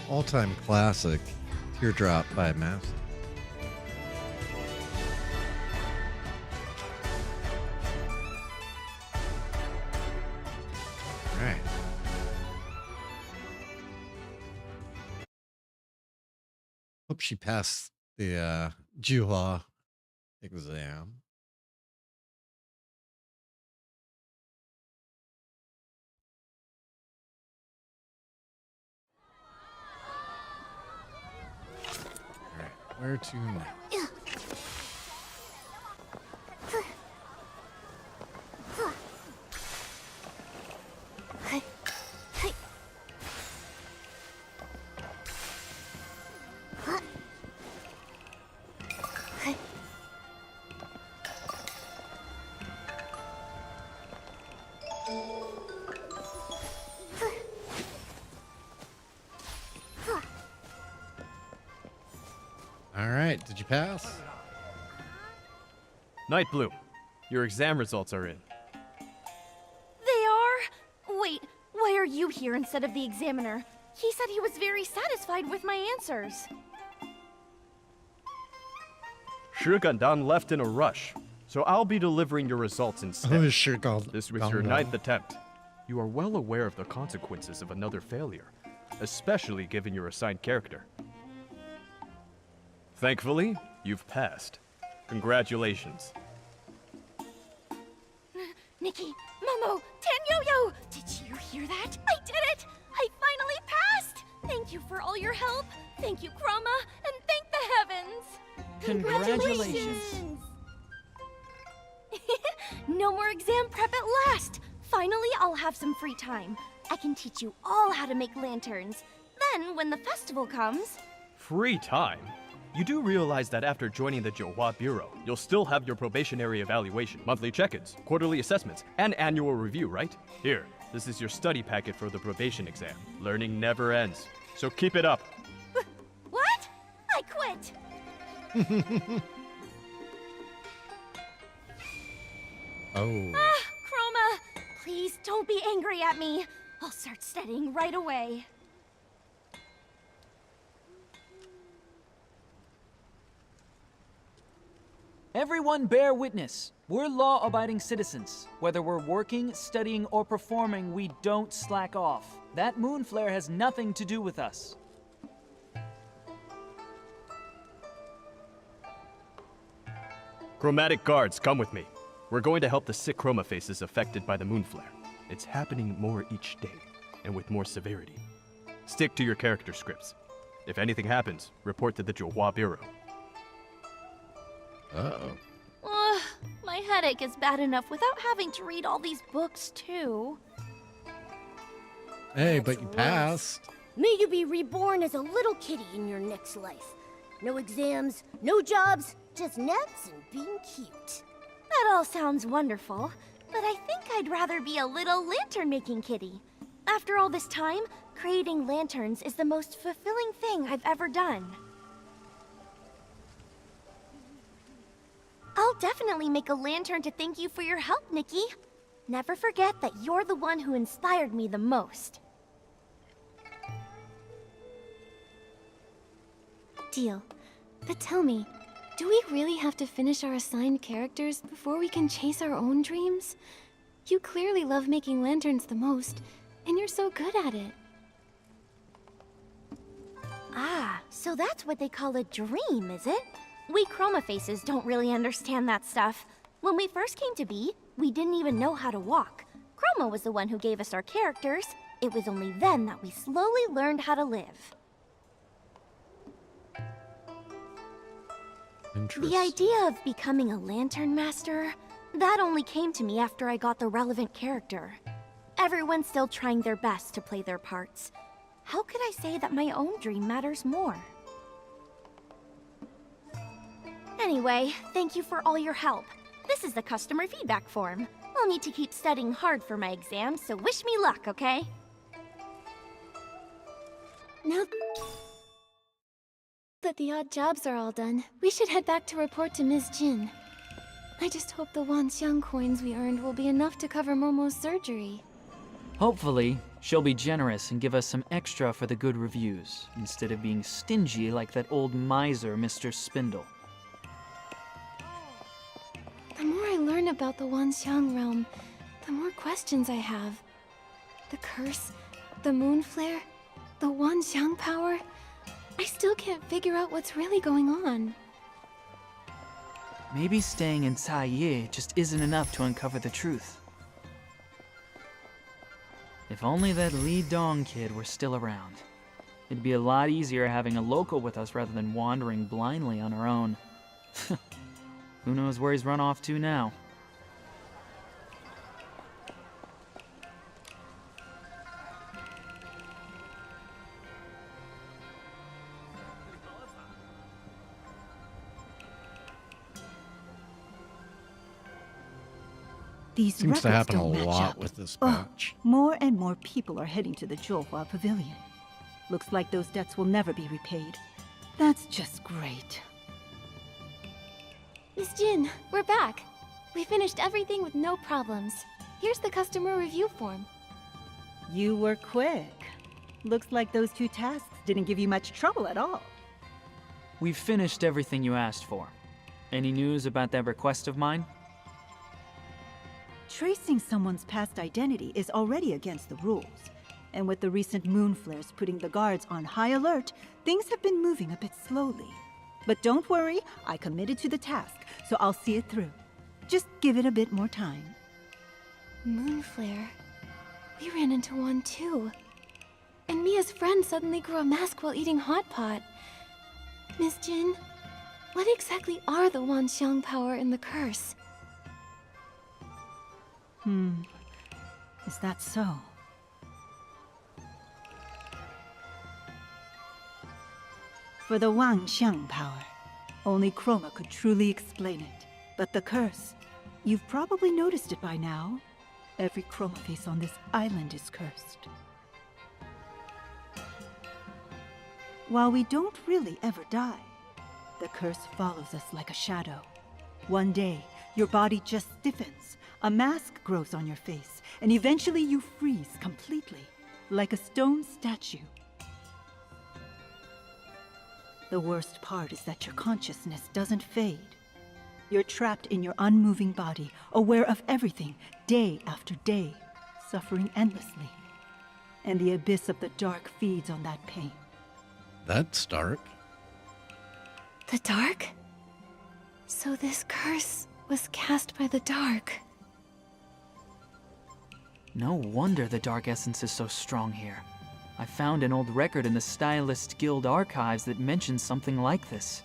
all-time classic, Teardrop by Master. All right. Hope she passed the Juhua exam. All right, where to now? All right, did you pass?
Night Bloom, your exam results are in.
They are? Wait, why are you here instead of the examiner? He said he was very satisfied with my answers.
Shi Gandan left in a rush, so I'll be delivering your results instead.
Oh, sure, God.
This was your 9th attempt. You are well aware of the consequences of another failure, especially given your assigned character. Thankfully, you've passed. Congratulations.
Nikki, Momo, Tan-Yo-Yo! Did you hear that? I did it! I finally passed! Thank you for all your help. Thank you, Chroma, and thank the heavens!
Congratulations.
No more exam prep at last! Finally, I'll have some free time. I can teach you all how to make lanterns. Then, when the festival comes...
Free time? You do realize that after joining the Johua Bureau, you'll still have your probationary evaluation, monthly check-ins, quarterly assessments, and annual review, right? Here, this is your study packet for the probation exam. Learning never ends, so keep it up.
What? I quit!
Oh.
Chroma, please don't be angry at me. I'll start studying right away.
Everyone bear witness. We're law-abiding citizens. Whether we're working, studying, or performing, we don't slack off. That moon flare has nothing to do with us.
Chromatic guards, come with me. We're going to help the sick chroma faces affected by the moon flare. It's happening more each day, and with more severity. Stick to your character scripts. If anything happens, report to the Johua Bureau.
Uh-oh.
Ugh, my headache is bad enough without having to read all these books, too.
Hey, but you passed.
May you be reborn as a little kitty in your next life. No exams, no jobs, just naps and being cute.
That all sounds wonderful, but I think I'd rather be a little lantern-making kitty. After all this time, creating lanterns is the most fulfilling thing I've ever done. I'll definitely make a lantern to thank you for your help, Nikki. Never forget that you're the one who inspired me the most.
Deal. But tell me, do we really have to finish our assigned characters before we can chase our own dreams? You clearly love making lanterns the most, and you're so good at it.
Ah, so that's what they call a dream, is it? We chroma faces don't really understand that stuff. When we first came to be, we didn't even know how to walk. Chroma was the one who gave us our characters. It was only then that we slowly learned how to live. The idea of becoming a lantern master, that only came to me after I got the relevant character. Everyone's still trying their best to play their parts. How could I say that my own dream matters more? Anyway, thank you for all your help. This is the customer feedback form. I'll need to keep studying hard for my exams, so wish me luck, okay?
Now that the odd jobs are all done, we should head back to report to Ms. Jin. I just hope the Wanxiang coins we earned will be enough to cover Momo's surgery.
Hopefully, she'll be generous and give us some extra for the good reviews, instead of being stingy like that old miser, Mr. Spindle.
The more I learn about the Wanxiang realm, the more questions I have. The curse, the moon flare, the Wanxiang power. I still can't figure out what's really going on.
Maybe staying in Caiye just isn't enough to uncover the truth. If only that Li Dong kid were still around. It'd be a lot easier having a local with us rather than wandering blindly on our own. Who knows where he's run off to now?
These
Seems to
records
happen a
don't match
lot
up.
with this
Ugh,
batch.
more and more people are heading to the Zhuohua Pavilion. Looks like those debts will never be repaid. That's just great.
Miss Jin, we're back. We finished everything with no problems. Here's the customer review form.
You were quick. Looks like those 2 tasks didn't give you much trouble at all.
We've finished everything you asked for. Any news about that request of mine?
Tracing someone's past identity is already against the rules. And with the recent moon flares putting the guards on high alert, things have been moving a bit slowly. But don't worry, I committed to the task, so I'll see it through. Just give it a bit more time.
Moon flare. We ran into one too. And Mia's friend suddenly grew a mask while eating hot pot. Miss Jin, what exactly are the Wanxiang power and the curse?
Is that so? For the Wanxiang power, only Chroma could truly explain it. But the curse, you've probably noticed it by now. Every Chroma face on this island is cursed. While we don't really ever die, the curse follows us like a shadow. One day, your body just stiffens, a mask grows on your face, and eventually you freeze completely, like a stone statue. The worst part is that your consciousness doesn't fade. You're trapped in your unmoving body, aware of everything, day after day, suffering endlessly. And the abyss of the dark feeds on that pain.
That's dark.
The dark? So this curse was cast by the dark.
No wonder the dark essence is so strong here. I found an old record in the Stylist Guild archives that mentions something like this.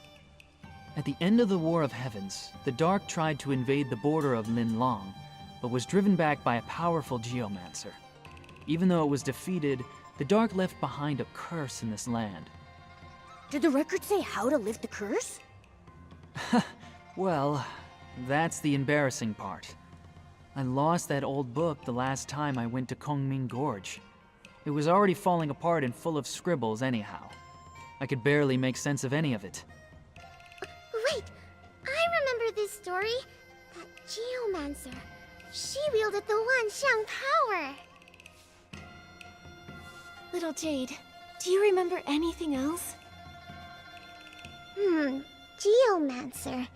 At the end of the War of Heavens, the Dark tried to invade the border of Linlong, but was driven back by a powerful geomancer. Even though it was defeated, the Dark left behind a curse in this land.
Did the record say how to lift the curse?
Well, that's the embarrassing part. I lost that old book the last time I went to Kongming Gorge. It was already falling apart and full of scribbles anyhow. I could barely make sense of any of it.
Wait, I remember this story. That geomancer. She wielded the Wanxiang power.
Little Jade, do you remember anything else?
Geomancer.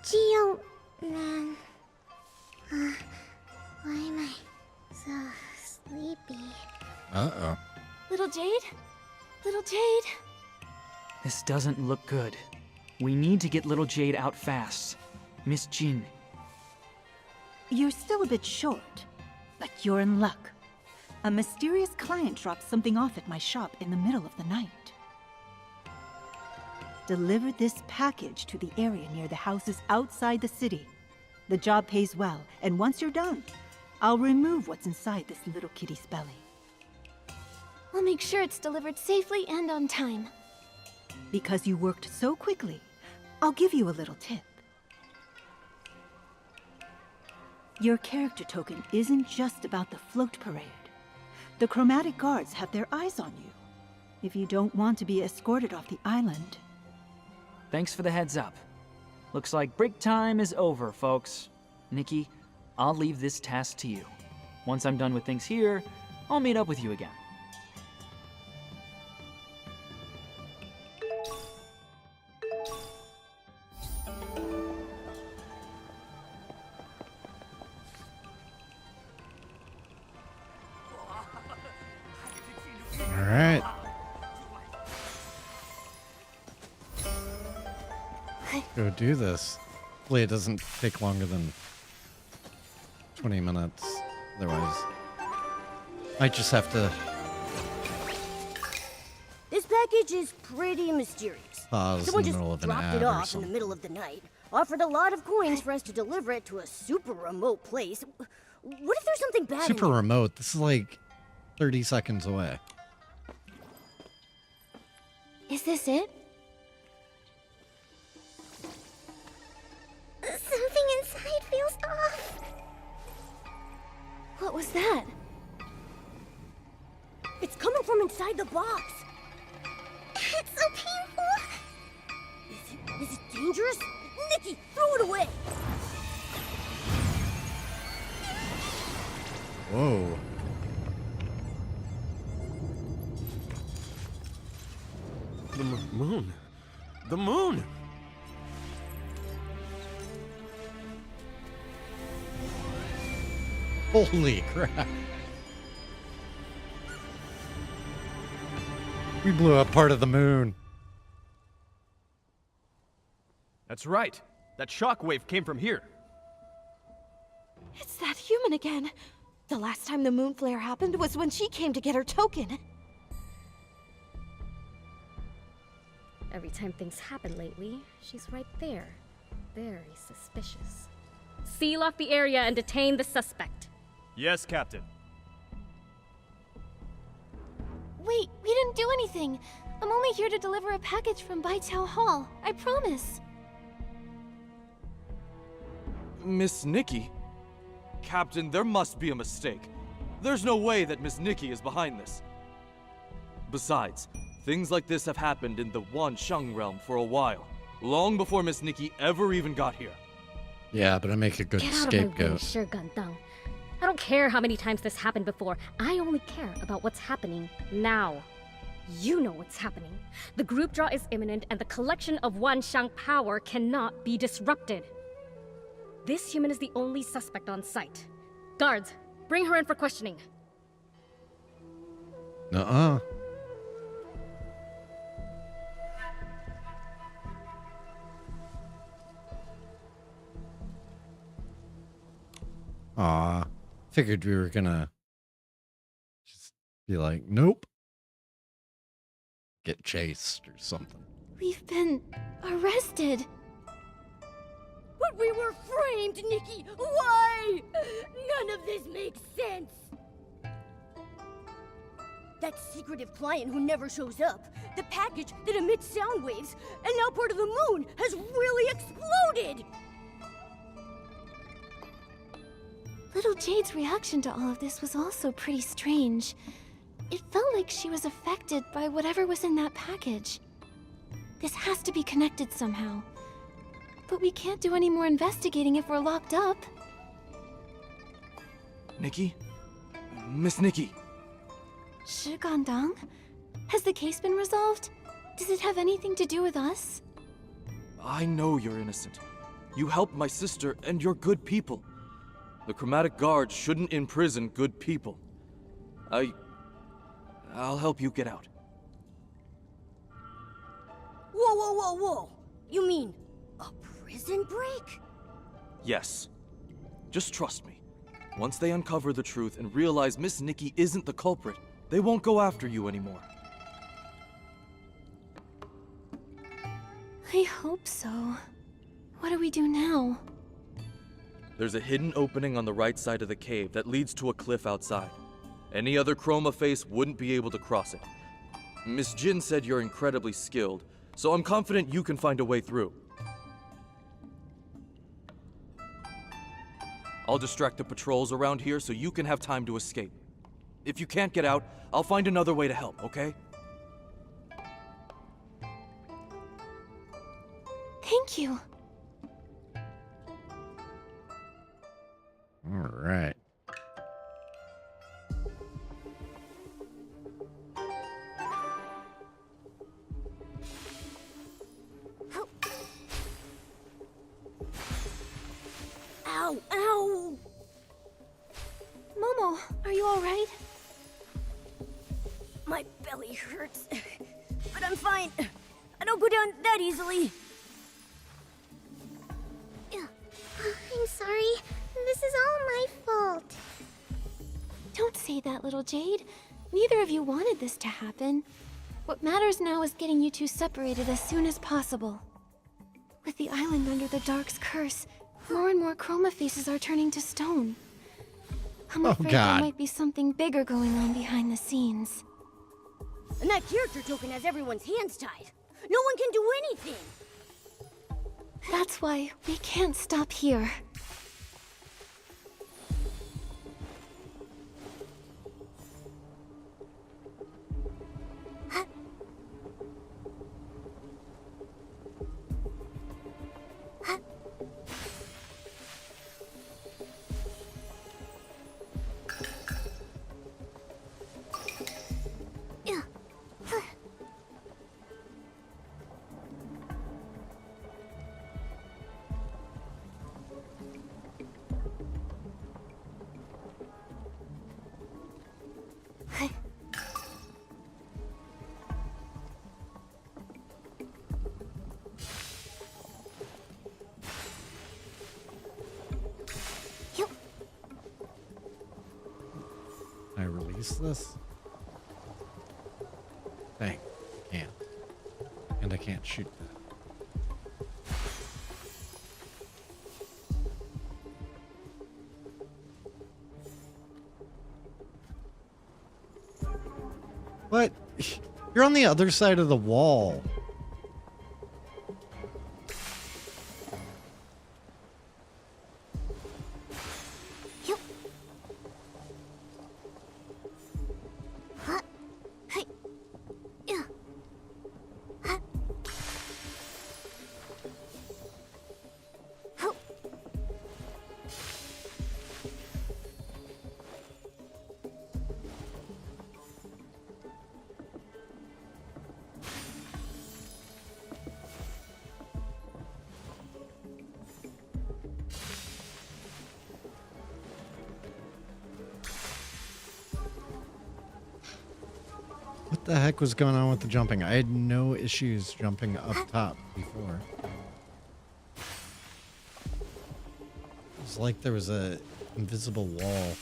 Geoman. Why am I so sleepy?
Uh-oh.
Little Jade? Little Jade?
This doesn't look good. We need to get little Jade out fast. Miss Jin.
You're still a bit short, but you're in luck. A mysterious client dropped something off at my shop in the middle of the night. Deliver this package to the area near the houses outside the city. The job pays well, and once you're done, I'll remove what's inside this little kitty's belly.
We'll make sure it's delivered safely and on time.
Because you worked so quickly, I'll give you a little tip. Your character token isn't just about the float parade. The chromatic guards have their eyes on you. If you don't want to be escorted off the island...
Thanks for the heads up. Looks like break time is over, folks. Nikki, I'll leave this task to you. Once I'm done with things here, I'll meet up with you again.
All right. Go do this. Hopefully it doesn't take longer than 20 minutes. Otherwise, might just have to
This package is pretty mysterious.
pause in
Someone
the
just
middle of an
dropped
ad
it
or
off in the
something.
middle of the night, offered a lot of coins for us to deliver it to a super remote place. What if there's something bad
Super
in it?
remote. This is like 30 seconds away.
Is this it?
Something inside feels off.
What was that?
It's coming from inside the box.
It's so painful.
Is it dangerous? Nikki, throw it away.
Whoa.
The moon. The moon!
Holy crap. We blew up part of the moon.
That's right. That shockwave came from here.
It's that human again. The last time the moon flare happened was when she came to get her token.
Every time things happen lately, she's right there. Very suspicious. Seal off the area and detain the suspect.
Yes, Captain.
Wait, we didn't do anything. I'm only here to deliver a package from Baichao Hall. I promise.
Miss Nikki? Captain, there must be a mistake. There's no way that Miss Nikki is behind this. Besides, things like this have happened in the Wansheng realm for a while, long before Miss Nikki ever even got here.
Yeah, but I make a good
Get out of my way,
scapegoat.
Shi Gandang. I don't care how many times this happened before. I only care about what's happening now. You know what's happening. The group draw is imminent and the collection of Wanshang power cannot be disrupted. This human is the only suspect on site. Guards, bring her in for questioning.
Nuh-uh. Aw. Figured we were gonna just be like, nope. Get chased or something.
We've been arrested.
But we were framed, Nikki! Why? None of this makes sense! That secretive client who never shows up, the package that emits sound waves, and now part of the moon has really exploded!
Little Jade's reaction to all of this was also pretty strange. It felt like she was affected by whatever was in that package. This has to be connected somehow. But we can't do any more investigating if we're locked up.
Nikki? Miss Nikki?
Shi Gandang? Has the case been resolved? Does it have anything to do with us?
I know you're innocent. You helped my sister, and you're good people. The Chromatic Guard shouldn't imprison good people. I'll help you get out.
Whoa, whoa, whoa, whoa! You mean a prison break?
Yes. Just trust me. Once they uncover the truth and realize Miss Nikki isn't the culprit, they won't go after you anymore.
I hope so. What do we do now?
There's a hidden opening on the right side of the cave that leads to a cliff outside. Any other Chroma face wouldn't be able to cross it. Miss Jin said you're incredibly skilled, so I'm confident you can find a way through. I'll distract the patrols around here so you can have time to escape. If you can't get out, I'll find another way to help, okay?
Thank you.
All right.
Ow! Ow!
Momo, are you alright?
My belly hurts. But I'm fine. I don't go down that easily.
I'm sorry. This is all my fault.
Don't say that, little Jade. Neither of you wanted this to happen. What matters now is getting you two separated as soon as possible. With the island under the Dark's curse, more and more chroma faces are turning to stone. I'm afraid there might be something bigger going on behind the scenes.
And that character token has everyone's hands tied. No one can do anything.
That's why we can't stop here.
Can I release this? Dang, can't. And I can't shoot that. What? You're on the other side of the wall. What the heck was going on with the jumping? I had no issues jumping up top before. It was like there was a invisible wall.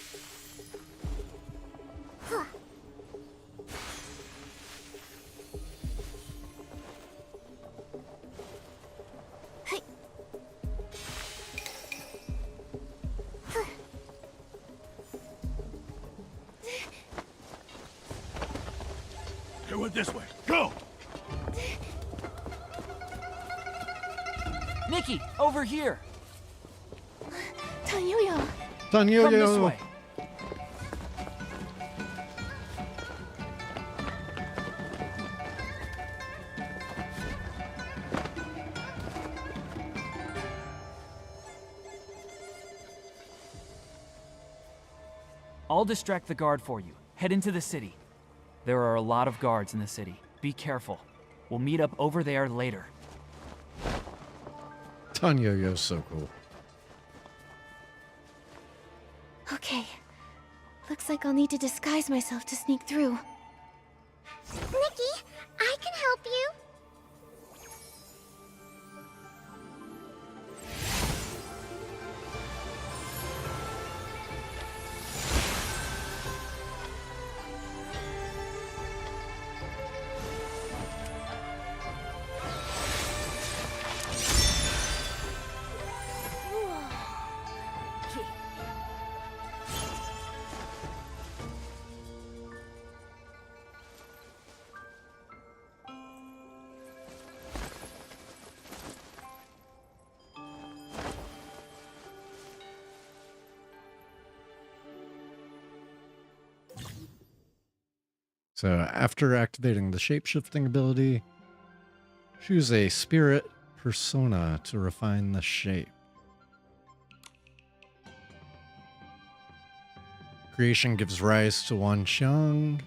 It went this way. Go!
Nikki, over here!
Tanyoyo!
Come this way. I'll distract the guard for you. Head into the city. There are a lot of guards in the city. Be careful. We'll meet up over there later.
Tanyoyo's so cool.
Okay. Looks like I'll need to disguise myself to sneak through.
Nikki, I can help you.
So after activating the shape-shifting ability, choose a spirit persona to refine the shape. Creation gives rise to one Xiang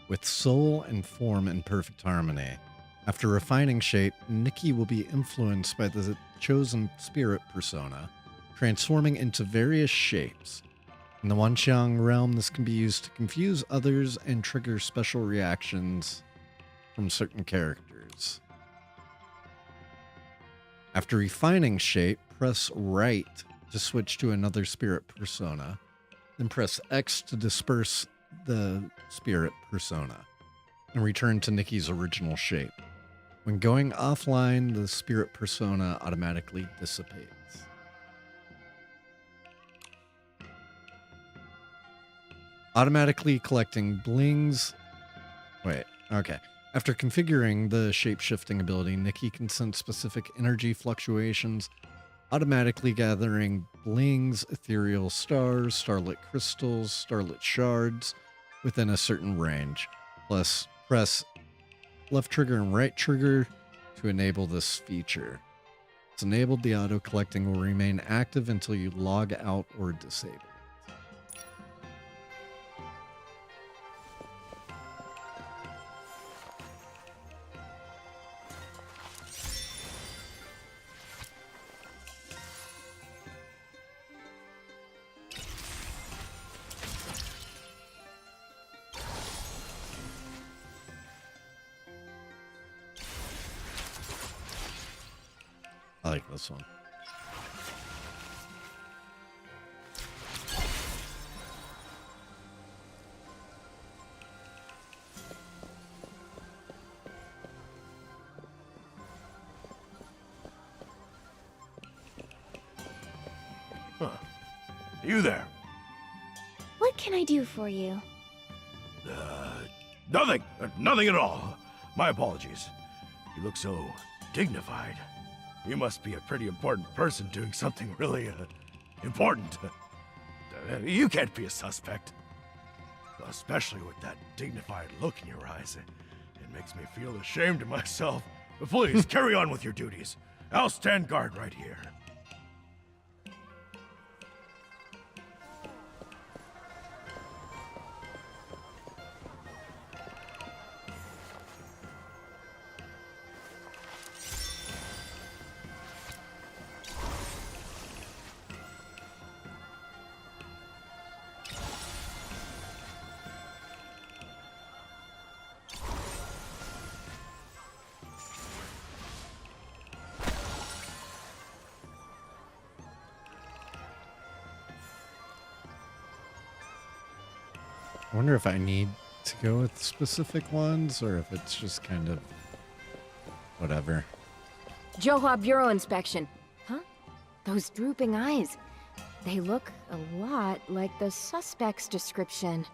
with soul and form in perfect harmony. After refining shape, Nikki will be influenced by the chosen spirit persona, transforming into various shapes. In the Wanxiang realm, this can be used to confuse others and trigger special reactions from certain characters. After refining shape, press right to switch to another spirit persona, then press X to disperse the spirit persona, and return to Nikki's original shape. When going offline, the spirit persona automatically dissipates. Automatically collecting blings. Wait, okay. After configuring the shape-shifting ability, Nikki can sense specific energy fluctuations, automatically gathering blings, ethereal stars, starlit crystals, starlit shards within a certain range. Plus, press left trigger and right trigger to enable this feature. It's enabled, the auto-collecting will remain active until you log out or disable it. I like this one.
Huh. You there?
What can I do for you?
Nothing. Nothing at all. My apologies. You look so dignified. You must be a pretty important person doing something really important. You can't be a suspect. Especially with that dignified look in your eyes. It makes me feel ashamed of myself. But please, carry on with your duties. I'll stand guard right here.
I wonder if I need to go with specific ones or if it's just kind of whatever.
Johua Bureau inspection. Huh? Those drooping eyes. They look a lot like the suspect's description.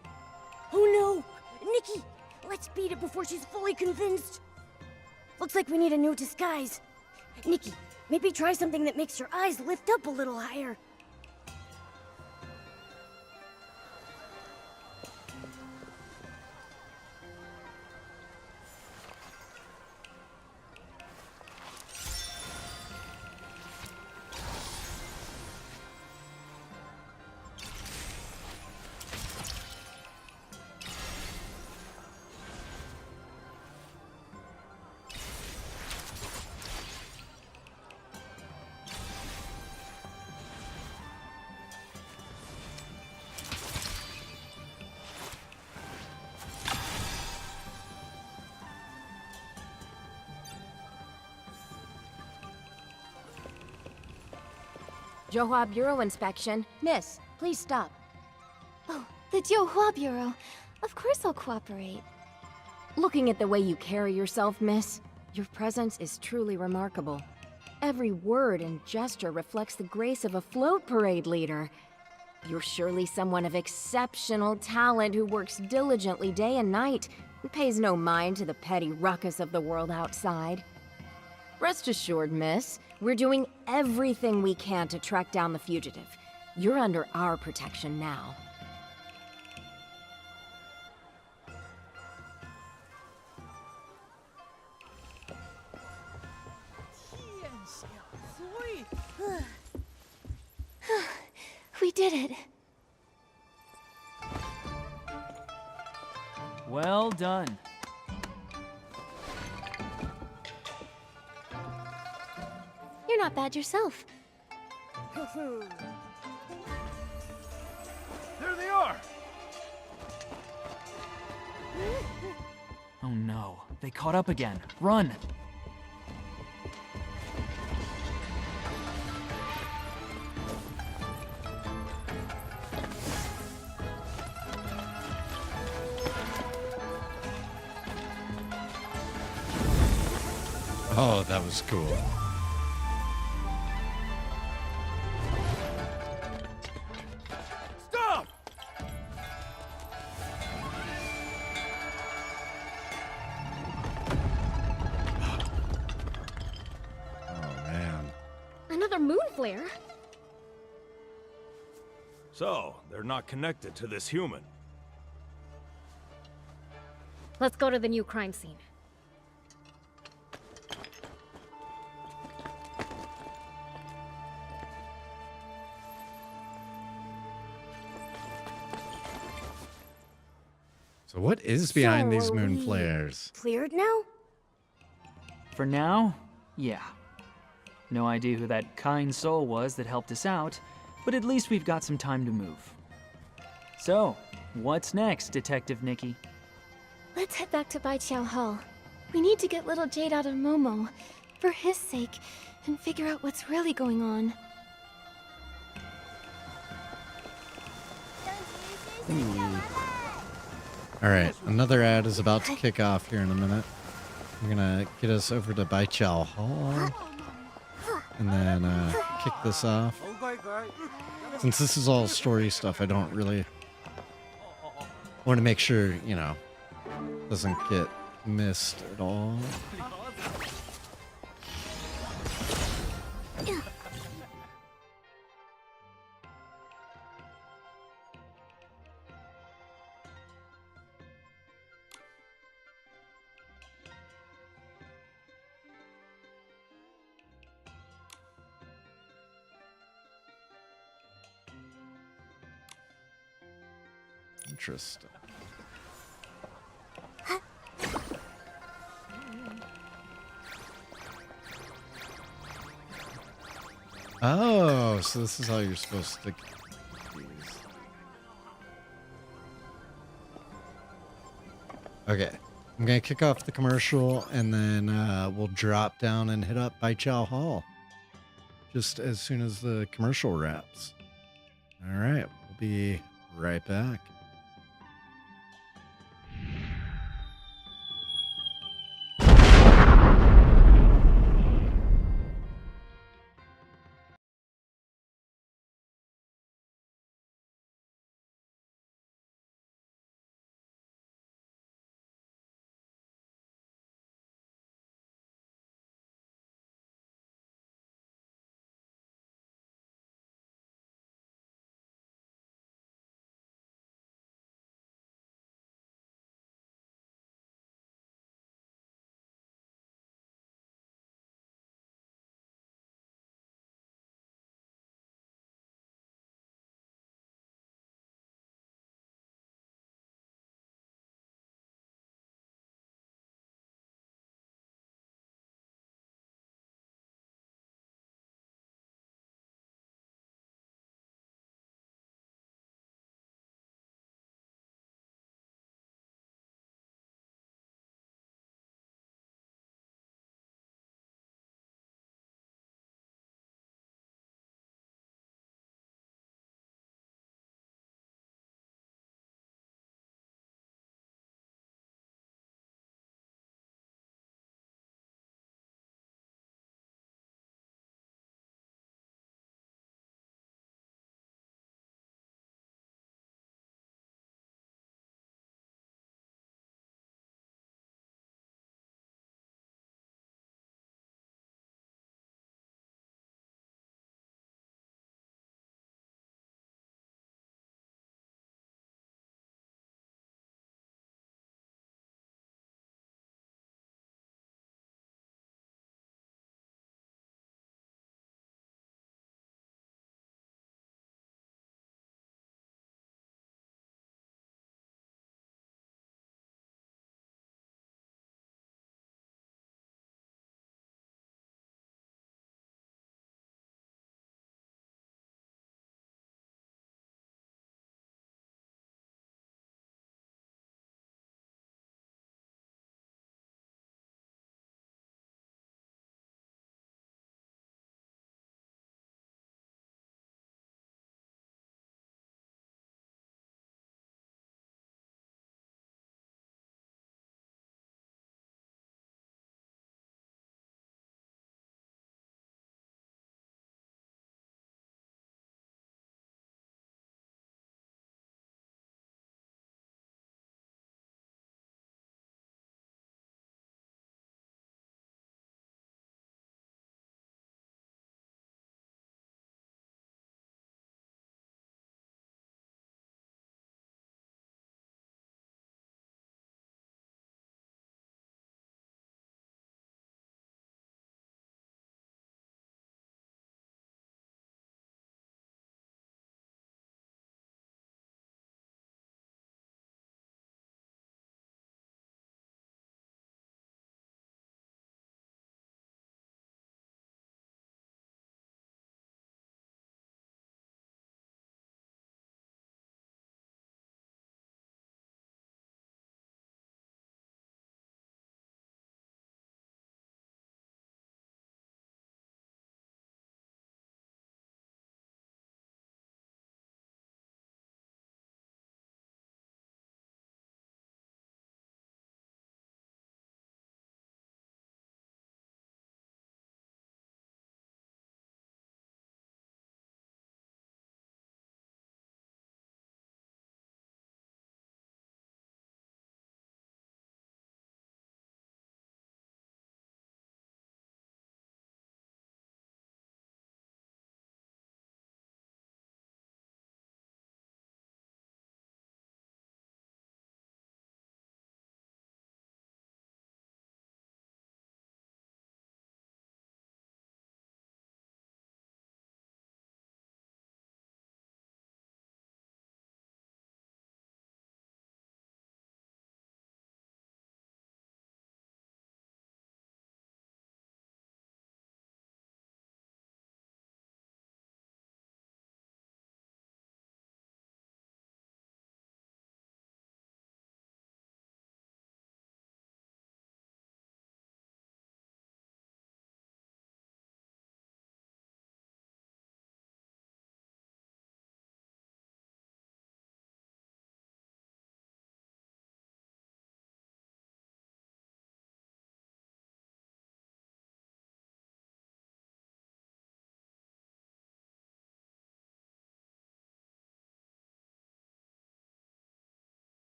Oh no! Nikki! Let's beat it before she's fully convinced. Looks like we need a new disguise. Nikki, maybe try something that makes your eyes lift up a little higher.
Johua Bureau inspection. Miss, please stop.
Oh, the Johua Bureau. Of course I'll cooperate.
Looking at the way you carry yourself, miss, your presence is truly remarkable. Every word and gesture reflects the grace of a float parade leader. You're surely someone of exceptional talent who works diligently day and night and pays no mind to the petty ruckus of the world outside. Rest assured, miss, we're doing everything we can to track down the fugitive. You're under our protection now.
We did it.
Well done.
You're not bad yourself.
There they are!
Oh no, they caught up again. Run!
Oh, that was cool.
Stop!
Oh, man.
Another moon flare?
So, they're not connected to this human.
Let's go to the new crime scene.
So what is behind
So
these
are
moon
we
flares?
Cleared now?
For now, yeah. No idea who that kind soul was that helped us out, but at least we've got some time to move. So, what's next, Detective Nikki?
Let's head back to Baiqiao Hall. We need to get little Jade out of Momo, for his sake, and figure out what's really going on.
All right, another ad is about to kick off here in a minute. We're gonna get us over to Baiqiao Hall, and then kick this off. Since this is all story stuff, I don't really want to make sure, you know, doesn't get missed at all. Interesting. Oh, so this is how you're supposed to get these. Okay, I'm gonna kick off the commercial, and then we'll drop down and hit up Baiqiao Hall just as soon as the commercial wraps. All right, we'll be right back.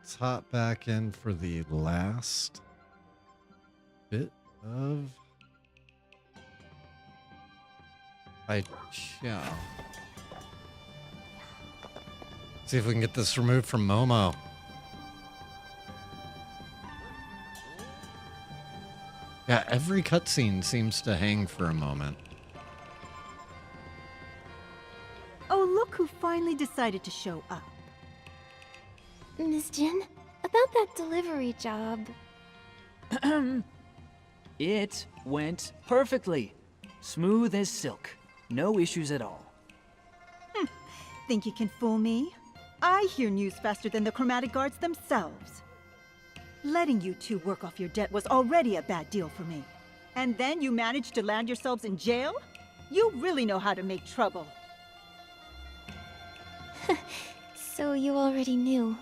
Let's hop back in for the last bit of Baiqiao. See if we can get this removed from Momo. Yeah, every cutscene seems to hang for a moment.
Oh, look who finally decided to show up.
Miss Jin, about that delivery job.
It went perfectly. Smooth as silk. No issues at all.
Think you can fool me? I hear news faster than the chromatic guards themselves. Letting you two work off your debt was already a bad deal for me. And then you managed to land yourselves in jail? You really know how to make trouble.
So you already knew.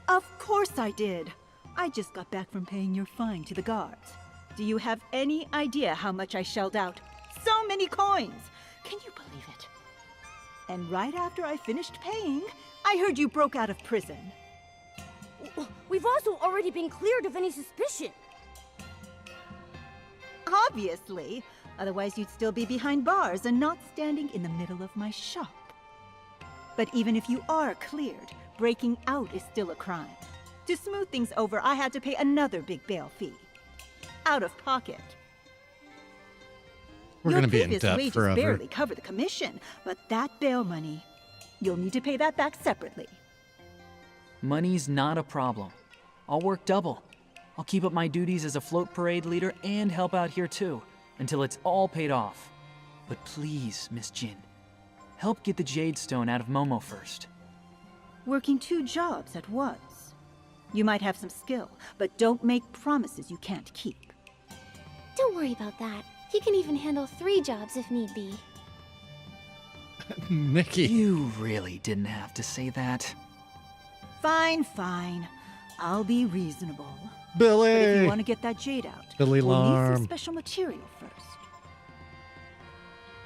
Of course I did. I just got back from paying your fine to the guards. Do you have any idea how much I shelled out? So many coins! Can you believe it? And right after I finished paying, I heard you broke out of prison.
We've also already been cleared of any suspicion.
Obviously. Otherwise you'd still be behind bars and not standing in the middle of my shop. But even if you are cleared, breaking out is still a crime. To smooth things over, I had to pay another big bail fee. Out of pocket.
We're going to be in
Your
debt
previous
forever.
wages barely cover the commission, but that bail money, you'll need to pay that back separately.
Money's not a problem. I'll work double. I'll keep up my duties as a float parade leader and help out here too, until it's all paid off. But please, Miss Jin, help get the Jade Stone out of Momo first.
Working 2 jobs at once. You might have some skill, but don't make promises you can't keep.
Don't worry about that. He can even handle 3 jobs if need be.
Nikki.
You really didn't have to say that.
Fine, fine. I'll be reasonable.
Billy!
But if you want to get that jade out,
Billy
we'll need
Larm.
some special material first.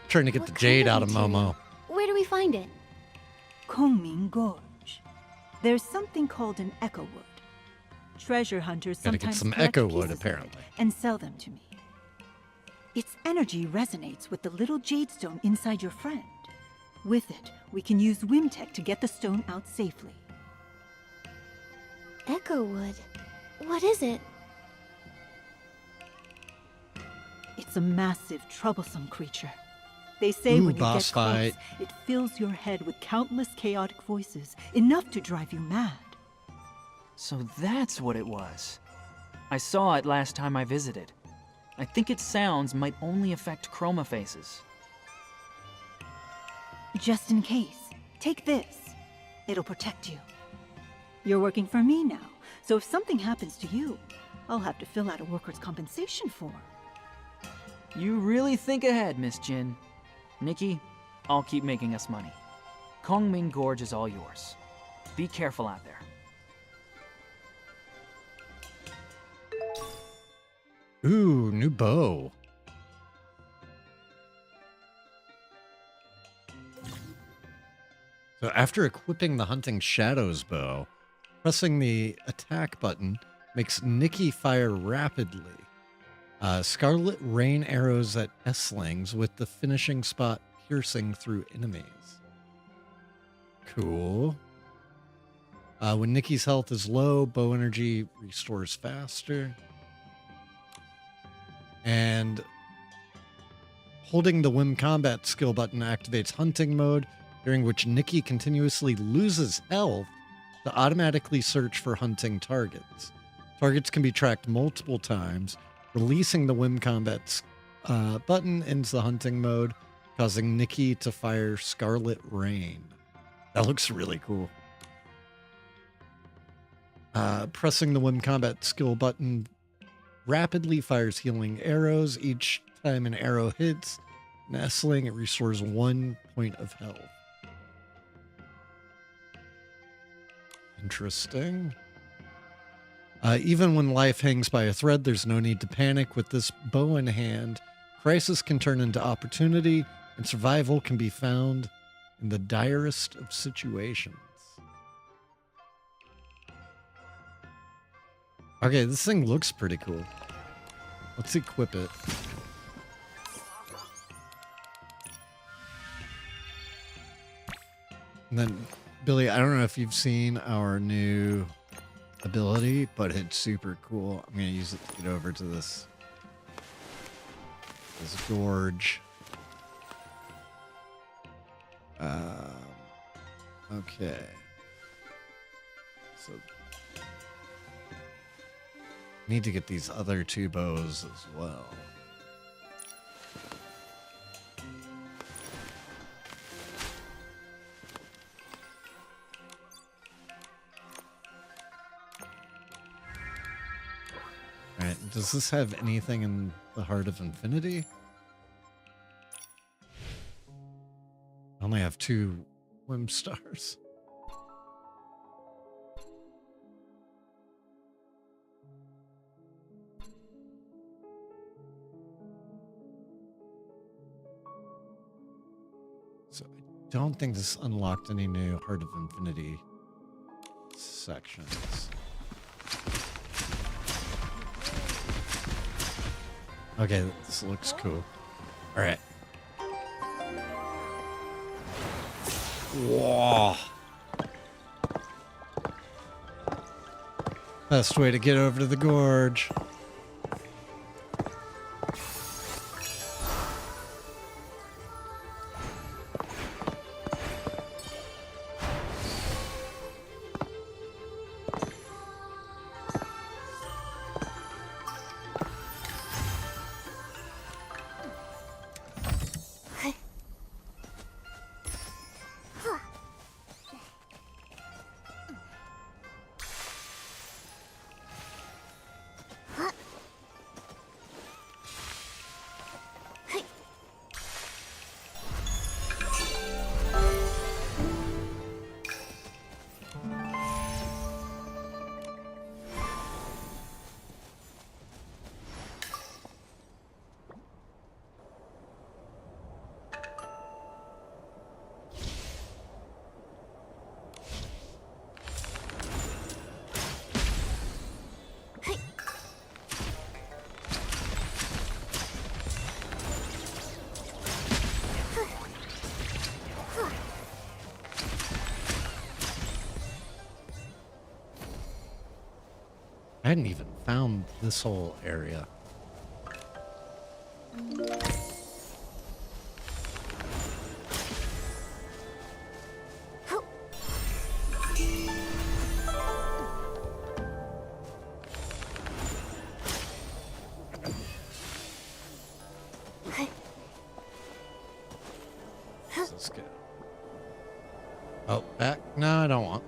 Trying to get
What
the jade
kind
out
of
of
material?
Momo.
Where do we find it?
Kongming Gorge. There's something called an echo wood. Treasure hunters
Gotta get
sometimes
some
collect
echo wood,
pieces of it
apparently.
and sell them to me. Its energy resonates with the little jade stone inside your friend. With it, we can use Wimtech to get the stone out safely.
Echo Wood. What is it?
It's a massive, troublesome creature. They say
Ooh,
when you get
boss
close,
fight.
it fills your head with countless chaotic voices, enough to drive you mad.
So that's what it was. I saw it last time I visited. I think its sounds might only affect chroma faces.
Just in case, take this. It'll protect you. You're working for me now, so if something happens to you, I'll have to fill out a workers' compensation form.
You really think ahead, Miss Jin. Nikki, I'll keep making us money. Kongming Gorge is all yours. Be careful out there.
Ooh, new bow. So after equipping the Hunting Shadows bow, pressing the attack button makes Nikki fire rapidly. Scarlet rain arrows at S-slings with the finishing spot piercing through enemies. Cool. When Nikki's health is low, bow energy restores faster. And holding the Whim Combat skill button activates hunting mode, during which Nikki continuously loses health to automatically search for hunting targets. Targets can be tracked multiple times. Releasing the Whim Combat button ends the hunting mode, causing Nikki to fire Scarlet Rain. That looks really cool. Pressing the Whim Combat skill button rapidly fires healing arrows. Each time an arrow hits an S-sling, it restores 1 point of health. Interesting. Even when life hangs by a thread, there's no need to panic. With this bow in hand, crisis can turn into opportunity, and survival can be found in the direst of situations. Okay, this thing looks pretty cool. Let's equip it. And then, Billy, I don't know if you've seen our new ability, but it's super cool. I'm going to use it to get over to this gorge. Okay. So, need to get these other two bows as well. Alright, does this have anything in the Heart of Infinity? I only have 2 whim stars. So I don't think this unlocked any new Heart of Infinity sections. Okay, this looks cool. All right. Whoa. Best way to get over to the gorge. I hadn't even found this whole area. Let's go. Oh, back? No, I don't want.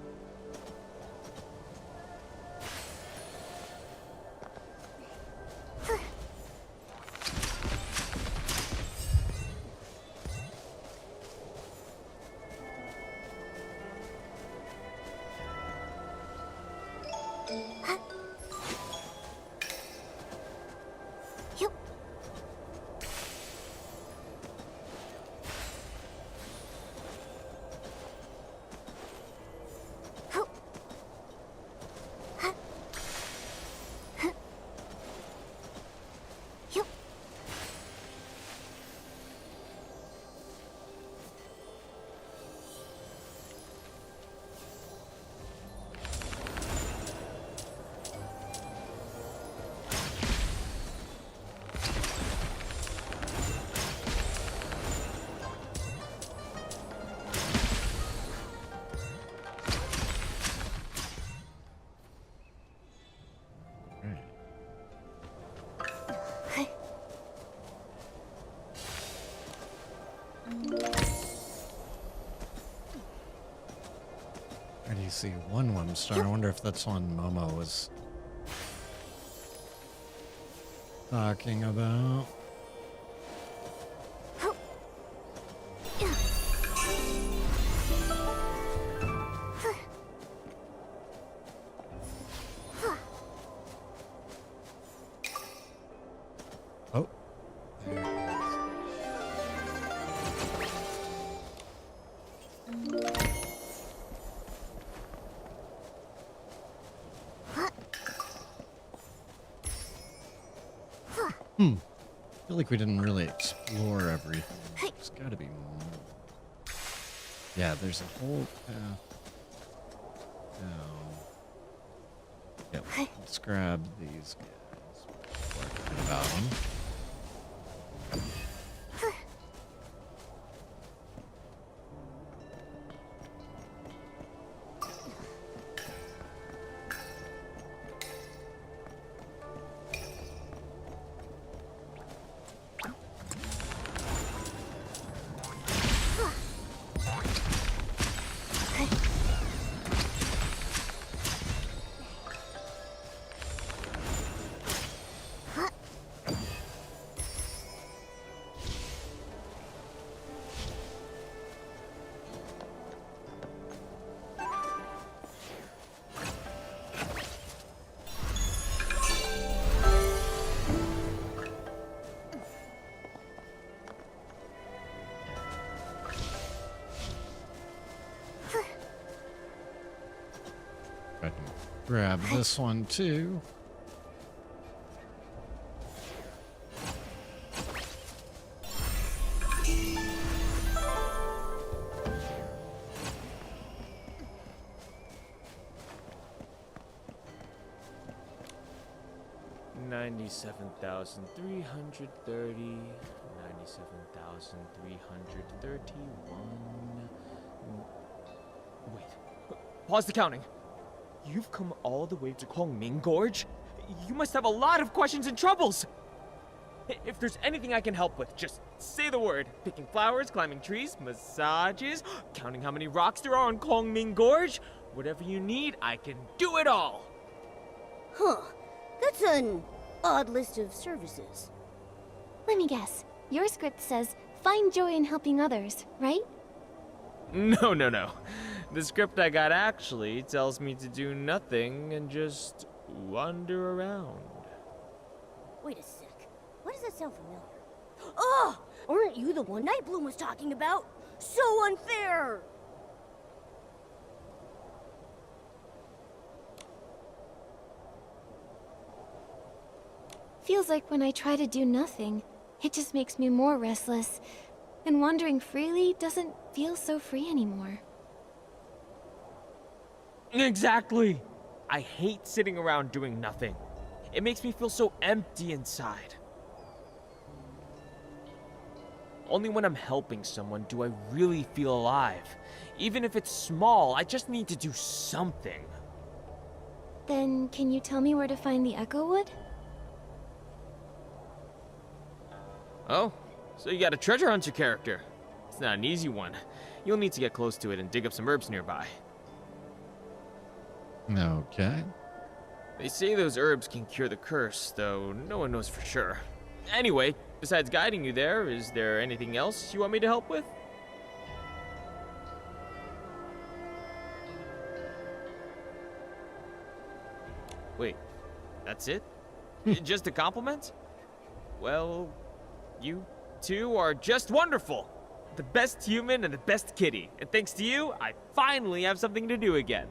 I do see one whim star. I wonder if that's one Momo was talking about. Oh. There it is. I feel like we didn't really explore everything. There's gotta be more. Yeah, there's a whole path down. Yeah, let's grab these guys before I forget about them. I can grab this one too.
$97,330, 97,331. Wait, pause the counting. You've come all the way to Kongming Gorge? You must have a lot of questions and troubles! If there's anything I can help with, just say the word. Picking flowers, climbing trees, massages, counting how many rocks there are on Kongming Gorge. Whatever you need, I can do it all!
Huh. That's an odd list of services.
Let me guess. Your script says, find joy in helping others, right?
No. The script I got actually tells me to do nothing and just wander around.
Wait a sec. Why does that sound familiar? Oh! Aren't you the one Nightbloom was talking about? So unfair!
Feels like when I try to do nothing, it just makes me more restless. And wandering freely doesn't feel so free anymore.
Exactly! I hate sitting around doing nothing. It makes me feel so empty inside. Only when I'm helping someone do I really feel alive. Even if it's small, I just need to do something.
Then, can you tell me where to find the Echo Wood?
Oh, so you got a treasure hunter character. It's not an easy one. You'll need to get close to it and dig up some herbs nearby.
Okay.
They say those herbs can cure the curse, though no one knows for sure. Anyway, besides guiding you there, is there anything else you want me to help with? Wait, that's it? Just a compliment? Well, you two are just wonderful! The best human and the best kitty. And thanks to you, I finally have something to do again.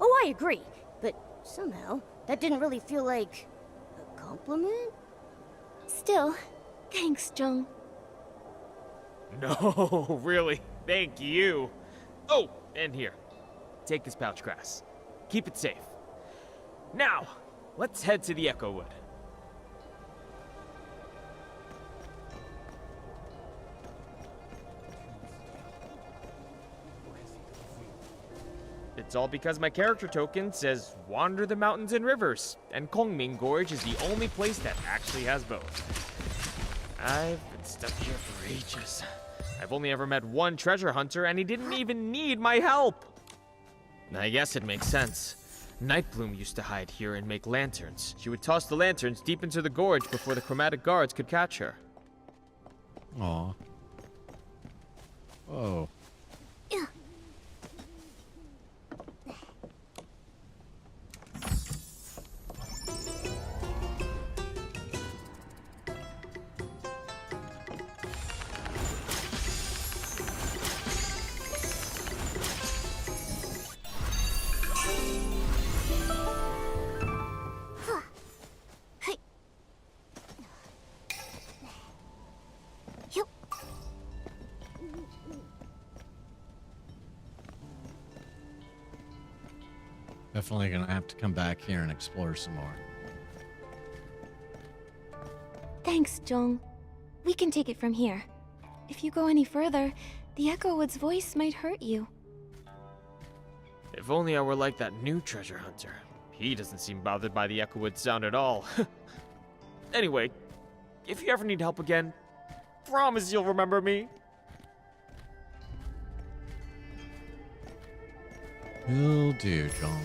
Oh, I agree. But somehow, that didn't really feel like a compliment?
Still, thanks, Jung.
No, really, thank you. Oh, and here, take this pouch grass. Keep it safe. Now, let's head to the Echo Wood. It's all because my character token says wander the mountains and rivers, and Kongming Gorge is the only place that actually has both. I've been stuck here for ages. I've only ever met one treasure hunter, and he didn't even need my help. I guess it makes sense. Nightbloom used to hide here and make lanterns. She would toss the lanterns deep into the gorge before the chromatic guards could catch her.
Aw. Oh. definitely gonna have to come back here and explore some more.
Thanks, Jong. We can take it from here. If you go any further, the Echowood's voice might hurt you.
If only I were like that new treasure hunter. He doesn't seem bothered by the Echowood sound at all. Anyway, if you ever need help again, promise you'll remember me.
Will do, John.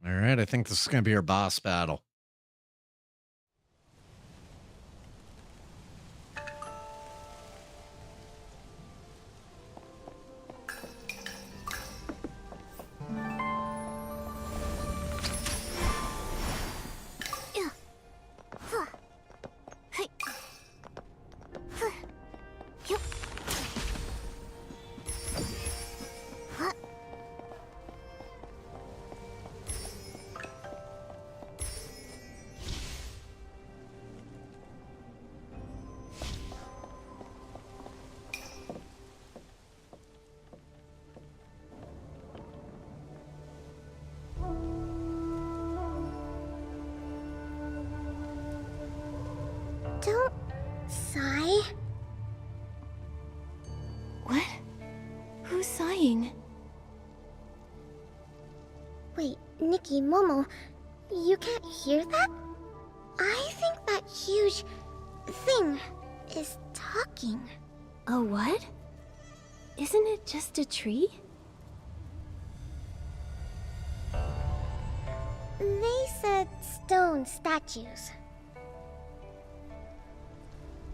All right, I think this is going to be our boss battle.
Don't sigh.
What? Who's sighing?
Wait, Nikki, Momo, you can't hear that? I think that huge thing is talking.
A what? Isn't it just a tree?
They said stone statues.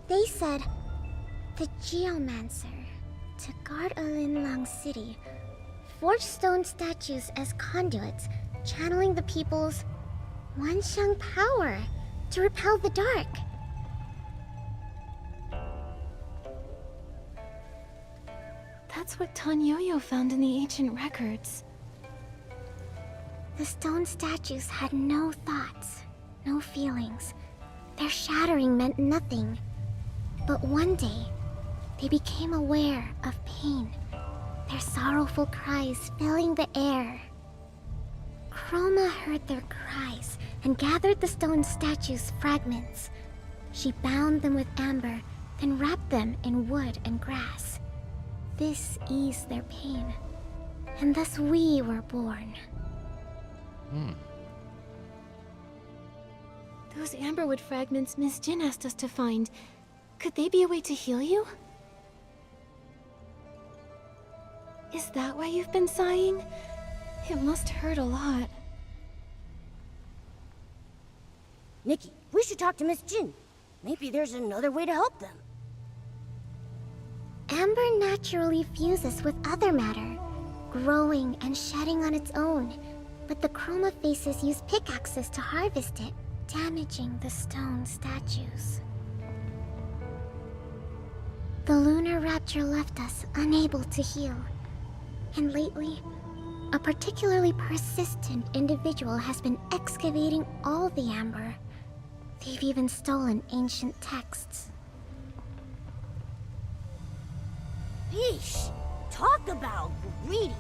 They said the Geomancer, to guard Alinlang City, forged stone statues as conduits, channeling the people's Wanxiang power to repel the dark.
That's what Tan Yo-Yo found in the ancient records.
The stone statues had no thoughts, no feelings. Their shattering meant nothing. But one day, they became aware of pain, their sorrowful cries filling the air. Chroma heard their cries and gathered the stone statues' fragments. She bound them with amber, then wrapped them in wood and grass. This eased their pain, and thus we were born.
Those amberwood fragments Miss Jin asked us to find, could they be a way to heal you? Is that why you've been sighing? It must hurt a lot.
Nikki, we should talk to Miss Jin. Maybe there's another way to help them.
Amber naturally fuses with other matter, growing and shedding on its own. But the Chroma Faces use pickaxes to harvest it, damaging the stone statues. The Lunar Rapture left us unable to heal. And lately, a particularly persistent individual has been excavating all the amber. They've even stolen ancient texts.
Yeesh! Talk about greedy!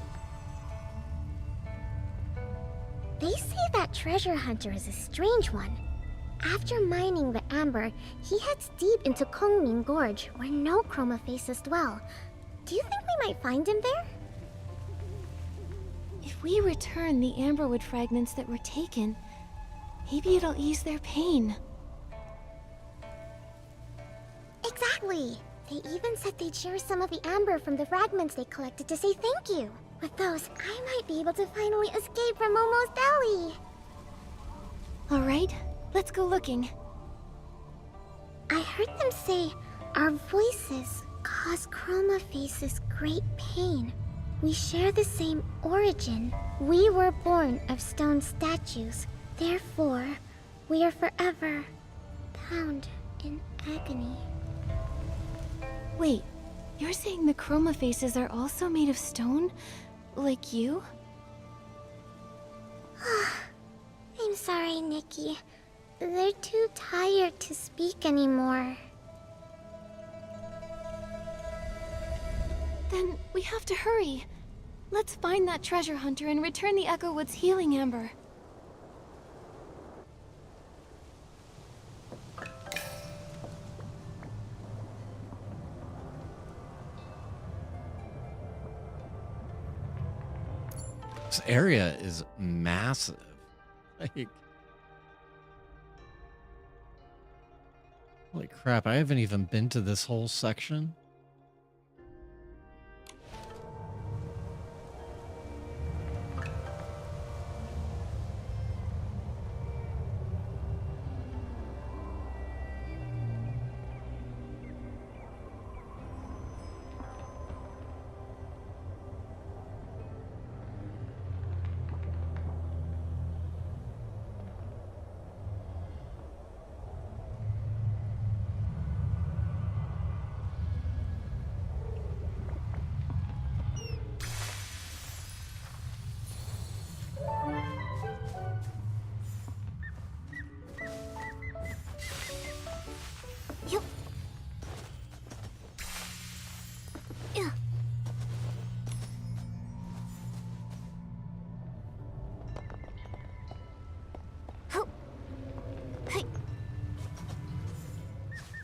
They say that treasure hunter is a strange one. After mining the amber, he heads deep into Kongming Gorge, where no Chroma Faces dwell. Do you think we might find him there?
If we return the amberwood fragments that were taken, maybe it'll ease their pain.
Exactly! They even said they'd share some of the amber from the fragments they collected to say thank you. With those, I might be able to finally escape from Momo's belly.
Alright, let's go looking.
I heard them say our voices cause Chroma Face's great pain. We share the same origin. We were born of stone statues. Therefore, we are forever bound in agony.
Wait, you're saying the Chroma Faces are also made of stone? Like you?
I'm sorry, Nikki. They're too tired to speak anymore.
Then we have to hurry. Let's find that treasure hunter and return the Echo Wood's healing amber.
This area is massive. Like, holy crap, I haven't even been to this whole section.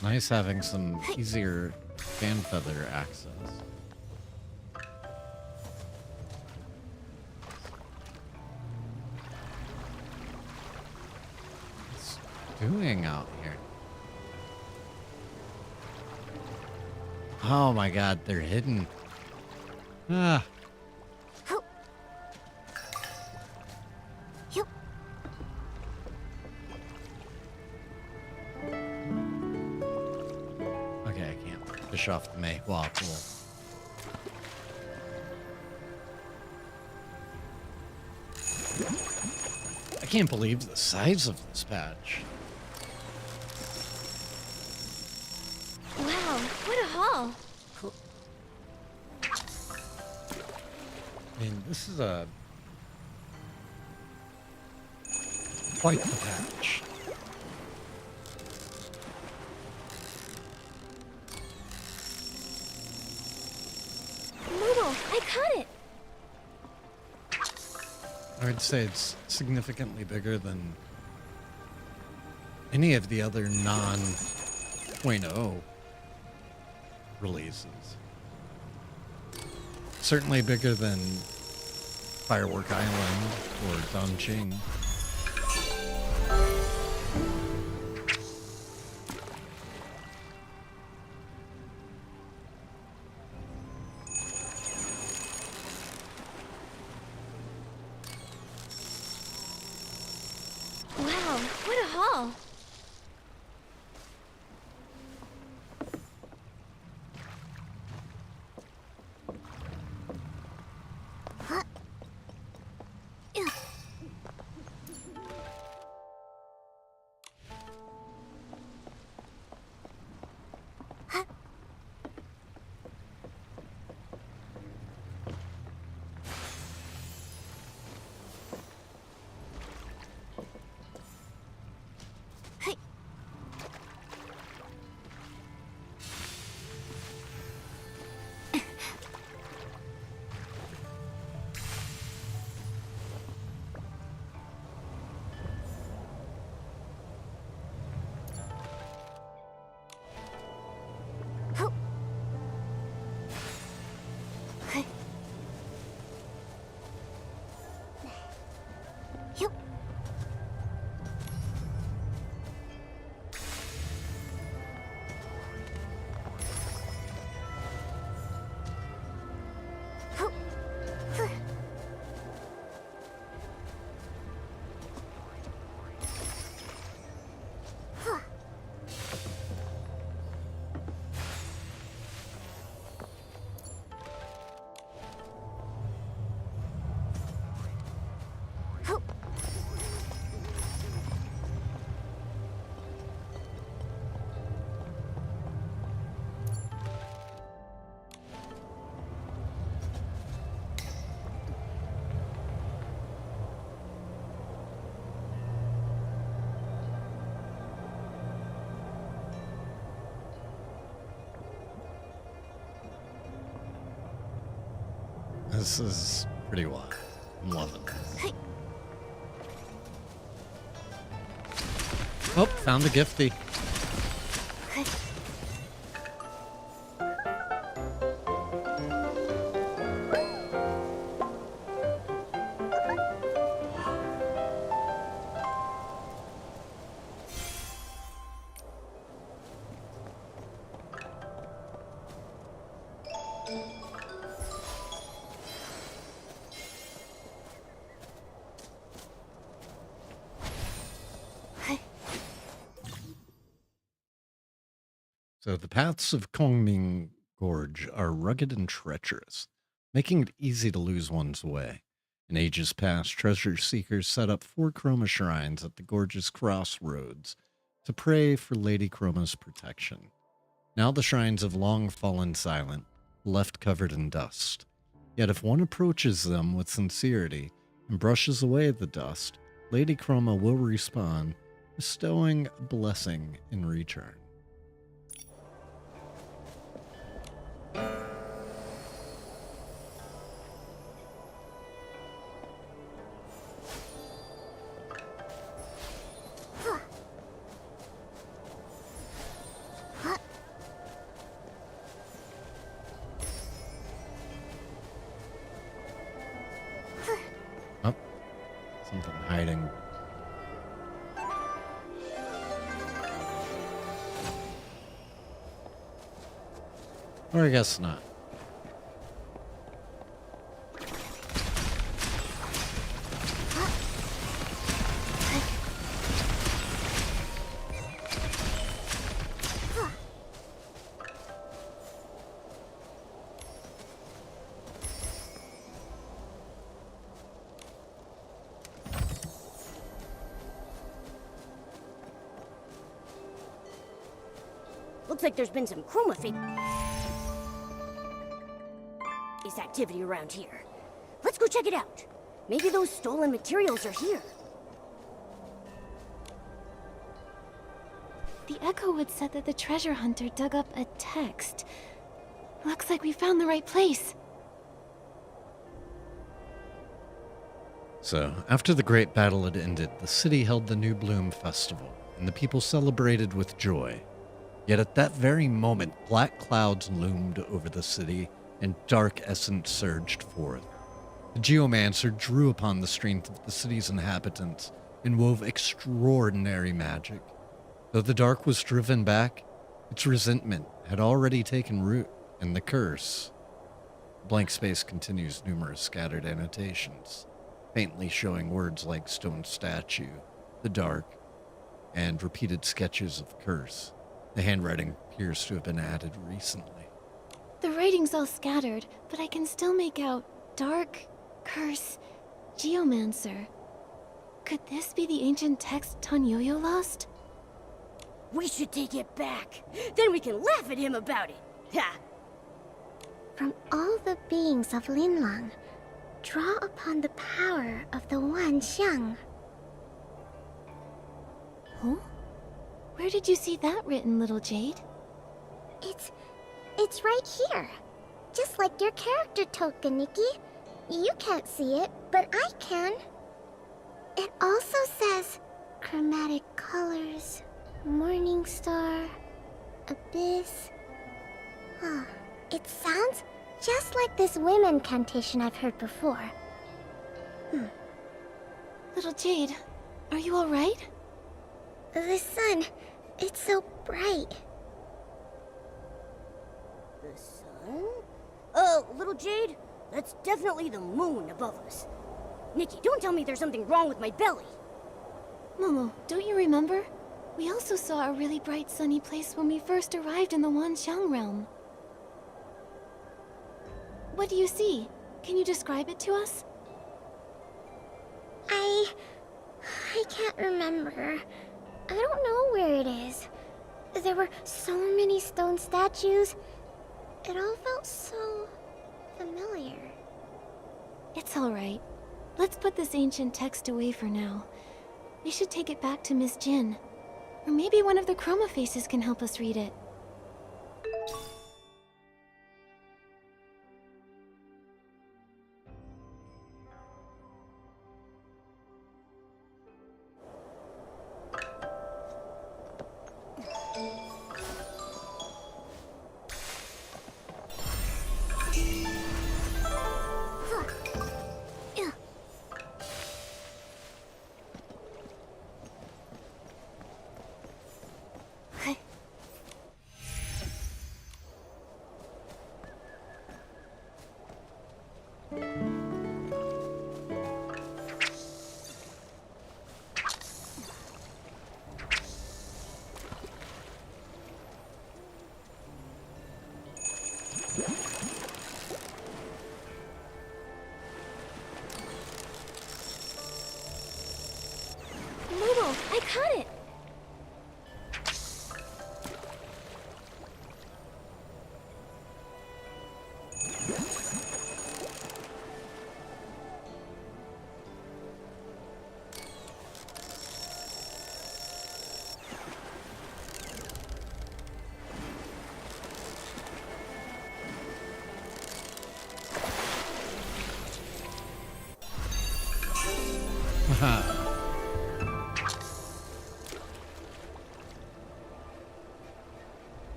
Nice having some easier fan feather access. What's it doing out here? Oh my god, they're hidden. Ah. Okay, I can't fish off the Mayhua pool. I can't believe the size of this patch.
Wow, what a haul!
I mean, this is a quite the patch.
Moodle, I caught it!
I would say it's significantly bigger than any of the other non-.0 releases. Certainly bigger than Firework Island or Dongqing.
Wow, what a haul!
This is pretty wild. I'm loving it. Oh, found a gifty. So the paths of Kongming Gorge are rugged and treacherous, making it easy to lose one's way. In ages past, treasure seekers set up 4 Chroma shrines at the gorge's crossroads to pray for Lady Chroma's protection. Now the shrines have long fallen silent, left covered in dust. Yet if one approaches them with sincerity and brushes away the dust, Lady Chroma will respawn, bestowing a blessing in return. Oh, something hiding. Or I guess not.
Looks like there's been some chroma face activity around here. Let's go check it out. Maybe those stolen materials are here.
The Echowood said that the treasure hunter dug up a text. Looks like we found the right place.
So, after the great battle had ended, the city held the New Bloom Festival, and the people celebrated with joy. Yet at that very moment, black clouds loomed over the city, and dark essence surged forth. The Geomancer drew upon the strength of the city's inhabitants and wove extraordinary magic. Though the dark was driven back, its resentment had already taken root, and the curse. Blank space continues numerous scattered annotations, faintly showing words like stone statue, the dark, and repeated sketches of curse. The handwriting appears to have been added recently.
The writing's all scattered, but I can still make out dark, curse, geomancer. Could this be the ancient text Tanyoyo lost?
We should take it back. Then we can laugh at him about it. Ha!
From all the beings of Linlang, draw upon the power of the One Xiang.
Huh? Where did you see that written, little Jade?
It's right here. Just like your character token, Nikki. You can't see it, but I can. It also says chromatic colors, morning star, abyss. Oh, it sounds just like this women incantation I've heard before.
Little Jade, are you alright?
The sun, it's so bright.
The sun? Oh, little Jade, that's definitely the moon above us. Nikki, don't tell me there's something wrong with my belly.
Momo, don't you remember? We also saw a really bright sunny place when we first arrived in the Wanxiang realm. What do you see? Can you describe it to us?
I can't remember. I don't know where it is. There were so many stone statues. It all felt so familiar.
It's alright. Let's put this ancient text away for now. We should take it back to Miss Jin. Or maybe one of the chroma faces can help us read it.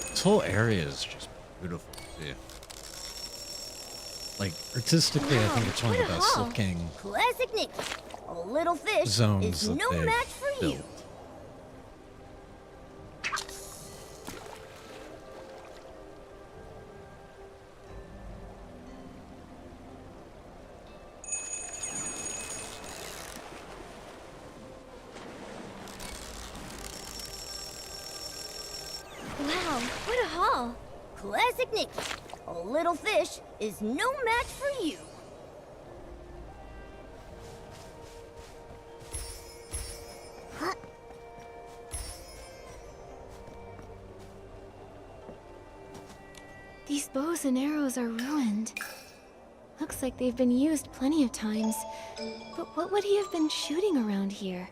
This whole area is just beautiful, too. Like, artistically, I think it's one of the best looking
Classic Nikki. A little fish
zones
is
that
no
they've
match for
built.
you.
Wow, what a haul!
Classic Nikki. A little fish is no match for you. Huh?
These bows and arrows are ruined. Looks like they've been used plenty of times. But what would he have been shooting around here?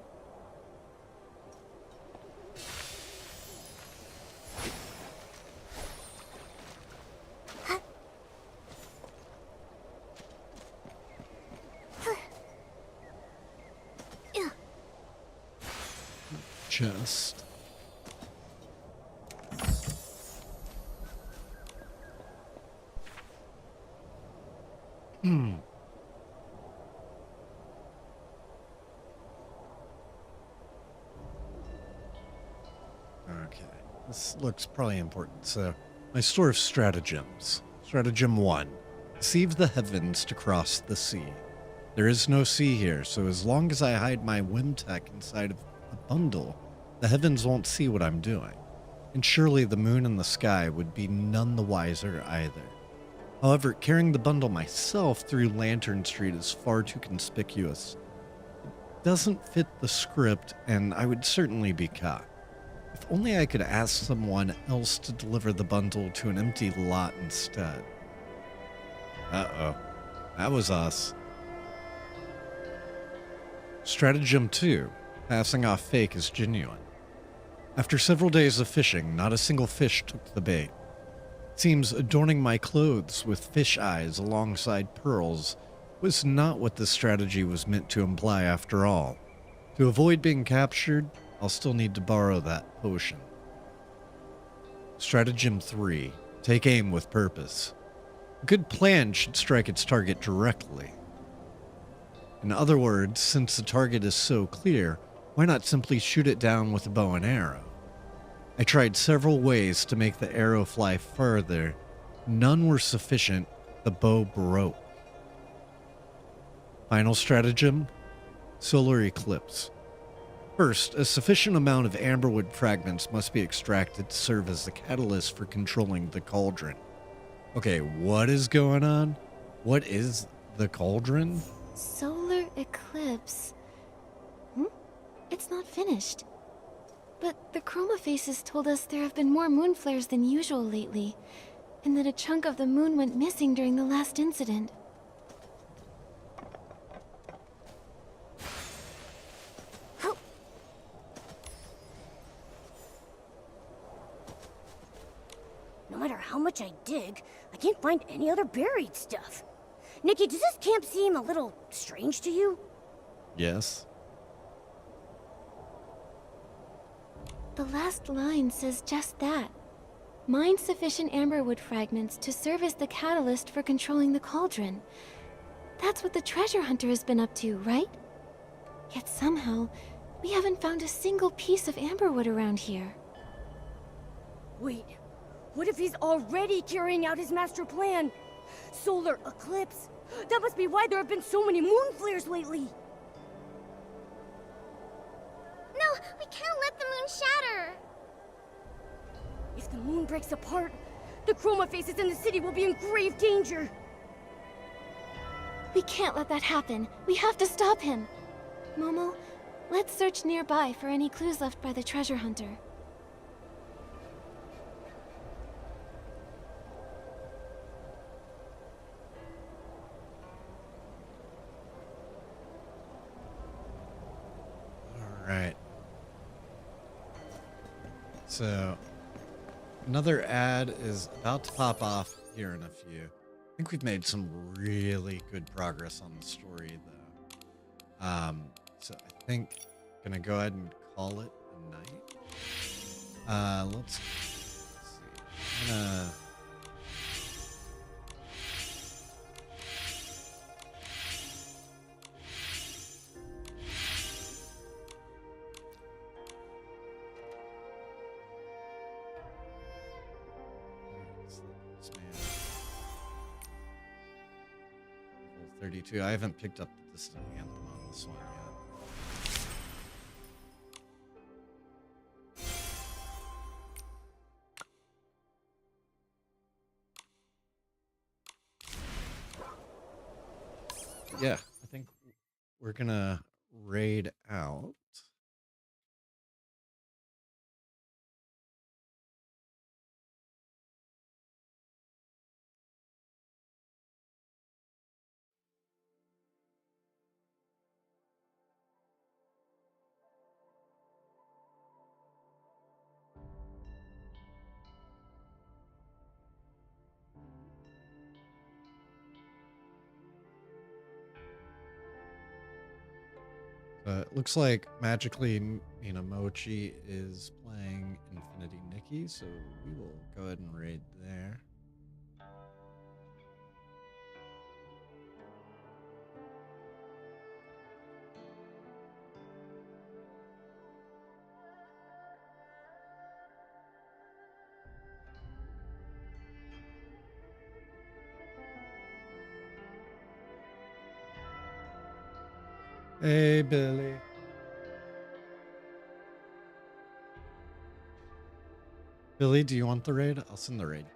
Just. Okay, this looks probably important. So, my store of stratagems. Stratagem 1. Deceive the heavens to cross the sea. There is no sea here, so as long as I hide my Whimtech inside of a bundle, the heavens won't see what I'm doing. And surely the moon in the sky would be none the wiser either. However, carrying the bundle myself through Lantern Street is far too conspicuous. It doesn't fit the script, and I would certainly be caught. If only I could ask someone else to deliver the bundle to an empty lot instead. Uh-oh. That was us. Stratagem 2. Passing off fake as genuine. After several days of fishing, not a single fish took the bait. It seems adorning my clothes with fish eyes alongside pearls was not what the strategy was meant to imply after all. To avoid being captured, I'll still need to borrow that potion. Stratagem 3. Take aim with purpose. A good plan should strike its target directly. In other words, since the target is so clear, why not simply shoot it down with a bow and arrow? I tried several ways to make the arrow fly further. None were sufficient. The bow broke. Final stratagem? Solar eclipse. First, a sufficient amount of amberwood fragments must be extracted to serve as the catalyst for controlling the cauldron. Okay, what is going on? What is the cauldron?
Solar eclipse. It's not finished. But the chroma faces told us there have been more moon flares than usual lately, and that a chunk of the moon went missing during the last incident.
No matter how much I dig, I can't find any other buried stuff. Nikki, does this camp seem a little strange to you?
Yes.
The last line says just that. Mine sufficient amberwood fragments to serve as the catalyst for controlling the cauldron. That's what the treasure hunter has been up to, right? Yet somehow, we haven't found a single piece of amberwood around here.
Wait, what if he's already carrying out his master plan? Solar eclipse? That must be why there have been so many moon flares lately.
No, we can't let the moon shatter.
If the moon breaks apart, the chroma faces in the city will be in grave danger.
We can't let that happen. We have to stop him. Momo, let's search nearby for any clues left by the treasure hunter.
All right. So, another ad is about to pop off here in a few. I think we've made some really good progress on the story, though. So I think gonna go ahead and call it a night. Let's see. I'm gonna this man. Level 32. I haven't picked up the distant anthem on this one yet. Yeah, I think we're gonna raid out. It looks like magically Minamochi is playing Infinity Nikki, so we will go ahead and raid there. Hey, Billy. Billy, do you want the raid? I'll send the raid to you.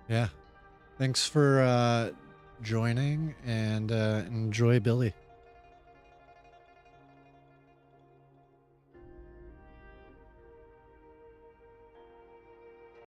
Yeah. Thanks for joining and enjoy Billy.